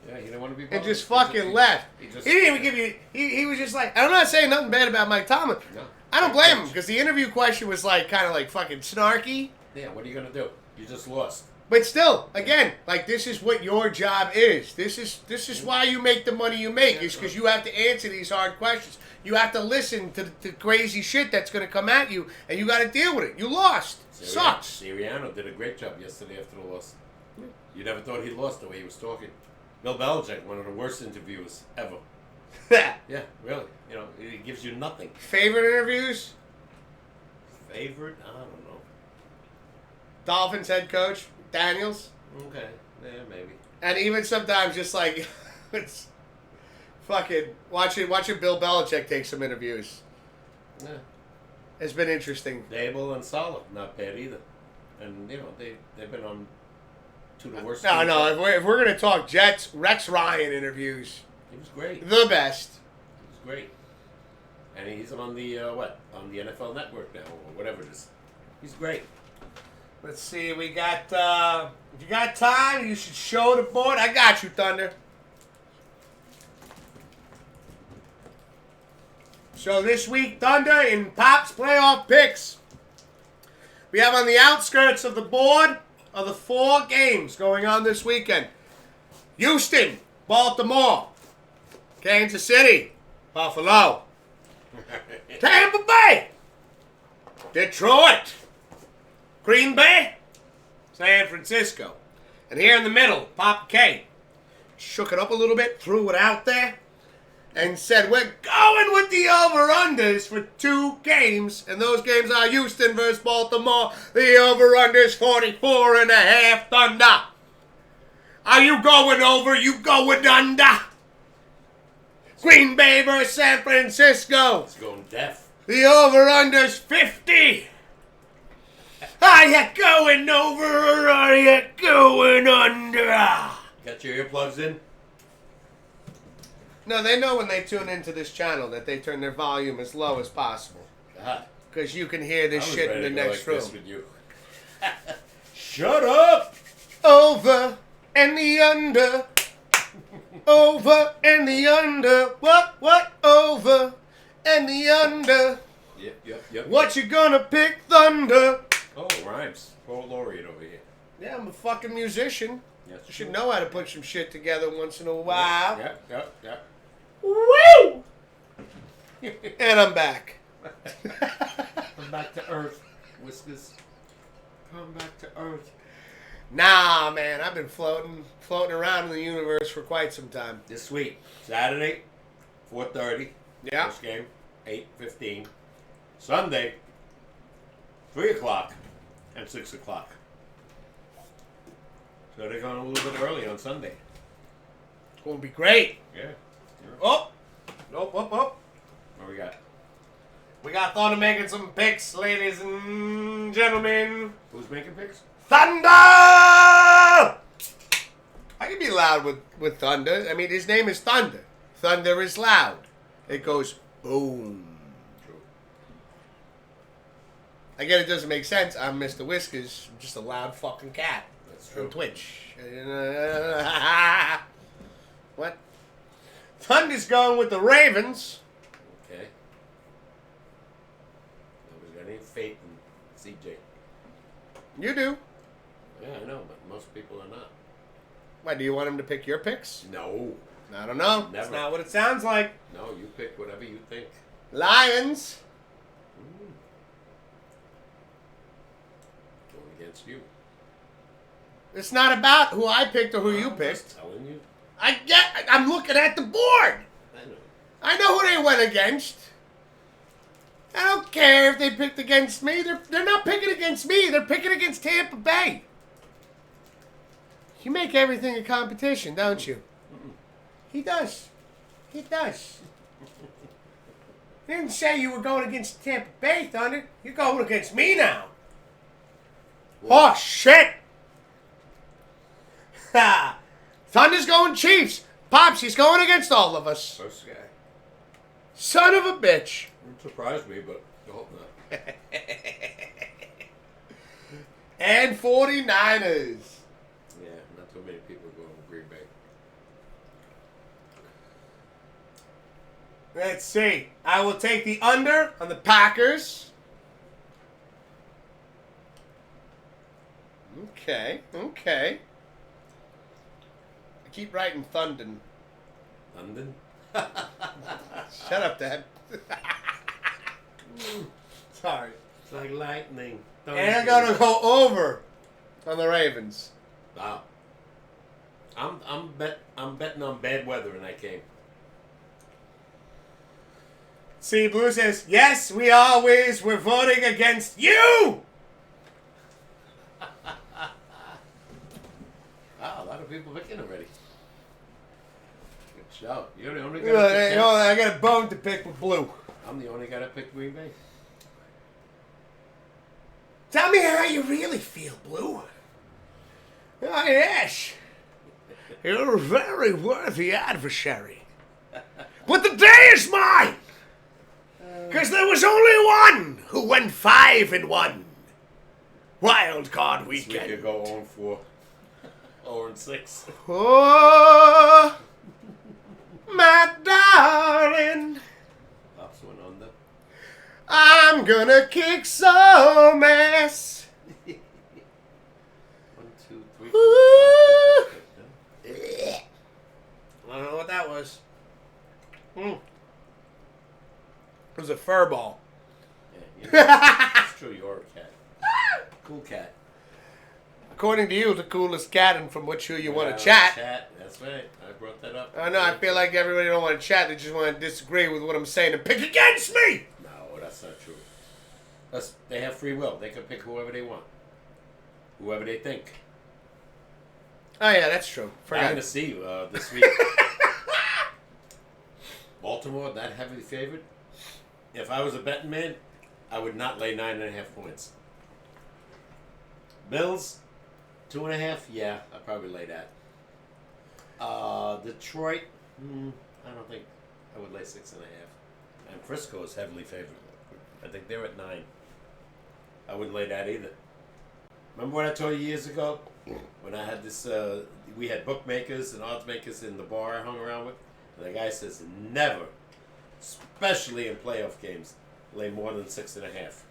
S1: Yeah, he didn't want to be.
S2: and
S1: bothered.
S2: just fucking left.
S1: He
S2: He didn't even give you, he was just like, I'm not saying nothing bad about Mike Tomlin.
S1: No.
S2: I don't blame him, because the interview question was like, kind of like fucking snarky.
S1: Yeah, what are you gonna do? You just lost.
S2: But still, again, like this is what your job is. This is why you make the money you make. Is because you have to answer these hard questions. You have to listen to the crazy shit that's going to come at you, and you got to deal with it. You lost. Sucks.
S1: Sirianni did a great job yesterday after the loss. You never thought he lost the way he was talking. Bill Belichick, one of the worst interviewers ever. Yeah, really. You know, he gives you nothing.
S2: Favorite interviews?
S1: Favorite? I don't know.
S2: Dolphins head coach Daniels,
S1: Okay, yeah, maybe.
S2: and even sometimes just like it's fucking watching Bill Belichick take some interviews.
S1: Yeah.
S2: It's been interesting.
S1: Dable and Salah, not bad either. And, you know, they've been on two of the worst
S2: No,
S1: teams.
S2: no. If we're gonna talk Jets, Rex Ryan interviews,
S1: He was great.
S2: the best.
S1: He was great. And he's on the, on the NFL Network now, or whatever it is. He's great.
S2: Let's see. We got. If you got time, you should show the board. I got you, Thunder. So this week, Thunder in Pop's playoff picks. We have on the outskirts of the board are the 4 games going on this weekend. Houston, Baltimore, Kansas City, Buffalo, Tampa Bay, Detroit, Green Bay, San Francisco. And here in the middle, Papa K shook it up a little bit, threw it out there, and said, we're going with the over-unders for 2 games. And those games are Houston versus Baltimore. The over-unders 44.5 Thunder. Are you going over? You going under? Green Bay versus San Francisco.
S1: He's going deaf.
S2: The over-under's 50. Are you going over or are you going under?
S1: Got your earplugs in?
S2: No, they know when they tune into this channel that they turn their volume as low as possible.
S1: God.
S2: Because you can hear this
S1: I was
S2: shit in
S1: ready
S2: the
S1: to go
S2: next
S1: like this
S2: room.
S1: with you. Shut up!
S2: Over and the under. Over and the under. What? Over and the under.
S1: Yep.
S2: What you gonna pick, Thunder?
S1: Oh, rhymes. Poor laureate over here.
S2: Yeah, I'm a fucking musician.
S1: Yes,
S2: You should know how to put some shit together once in a while.
S1: Yep.
S2: Woo! And I'm back.
S1: Come back to Earth, Whiskers. Come back to Earth.
S2: Nah, man, I've been floating around in the universe for quite some time.
S1: This week, Saturday, 4:30.
S2: Yeah.
S1: First game, 8:15. Sunday, 3 o'clock and 6 o'clock. So they're going a little bit early on Sunday.
S2: It's gonna be great.
S1: Yeah.
S2: Oh, nope.
S1: What we got?
S2: We got Thunder making some picks, ladies and gentlemen.
S1: Who's making picks?
S2: Thunder! I can be loud with Thunder. I mean, his name is Thunder. Thunder is loud. It goes boom.
S1: True.
S2: Again, it doesn't make sense. I'm Mr. Whiskers. I'm just a loud fucking cat.
S1: That's true.
S2: On Twitch. What? Thunder's going with the Ravens.
S1: Okay. Nobody's got any faith in CJ.
S2: You do.
S1: Yeah, I know, but most people are not.
S2: Why, do you want him to pick your picks?
S1: No.
S2: I don't know. That's
S1: Never.
S2: not what it sounds like.
S1: No, you pick whatever you think.
S2: Lions.
S1: Going against you.
S2: It's not about who I picked or who you
S1: I'm
S2: picked.
S1: just telling you.
S2: I'm looking at the board.
S1: I know.
S2: I know who they went against. I don't care if they picked against me. They're not picking against me. They're picking against Tampa Bay. You make everything a competition, don't you? He does. He does. You didn't say you were going against Tampa Bay, Thunder. You're going against me now. Oh, shit! Ha! Thunder's going Chiefs. Pops, he's going against all of us.
S1: First guy.
S2: Son of a bitch.
S1: Wouldn't surprise me, but I hope not.
S2: And 49ers.
S1: Yeah, not too many people going to Green Bay.
S2: Let's see. I will take the under on the Packers. Okay. I keep writing Thundon.
S1: London?
S2: Shut up, Dad. Sorry.
S1: It's like lightning.
S2: And I'm going to go over on the Ravens.
S1: Wow. I'm betting on bad weather in that game.
S2: See, Blue says, yes, we're voting against you!
S1: Wow, a lot of people picking already. Good show. You're the only guy to pick that.
S2: I got a bone to pick with Blue.
S1: I'm the only guy that picked Green Bay.
S2: Tell me how you really feel, Blue. Oh, yes. You're a very worthy adversary. But the day is mine! Because there was only one who went 5-1. Wild card
S1: We could
S2: weekend.
S1: go 0-4. 0-6.
S2: Oh, my darling.
S1: Pops went under.
S2: I'm gonna kick some ass.
S1: 1, 2, 3, 4,
S2: Ooh.
S1: 5, 6, 7.
S2: I don't know what that was. It was a fur ball.
S1: Yeah, it's true, you're a cat. Cool cat.
S2: According to you, the coolest cat, and from which you want to chat.
S1: That's right. I brought that up.
S2: I know, I feel like everybody don't want to chat. They just want to disagree with what I'm saying and pick against me.
S1: No, that's not true. They have free will. They can pick whoever they want. Whoever they think.
S2: Oh, yeah, that's true.
S1: I'm
S2: Forgot.
S1: going to see you this week. Baltimore, that heavily favored. If I was a betting man, I would not lay 9.5 points. Bills, 2.5. Yeah, I'd probably lay that. Detroit, I don't think I would lay 6.5. And Frisco is heavily favored. I think they're at 9. I wouldn't lay that either. Remember what I told you years ago? When I had this, we had bookmakers and odds makers in the bar I hung around with. And the guy says, never, especially in playoff games, lay more than 6.5.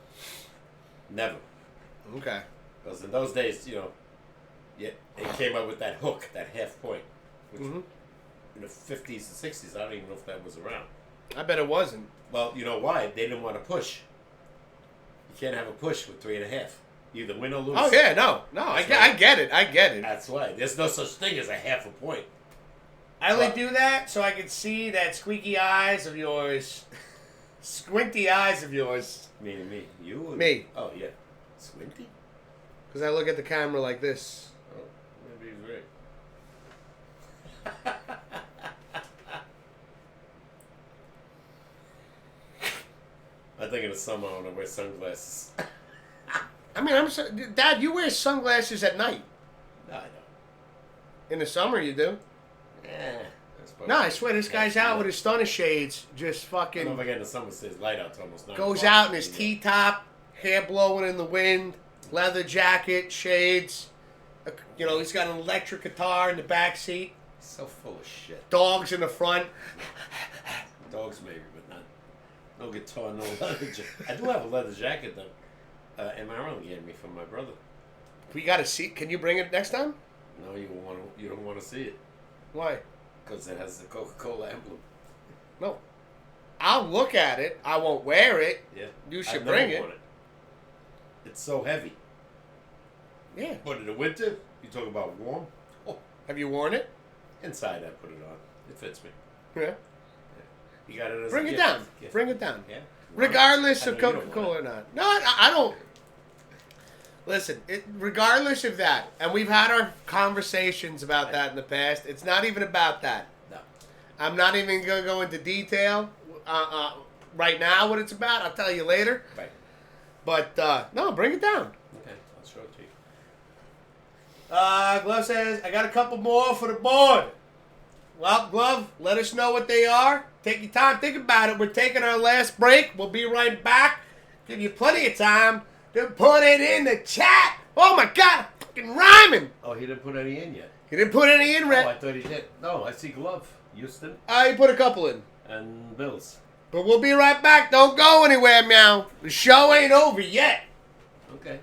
S1: Never.
S2: Okay.
S1: Because in those days, they came up with that hook, that half point. Which in the 50s and 60s, I don't even know if that was around.
S2: I bet it wasn't.
S1: Well, you know why? They didn't want to push. You can't have a push with 3.5. You either win or lose.
S2: Oh, yeah, no. I get it.
S1: That's why. There's no such thing as a half a point.
S2: I only do that so I can see that squeaky eyes of yours. Squinty eyes of yours.
S1: Meaning me. You?
S2: Me.
S1: Oh, yeah. Squinty?
S2: Because I look at the camera like this.
S1: Oh, maybe he's right. I think in the summer I want to wear sunglasses.
S2: I mean, Dad, you wear sunglasses at night.
S1: No, I don't.
S2: In the summer, you do.
S1: No,
S2: I swear, this guy's out with his stunner shades, just
S1: I
S2: fucking
S1: don't forget in the summer it says light out to almost 9
S2: goes
S1: o'clock.
S2: out in his T-top, hair blowing in the wind, leather jacket, shades. He's got an electric guitar in the back seat.
S1: So full of shit.
S2: Dogs in the front.
S1: Dogs maybe, but not. No guitar, no leather jacket. I do have a leather jacket though. Amarillo gave me from my brother.
S2: We got to see. Can you bring it next time?
S1: No, you don't want to see it
S2: Why?
S1: because it has the Coca-Cola emblem.
S2: No. I'll look at it. I won't wear it.
S1: Yeah,
S2: You should
S1: I've
S2: bring
S1: never
S2: it.
S1: worn it. It's so heavy.
S2: Yeah.
S1: But in the winter, you talk about warm. Oh,
S2: Have you worn it?
S1: inside I put it on. It fits me.
S2: Yeah.
S1: You got it as
S2: Bring
S1: a
S2: it
S1: gift.
S2: down.
S1: Gift.
S2: Bring it down.
S1: Yeah.
S2: Regardless
S1: I
S2: of
S1: know you don't
S2: Coca-Cola
S1: want
S2: or not. No, I don't. Listen, regardless of that, and we've had our conversations about that in the past, it's not even about that.
S1: No.
S2: I'm not even going to go into detail right now what it's about. I'll tell you later.
S1: Right.
S2: But, no, bring it down.
S1: Okay, I'll show it to you.
S2: Glove says, I got a couple more for the board. Well, Glove, let us know what they are. Take your time. Think about it. We're taking our last break. We'll be right back. Give you plenty of time to put it in the chat. Oh, my God. I'm fucking rhyming.
S1: Oh, he didn't put any in yet.
S2: He didn't put any in,
S1: Oh,
S2: Red.
S1: I thought he did. No, I see Glove, Houston,
S2: He put a couple in.
S1: and Bills.
S2: But we'll be right back. Don't go anywhere, meow. The show ain't over yet.
S1: Okay.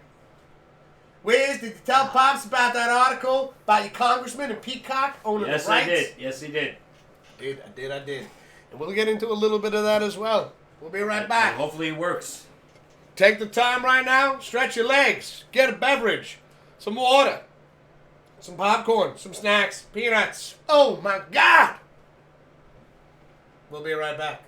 S2: Wiz, did you tell Pops about that article about your congressman and Peacock owning
S1: Yes,
S2: the rights?
S1: I did. Yes, he did.
S2: I did. And we'll get into a little bit of that as well. We'll be right back.
S1: And hopefully it works.
S2: Take the time right now. Stretch your legs. Get a beverage. Some water. Some popcorn. Some snacks. Peanuts. Oh, my God. We'll be right back.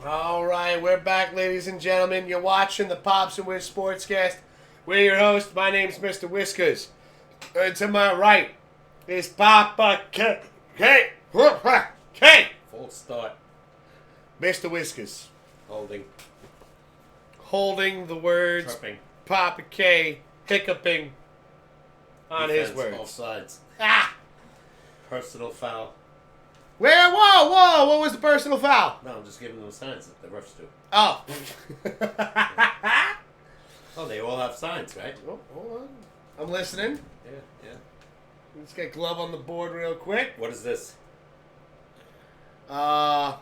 S2: All right, we're back, ladies and gentlemen. You're watching the Pops and Whiz Sportscast. We're your host. My name's Mr. Whiskers. And to my right is Papa K.
S1: Full start.
S2: Mr. Whiskers.
S1: Holding.
S2: Holding the words
S1: Tripping.
S2: Papa K hiccuping on
S1: Defense,
S2: his words.
S1: Both sides.
S2: Ah!
S1: Personal foul.
S2: Where? Whoa! What was the personal foul?
S1: No, I'm just giving them signs that the refs do.
S2: Oh.
S1: Oh, they all have signs, right?
S2: Oh, hold on. I'm listening.
S1: Yeah.
S2: Let's get glove on the board real quick.
S1: What is this?
S2: Helmet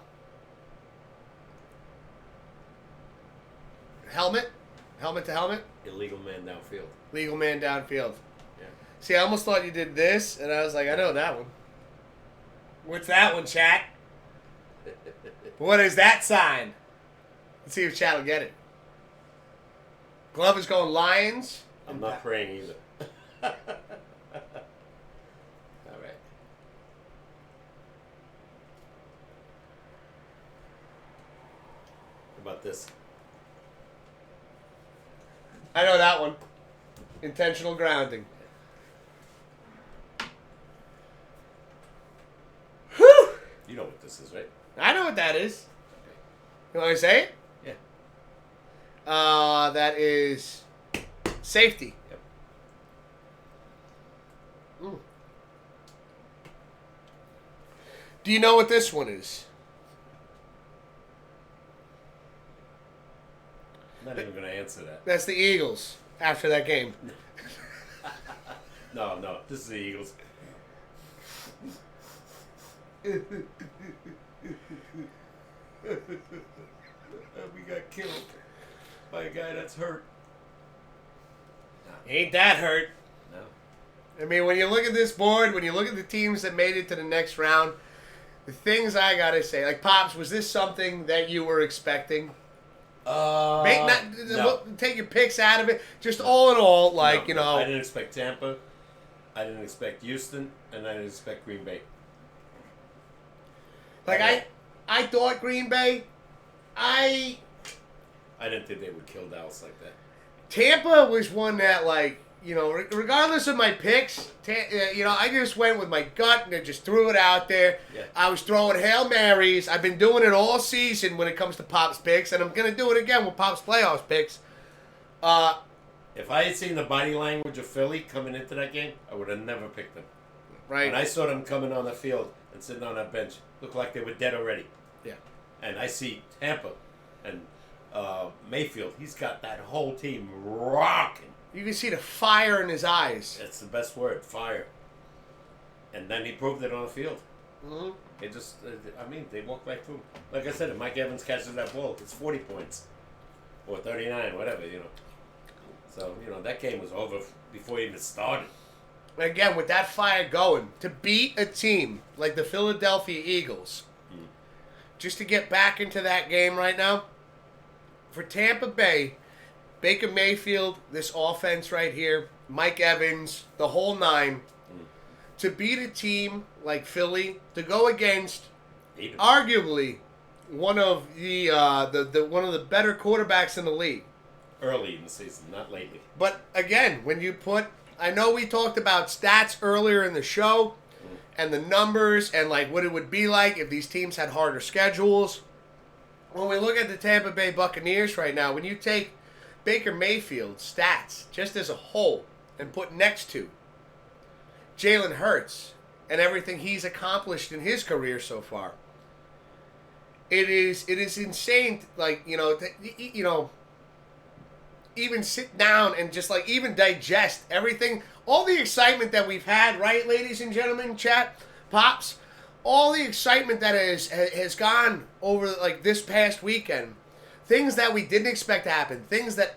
S2: to helmet.
S1: Illegal man downfield.
S2: Legal man downfield.
S1: Yeah.
S2: See, I almost thought you did this, and I was like, I know that one. What's that one, chat? What is that sign? Let's see if chat will get it. Glove is going Lions.
S1: I'm not praying either. All right. How about this?
S2: I know that one. Intentional grounding. Whew!
S1: You know what this is, right?
S2: I know what that is. You want me to say it?
S1: Yeah.
S2: That is safety.
S1: Yep.
S2: Mm. Do you know what this one is?
S1: I'm not even going to answer that.
S2: That's the Eagles after that game.
S1: No. This is the Eagles. We got killed by a guy that's hurt.
S2: Ain't that hurt?
S1: No.
S2: I mean, when you look at this board, when you look at the teams that made it to the next round, the things I gotta say, like Pops, was this something that you were expecting?
S1: No.
S2: Take your picks out of it. Just all in all, like,
S1: No,
S2: you know.
S1: I didn't expect Tampa. I didn't expect Houston, and I didn't expect Green Bay.
S2: Like, I thought Green Bay.
S1: I didn't think they would kill Dallas like that.
S2: Tampa was one that, like, you know, regardless of my picks, you know, I just went with my gut and I just threw it out there.
S1: Yeah.
S2: I was throwing Hail Marys. I've been doing it all season when it comes to Pop's picks, and I'm going to do it again with Pop's playoffs picks.
S1: If I had seen the body language of Philly coming into that game, I would have never picked them.
S2: Right.
S1: When I saw them coming on the field and sitting on that bench, looked like they were dead already.
S2: Yeah.
S1: And I see Tampa and Mayfield. He's got that whole team rocking.
S2: You can see the fire in his eyes.
S1: That's the best word, fire. And then he proved it on the field.
S2: Mm-hmm.
S1: They just, they walked right through. Like I said, if Mike Evans catches that ball, it's 40 points. Or 39, whatever, So, that game was over before it even started.
S2: Again, with that fire going, to beat a team like the Philadelphia Eagles, just to get back into that game right now, for Tampa Bay, Baker Mayfield, this offense right here, Mike Evans, the whole nine, to beat a team like Philly, to go against arguably one of the one of the better quarterbacks in the league.
S1: Early in the season, not lately.
S2: But again, when you put, I know we talked about stats earlier in the show, and the numbers, and like what it would be like if these teams had harder schedules. When we look at the Tampa Bay Buccaneers right now, when you take Baker Mayfield's stats just as a whole and put next to Jalen Hurts and everything he's accomplished in his career so far, it is insane. Like, even sit down and just like even digest everything, all the excitement that we've had, right, ladies and gentlemen, chat, pops, all the excitement that has gone over like this past weekend, things that we didn't expect to happen, things that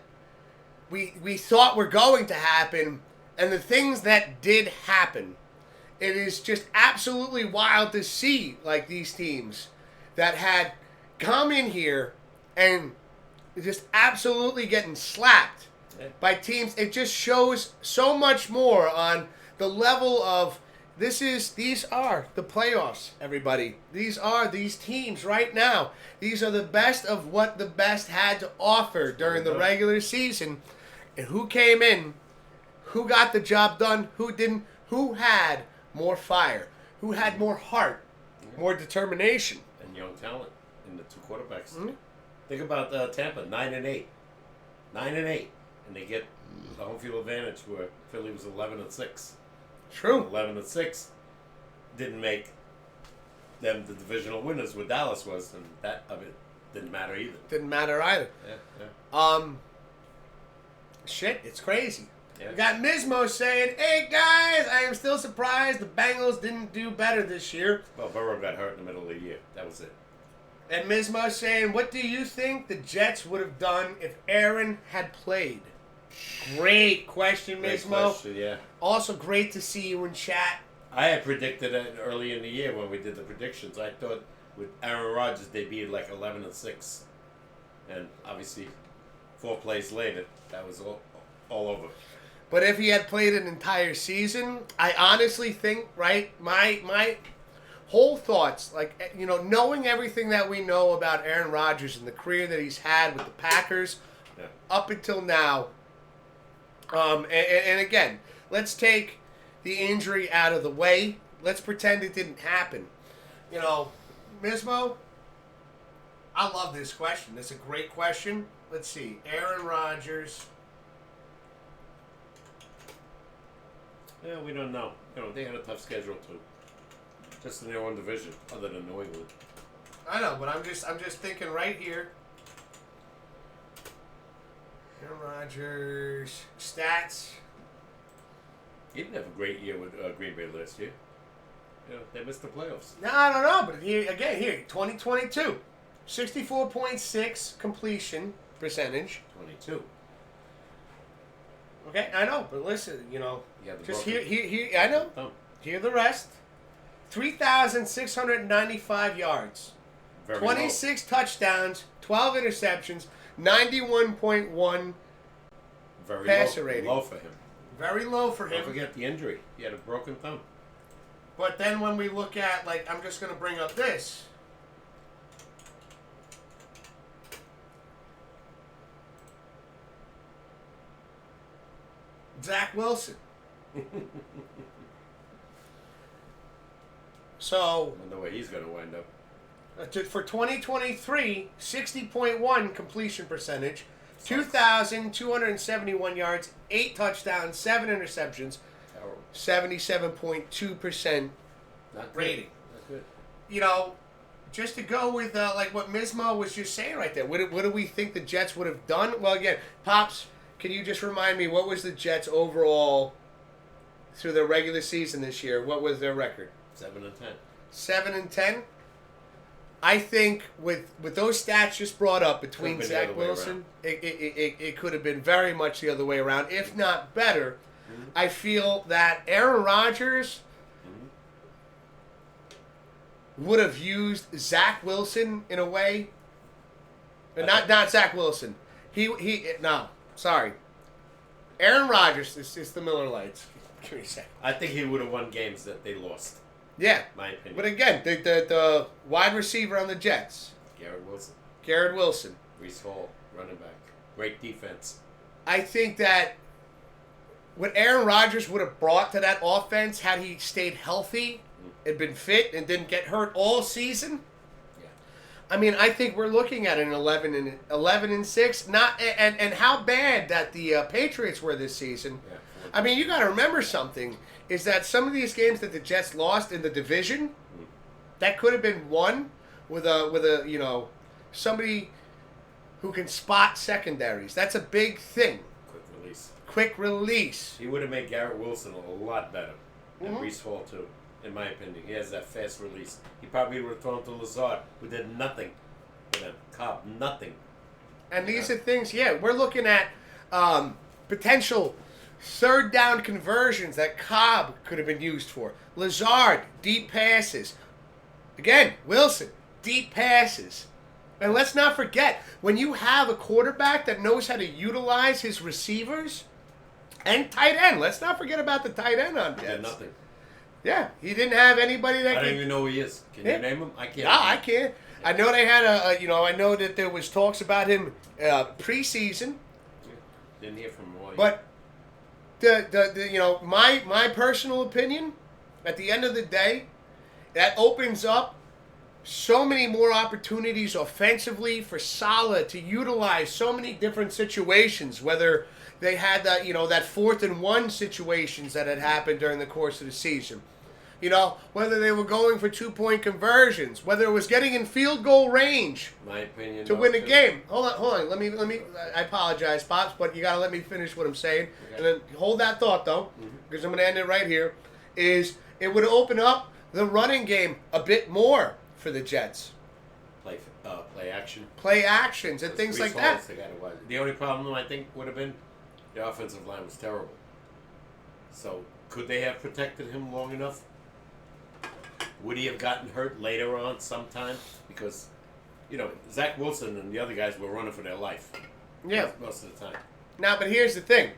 S2: we thought were going to happen, and the things that did happen. It is just absolutely wild to see like these teams that had come in here and just absolutely getting slapped by teams. It just shows so much more on the level of these are the playoffs, everybody. These are these teams right now. These are the best of what the best had to offer during the regular season. And who came in, who got the job done, who didn't, who had more fire, who had more heart, more determination.
S1: And young talent in the two quarterbacks.
S2: Mm-hmm.
S1: Think about Tampa, 9-8. 9-8. And they get the home field advantage where Philly was 11-6.
S2: True.
S1: 11-6 didn't make them the divisional winners where Dallas was, and that of it didn't matter either.
S2: Didn't matter either.
S1: Yeah.
S2: Shit, it's crazy.
S1: Yeah.
S2: We got Mismo saying, "Hey guys, I am still surprised the Bengals didn't do better this year."
S1: Well, Burrow got hurt in the middle of the year. That was it.
S2: And Mismo saying, "What do you think the Jets would have done if Aaron had played?" Great question,
S1: Great
S2: Mismo.
S1: question, yeah.
S2: Also great to see you in chat.
S1: I had predicted it early in the year when we did the predictions. I thought with Aaron Rodgers they'd be like 11-6, and obviously 4 plays later that was all over.
S2: But if he had played an entire season, I honestly think, right, my whole thoughts, like, knowing everything that we know about Aaron Rodgers and the career that he's had with the Packers up until now, and again, let's take the injury out of the way. Let's pretend it didn't happen. Mismo, I love this question. It's a great question. Let's see. Aaron Rodgers.
S1: Yeah, we don't know. They had a tough schedule too. Just in their own division, other than New England.
S2: I know, but I'm just thinking right here. Aaron Rodgers stats.
S1: He didn't have a great year with Green Bay last year. They missed the playoffs.
S2: No, I don't know, but here 2022, 64.6 completion percentage.
S1: 22.
S2: Okay, I know, but listen, just here, I know.
S1: Thumb.
S2: Hear the rest. 3,695 yards,
S1: Very
S2: 26 touchdowns, 12 interceptions, 91.1
S1: Very
S2: passer
S1: low,
S2: rating.
S1: low for him.
S2: Very low for him.
S1: Don't forget the injury. He had a broken thumb.
S2: But then when we look at, like, I'm just going to bring up this. Zach Wilson. So,
S1: I wonder where he's going to wind up.
S2: for 2023, 60.1 completion percentage, 2,271 yards, 8 touchdowns, 7 interceptions,
S1: Terrible.
S2: 77.2%
S1: Not good.
S2: rating.
S1: Not good.
S2: You know, just to go with like what Mismo was just saying right there. What do we think the Jets would have done? Well, again, Pops, can you just remind me what was the Jets overall through their regular season this year? What was their record?
S1: 7-10.
S2: 7-10. I think with those stats just brought up between
S1: Could've been the
S2: Zach
S1: other way
S2: Wilson, it could have been very much the other way around, if not better.
S1: Mm-hmm.
S2: I feel that Aaron Rodgers would have used Zach Wilson in a way. Not Zach Wilson. No, sorry. Aaron Rodgers is the Miller Lights. Give me a second.
S1: I think he would have won games that they lost.
S2: Yeah.
S1: My opinion.
S2: But again, the wide receiver on the Jets,
S1: Garrett Wilson. Brees Hall, running back. Great defense.
S2: I think that what Aaron Rodgers would have brought to that offense had he stayed healthy and been fit and didn't get hurt all season.
S1: Yeah.
S2: I mean, I think we're looking at an 11-6. Not and how bad that the Patriots were this season.
S1: Yeah.
S2: I mean, you got to remember something is that some of these games that the Jets lost in the division, that could have been won with a somebody who can spot secondaries. That's a big thing. Quick release.
S1: He would have made Garrett Wilson a lot better. And Brees Hall, too, in my opinion. He has that fast release. He probably would have thrown to Lazard, who did nothing for them. Cobb, nothing.
S2: And these are things, we're looking at potential third down conversions that Cobb could have been used for. Lazard, deep passes. Again, Wilson, deep passes. And let's not forget, when you have a quarterback that knows how to utilize his receivers and tight end, let's not forget about the tight end on Jets.
S1: He did nothing.
S2: Yeah, he didn't have anybody that
S1: I don't even know who he is. Can you name him? I can't.
S2: No, I can't. I know they had I know that there was talks about him preseason.
S1: Didn't hear from him all year.
S2: But my personal opinion, at the end of the day, that opens up so many more opportunities offensively for Saleh to utilize so many different situations, whether they had that 4th and 1 situations that had happened during the course of the season. Whether they were going for 2-point conversions, whether it was getting in field goal range
S1: my opinion,
S2: to win a game. Hold on. Let me. I apologize, Pops, but you gotta let me finish what I'm saying, and then hold that thought though, because I'm gonna end it right here. Is it would open up the running game a bit more for the Jets?
S1: Play action.
S2: Play actions and things like that.
S1: The only problem I think would have been the offensive line was terrible. So could they have protected him long enough? Would he have gotten hurt later on sometime? Because, Zach Wilson and the other guys were running for their life.
S2: Yeah.
S1: Most of the time.
S2: Now, but here's the thing.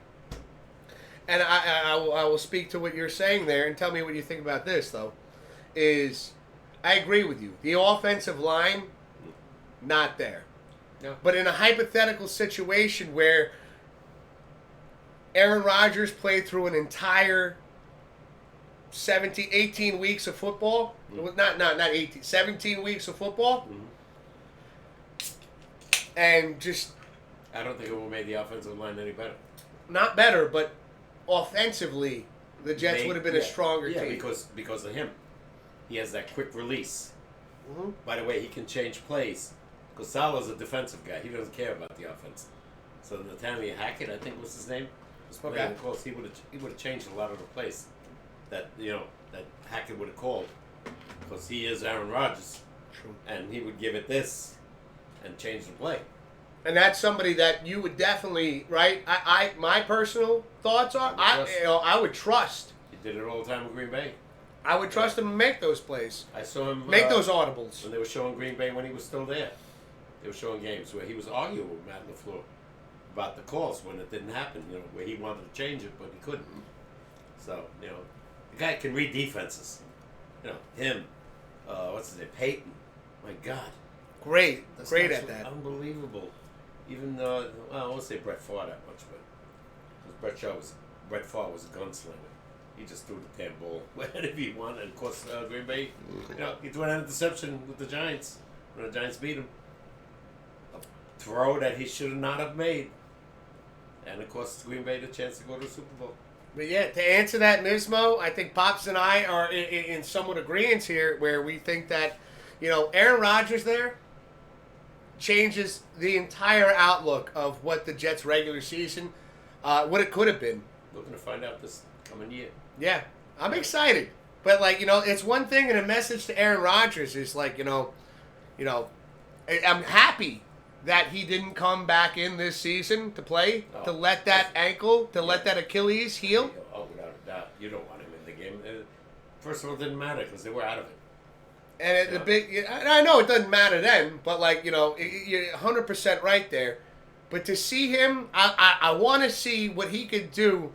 S2: And I will speak to what you're saying there and tell me what you think about this, though. Is I agree with you. The offensive line, not there.
S1: Yeah.
S2: But in a hypothetical situation where Aaron Rodgers played through an entire 18 weeks of football. Not 18, 17 weeks of football. And just...
S1: I don't think it would have made the offensive line any better.
S2: Not better, but offensively, the Jets would have been a stronger team.
S1: Yeah, because of him. He has that quick release. By the way, he can change plays. Because Saleh's a defensive guy. He doesn't care about the offense. So Nathaniel Hackett, I think was his name, was playing close. He would have changed a lot of the plays that Hackett would have called, because he is Aaron Rodgers.
S2: True. And
S1: he would give it this and change the play.
S2: And that's somebody that you would definitely, right? My personal thoughts are I would trust.
S1: He did it all the time with Green Bay.
S2: I would trust him to make those plays.
S1: I saw him
S2: make those audibles.
S1: When they were showing Green Bay when he was still there. They were showing games where he was arguing with Matt LaFleur about the calls when it didn't happen, where he wanted to change it, but he couldn't. So, the guy can read defenses. Him, what's his name, Peyton. My God.
S2: Great at that.
S1: Unbelievable. Even, I won't say Brett Favre that much, but Brett Favre was a gunslinger. He just threw the damn ball wherever he wanted. And of course, Green Bay, he threw an interception with the Giants when the Giants beat him. A throw that he should not have made. And of course, Green Bay had a chance to go to the Super Bowl.
S2: But yeah, to answer that, Nismo, I think Pops and I are in somewhat agreement here, where we think that, Aaron Rodgers there changes the entire outlook of what the Jets' regular season, what it could have been.
S1: We're going to find out this coming year.
S2: Yeah, I'm excited. But, it's one thing, and a message to Aaron Rodgers is, I'm happy that he didn't come back in this season to play, to let that ankle, let that Achilles heal.
S1: Oh, without a doubt. You don't want him in the game. First of all, it didn't matter because they were out of it.
S2: And I know it doesn't matter then, but you're 100% right there. But to see him, I want to see what he could do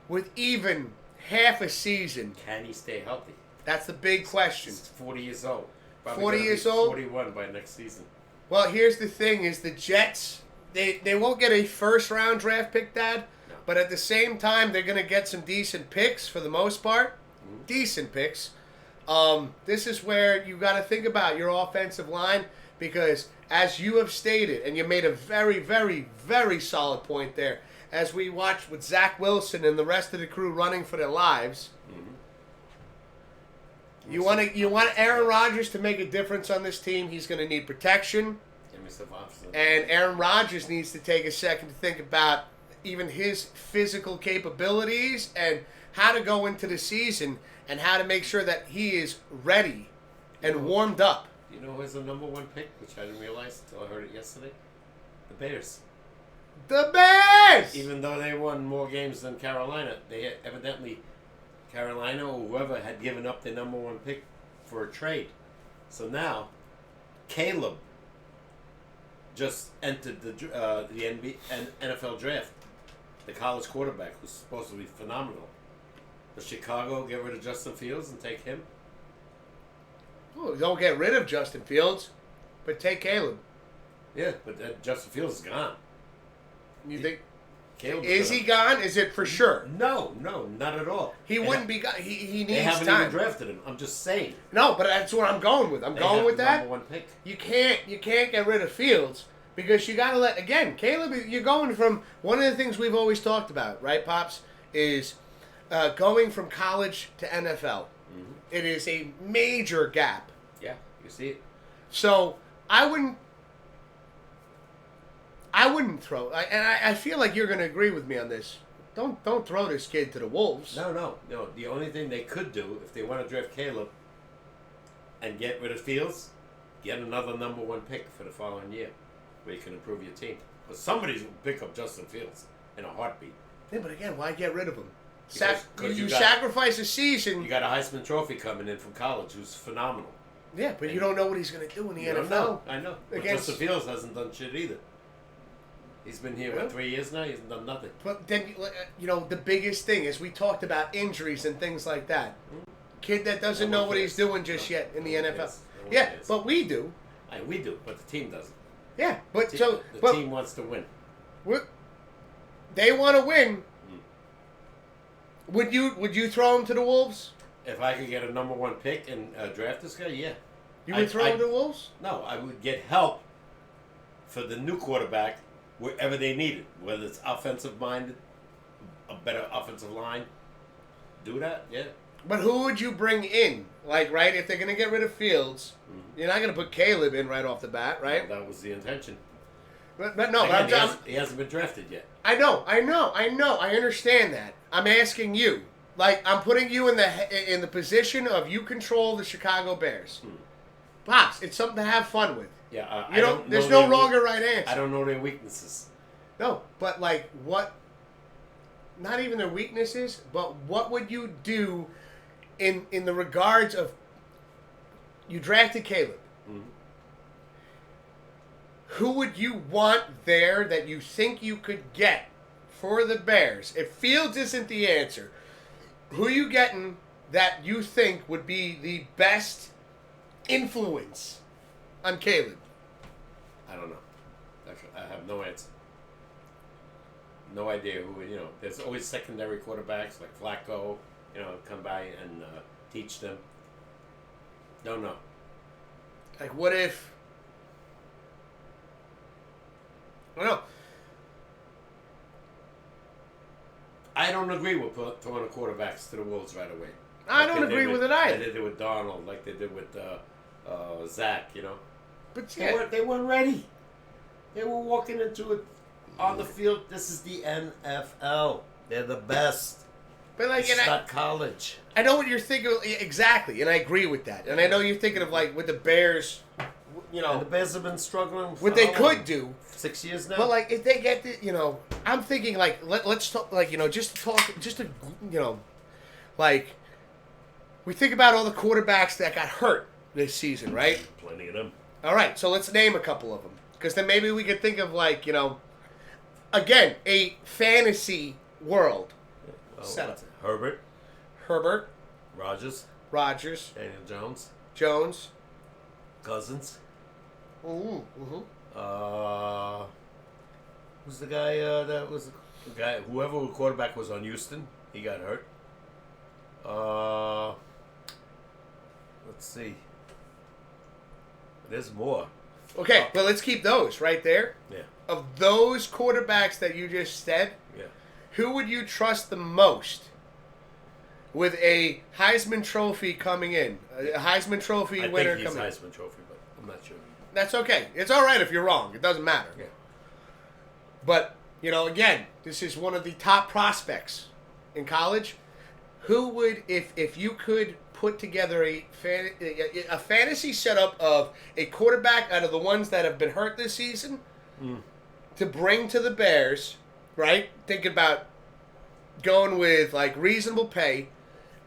S2: with even half a season.
S1: Can he stay healthy?
S2: That's the big question.
S1: He's 40 years old. Probably
S2: 40
S1: gonna
S2: years
S1: be
S2: old?
S1: 41 by next season.
S2: Well, here's the thing: is the Jets they won't get a first round draft pick, Dad,
S1: No.
S2: but at the same time they're going to get some decent picks for the most part.
S1: Mm-hmm.
S2: Decent picks. This is where you got to think about your offensive line because, as you have stated, and you made a very, very, very solid point there, as we watched with Zach Wilson and the rest of the crew running for their lives.
S1: Mm-hmm.
S2: You want Aaron Rodgers to make a difference on this team. He's going to need protection. And Aaron Rodgers needs to take a second to think about even his physical capabilities and how to go into the season and how to make sure that he is ready and warmed up.
S1: You know who's the number one pick, which I didn't realize until I heard it yesterday? The Bears.
S2: The Bears!
S1: Even though they won more games than Carolina, they evidently, Carolina or whoever had given up their number one pick for a trade. So now, Caleb just entered the NFL draft. The college quarterback who's supposed to be phenomenal. Does Chicago get rid of Justin Fields and take him?
S2: Oh, don't get rid of Justin Fields, but take Caleb.
S1: Yeah, but Justin Fields is gone.
S2: You think?
S1: Caleb's
S2: Is he gone? Is it for sure?
S1: No, not at all.
S2: He wouldn't be gone. He needs
S1: They haven't
S2: time.
S1: even drafted him. I'm just saying.
S2: No, but that's what I'm going with. I'm
S1: They
S2: going
S1: have
S2: with
S1: the
S2: that.
S1: number one pick.
S2: You can't get rid of Fields because you got to let again Caleb. You're going from one of the things we've always talked about, right, Pops? Is going from college to NFL.
S1: Mm-hmm.
S2: It is a major gap.
S1: Yeah, you see it.
S2: So I wouldn't throw. And I feel like you're going to agree with me on this. Don't throw this kid to the wolves.
S1: No. The only thing they could do if they want to draft Caleb and get rid of Fields, get another number one pick for the following year, where you can improve your team. But somebody's will pick up Justin Fields in a heartbeat.
S2: Yeah, but again, why get rid of him?
S1: Because
S2: you sacrifice a season.
S1: You got a Heisman Trophy coming in from college who's phenomenal.
S2: Yeah, but you don't know what he's going to do in the NFL.
S1: Know. I know. But
S2: Against,
S1: Justin Fields hasn't done shit either. He's been here, 3 years now? He hasn't done nothing.
S2: But then, the biggest thing is we talked about injuries and things like that. Kid that doesn't know what he's doing just yet in the NFL. Yeah, but we do.
S1: We do, but the team doesn't.
S2: Yeah, but
S1: The team wants to win.
S2: They want to win. Would you throw him to the Wolves?
S1: If I could get a number one pick and draft this guy, yeah.
S2: You would throw him to the Wolves?
S1: No, I would get help for the new quarterback wherever they need it. Whether it's offensive minded, a better offensive line. Do that, yeah.
S2: But who would you bring in? Right, if they're going to get rid of Fields, you're not going to put Caleb in right off the bat, right?
S1: Well, that was the intention.
S2: But no,
S1: Again, he hasn't been drafted yet.
S2: I know. I understand that. I'm asking you. I'm putting you in the position of you control the Chicago Bears. Pops, it's something to have fun with.
S1: Yeah,
S2: there's no wrong or right answer.
S1: I don't know their weaknesses.
S2: No, but what? Not even their weaknesses, but what would you do in the regards of you drafted Caleb?
S1: Mm-hmm.
S2: Who would you want there that you think you could get for the Bears? If Fields isn't the answer, who are you getting that you think would be the best influence on Caleb?
S1: I don't know. I have no answer. No idea who, there's always secondary quarterbacks like Flacco, come by and teach them. Don't know.
S2: What if... I don't know.
S1: I don't agree with throwing the quarterbacks to the wolves right away.
S2: I don't agree with it either.
S1: Like they did with Donald, like they did with Zach, you know.
S2: But
S1: They weren't ready. They were walking into it on the field. This is the NFL. They're the best.
S2: but like,
S1: It's not college.
S2: I know what you're thinking exactly, and I agree with that. And I know you're thinking of like with the Bears, you know,
S1: And the Bears have been struggling for
S2: what they
S1: how long?
S2: could do.
S1: 6 years now.
S2: But like, if they get the, you know, I'm thinking like let's talk like, you know, just to you know, like we think about all the quarterbacks that got hurt this season, right?
S1: Plenty of them.
S2: All right, so let's name a couple of them, because then maybe we could think of like, you know, again, a fantasy world. Setup.
S1: Herbert,
S2: Herbert,
S1: Rodgers,
S2: Daniel
S1: Jones,
S2: Jones.
S1: Cousins.
S2: Mm-hmm.
S1: Who's the guy that was the guy? Whoever the quarterback was on Houston, he got hurt. Let's see. There's more.
S2: Okay, well, let's keep those right there.
S1: Yeah.
S2: Of those quarterbacks that you just said,
S1: Yeah.
S2: who would you trust the most with a Heisman Trophy coming in? A Heisman Trophy
S1: I
S2: winner
S1: think he's
S2: coming in.
S1: Heisman Trophy, but I'm not sure.
S2: That's okay. It's all right if you're wrong. It doesn't matter.
S1: Yeah.
S2: But, you know, again, this is one of the top prospects in college. Who would, if you could put together a fantasy setup of a quarterback out of the ones that have been hurt this season to bring to the Bears, right? Thinking about going with, like, reasonable pay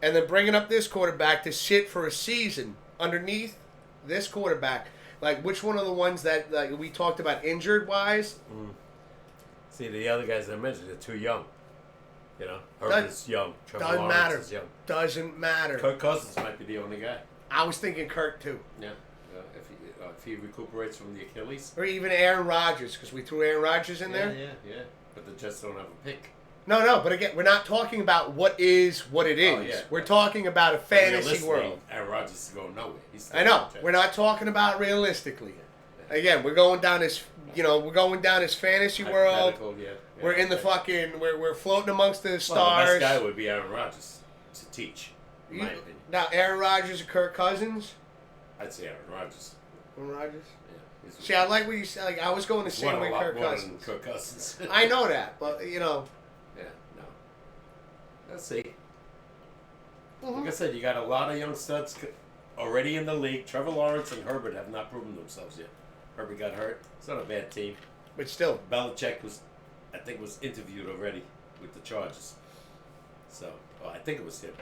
S2: and then bringing up this quarterback to sit for a season underneath this quarterback. Like, which one of the ones that like we talked about injured-wise?
S1: See, the other guys I mentioned, they're too young. You know, Herbert's young. Trevor
S2: Doesn't
S1: Lawrence
S2: matter.
S1: is young.
S2: Doesn't matter.
S1: Kirk Cousins might be the only guy.
S2: I was thinking Kirk, too.
S1: Yeah. If he recuperates from the Achilles.
S2: Or even Aaron Rodgers, because we threw Aaron Rodgers in there.
S1: Yeah. But the Jets don't have a pick.
S2: No, but again, we're not talking about what is what it is.
S1: Oh, yeah.
S2: We're talking about a fantasy
S1: Realistically,
S2: world.
S1: Aaron Rodgers is going nowhere. He's still
S2: I know.
S1: on the Jets.
S2: We're not talking about realistically.
S1: Yeah.
S2: Again, we're going down this, you know, we're going down this fantasy world.
S1: Hypothetical, yeah.
S2: We're in the
S1: okay.
S2: fucking, we're floating amongst the
S1: Well,
S2: stars.
S1: the best guy would be Aaron Rodgers to teach, in my opinion.
S2: Now, Aaron Rodgers or Kirk Cousins?
S1: I'd say Aaron Rodgers.
S2: Aaron Rodgers?
S1: Yeah.
S2: See, I like what you said. Like, I was going the same way Kirk Cousins.
S1: Kirk Cousins.
S2: I know that, but, you know.
S1: Yeah, no. Let's see.
S2: Mhm.
S1: Like I said, you got a lot of young studs already in the league. Trevor Lawrence and Herbert have not proven themselves yet. Herbert got hurt. It's not a bad team.
S2: But still.
S1: Belichick was interviewed already with the Chargers. So, I think it was him.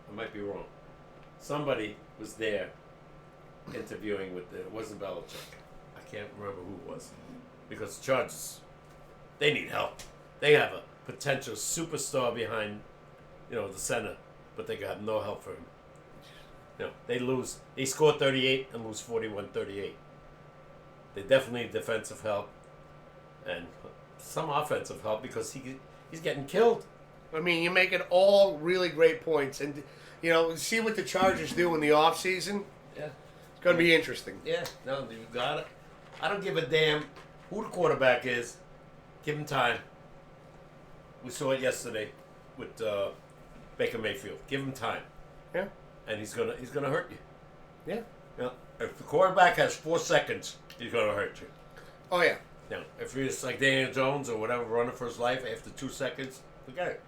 S1: I might be wrong. Somebody was there interviewing with it wasn't Belichick. I can't remember who it was. Because the Chargers, they need help. They have a potential superstar behind, the center, but they got no help for him. They lose. They score 38 and lose 41-38. They definitely need defensive help and some offensive help because he's getting killed.
S2: I mean, you're making all really great points. And, see what the Chargers do in the offseason.
S1: Yeah.
S2: It's going to be interesting.
S1: Yeah, no, you got it. I don't give a damn who the quarterback is. Give him time. We saw it yesterday with Baker Mayfield. Give him time.
S2: Yeah.
S1: And he's gonna hurt you.
S2: Yeah.
S1: If the quarterback has 4 seconds, he's gonna hurt you.
S2: Oh, yeah.
S1: Now, if he's like Daniel Jones or whatever, running for his life after 2 seconds, forget it.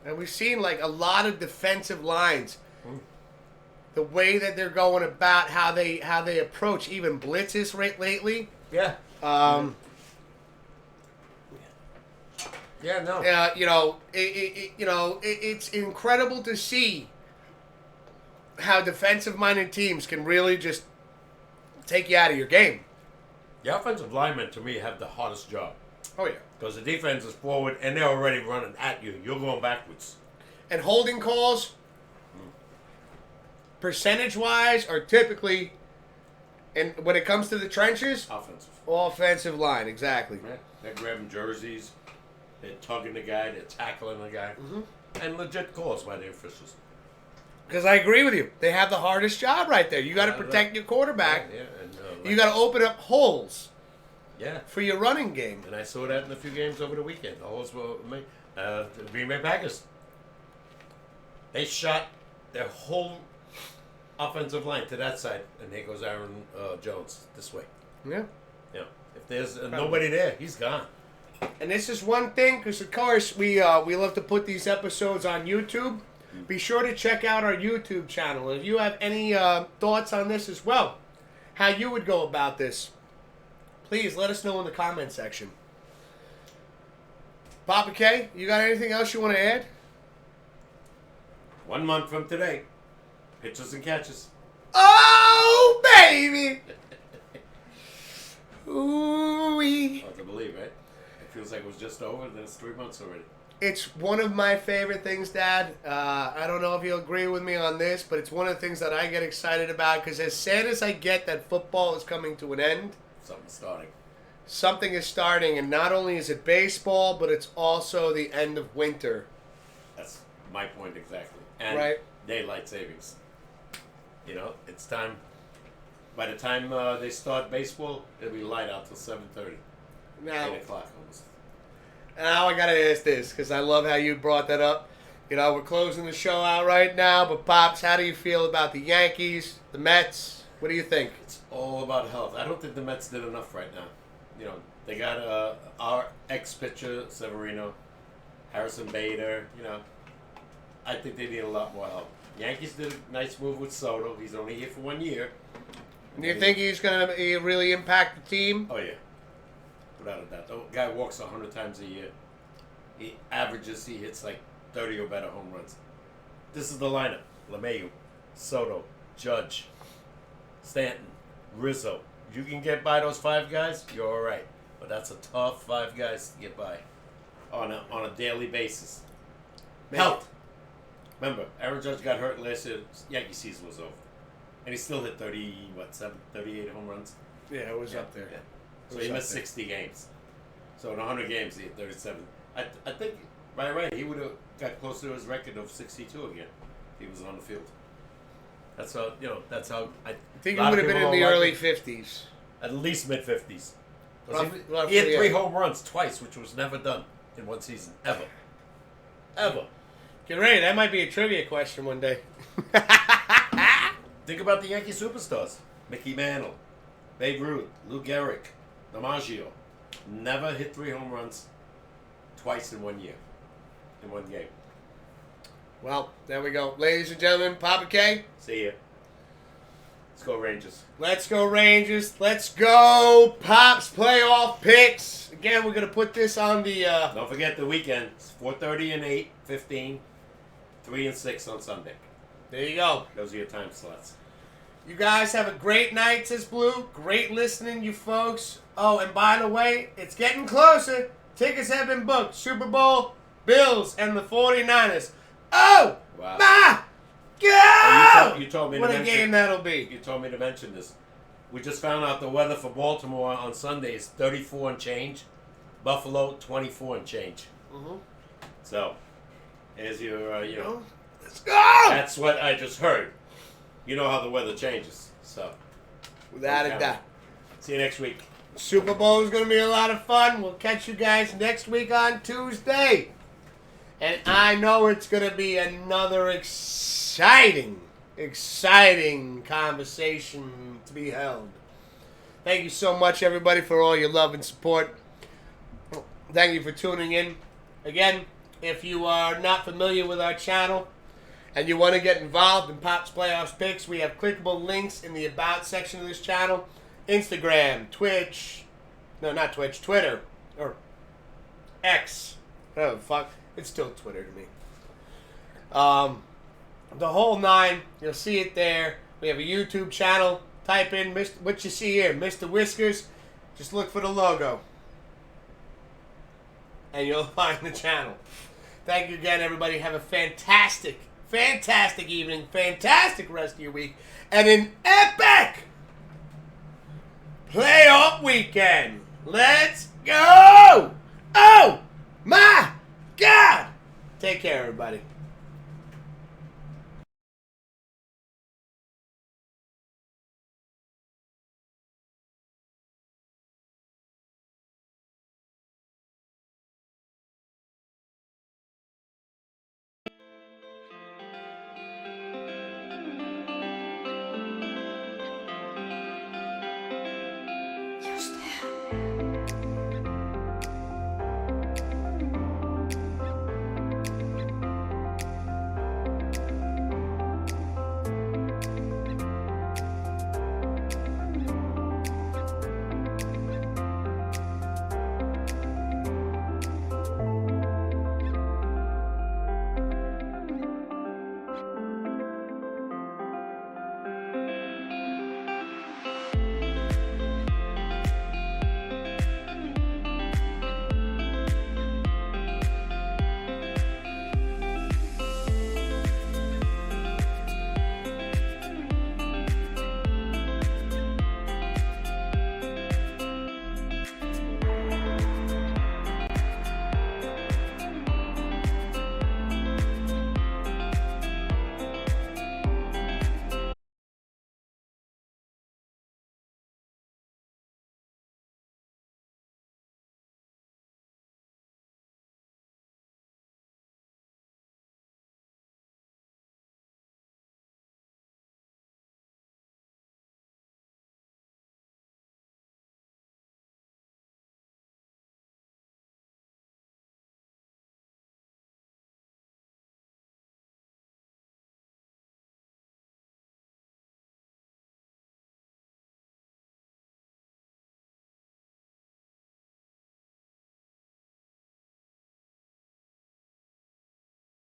S2: And we've seen, like, a lot of defensive lines. The way that they're going about how they approach even blitzes lately.
S1: Yeah. Yeah, no.
S2: It's incredible to see how defensive-minded teams can really just take you out of your game.
S1: The offensive linemen, to me, have the hardest job.
S2: Oh, yeah.
S1: Because the defense is forward, and they're already running at you. You're going backwards.
S2: And holding calls, percentage-wise, are typically, and when it comes to the trenches, offensive line, exactly.
S1: Yeah. They're grabbing jerseys. They're tugging the guy. They're tackling the guy. Mm-hmm. And legit calls by the officials.
S2: Because I agree with you. They have the hardest job right there. You got to protect your quarterback.
S1: Yeah, and,
S2: you got to open up holes.
S1: Yeah.
S2: For your running game.
S1: And I saw that in a few games over the weekend. The holes were made. The Green Bay Packers. They shot their whole offensive line to that side, and here goes Aaron Jones this way.
S2: Yeah.
S1: You know, if there's nobody there, he's gone.
S2: And this is one thing, because of course we love to put these episodes on YouTube. Be sure to check out our YouTube channel. If you have any thoughts on this as well, how you would go about this, please let us know in the comment section. Papa K, you got anything else you want to add?
S1: 1 month from today, pitches and catches.
S2: Oh, baby! Ooh-wee.
S1: Hard to believe, right? It feels like it was just over, then it's 3 months already.
S2: It's one of my favorite things, Dad. I don't know if you'll agree with me on this, but it's one of the things that I get excited about, because as sad as I get that football is coming to an end,
S1: Something's starting.
S2: something is starting, and not only is it baseball, but it's also the end of winter.
S1: That's my point exactly. And
S2: Right.
S1: daylight savings. You know, it's time. By the time they start baseball, it'll be light out till 7:30,
S2: Now,
S1: 8 o'clock almost.
S2: now I gotta ask this, because I love how you brought that up. You know, we're closing the show out right now, but Pops, how do you feel about the Yankees, the Mets? What do you think?
S1: It's all about health. I don't think the Mets did enough right now. You know, they got our ex-pitcher, Severino, Harrison Bader, you know. I think they need a lot more help. Yankees did a nice move with Soto. He's only here for 1 year.
S2: Do you think he's going to really impact the team?
S1: Oh, yeah. Without a doubt. The guy walks 100 times a year. He hits like 30 or better home runs. This is the lineup. LeMahieu, Soto, Judge, Stanton, Rizzo. You can get by those 5 guys, you're all right. But that's a tough 5 guys to get by on a daily basis. Health. Remember, Aaron Judge got hurt last year. Yankee season was over. And he still hit 38 home runs?
S2: Yeah, it was up there.
S1: Yeah. So he missed 60 games. So in 100 games, he hit 37. I think, by right, he would have got close to his record of 62 again if he was on the field. That's how,
S2: I think he would have been in the early 50s.
S1: At least mid-50s.
S2: Roughly,
S1: He had 3
S2: yeah.
S1: home runs twice, which was never done in one season. Ever. Ever.
S2: Get ready, that might be a trivia question one day.
S1: Think about the Yankee superstars. Mickey Mantle, Babe Ruth, Lou Gehrig, DiMaggio. Never hit 3 home runs twice in 1 year. In one game.
S2: Well, there we go. Ladies and gentlemen, Papa K.
S1: See ya. Let's go Rangers.
S2: Let's go Rangers. Let's go Pops playoff picks. Again, we're going to put this on the...
S1: Don't forget the weekend. It's 4:30 and 8:15, 3 and 6 on Sunday.
S2: There you go.
S1: Those are your time slots.
S2: You guys have a great night, says Blue. Great listening, you folks. Oh, and by the way, it's getting closer. Tickets have been booked. Super Bowl, Bills, and the 49ers. Oh,
S1: Wow.
S2: my God!
S1: You told me
S2: What
S1: to
S2: a
S1: mention,
S2: game that'll be.
S1: You told me to mention this. We just found out the weather for Baltimore on Sunday is 34 and change. Buffalo, 24 and change.
S2: Mm-hmm.
S1: So, as your,
S2: Let's go!
S1: that's what I just heard. You know how the weather changes. So,
S2: Without a doubt.
S1: see you next week.
S2: Super Bowl is going to be a lot of fun. We'll catch you guys next week on Tuesday. And I know it's going to be another exciting conversation to be held. Thank you so much, everybody, for all your love and support. Thank you for tuning in. Again, if you are not familiar with our channel and you want to get involved in Pop's Playoffs Picks, we have clickable links in the About section of this channel. Instagram, Twitch, no, not Twitch, Twitter, or X. Oh, fuck. It's still Twitter to me. The whole 9. You'll see it there. We have a YouTube channel. Type in what you see here, Mr. Whiskers. Just look for the logo. And you'll find the channel. Thank you again, everybody. Have a fantastic evening. Fantastic rest of your week. And an epic playoff weekend. Let's go! Oh, my God! Take care, everybody.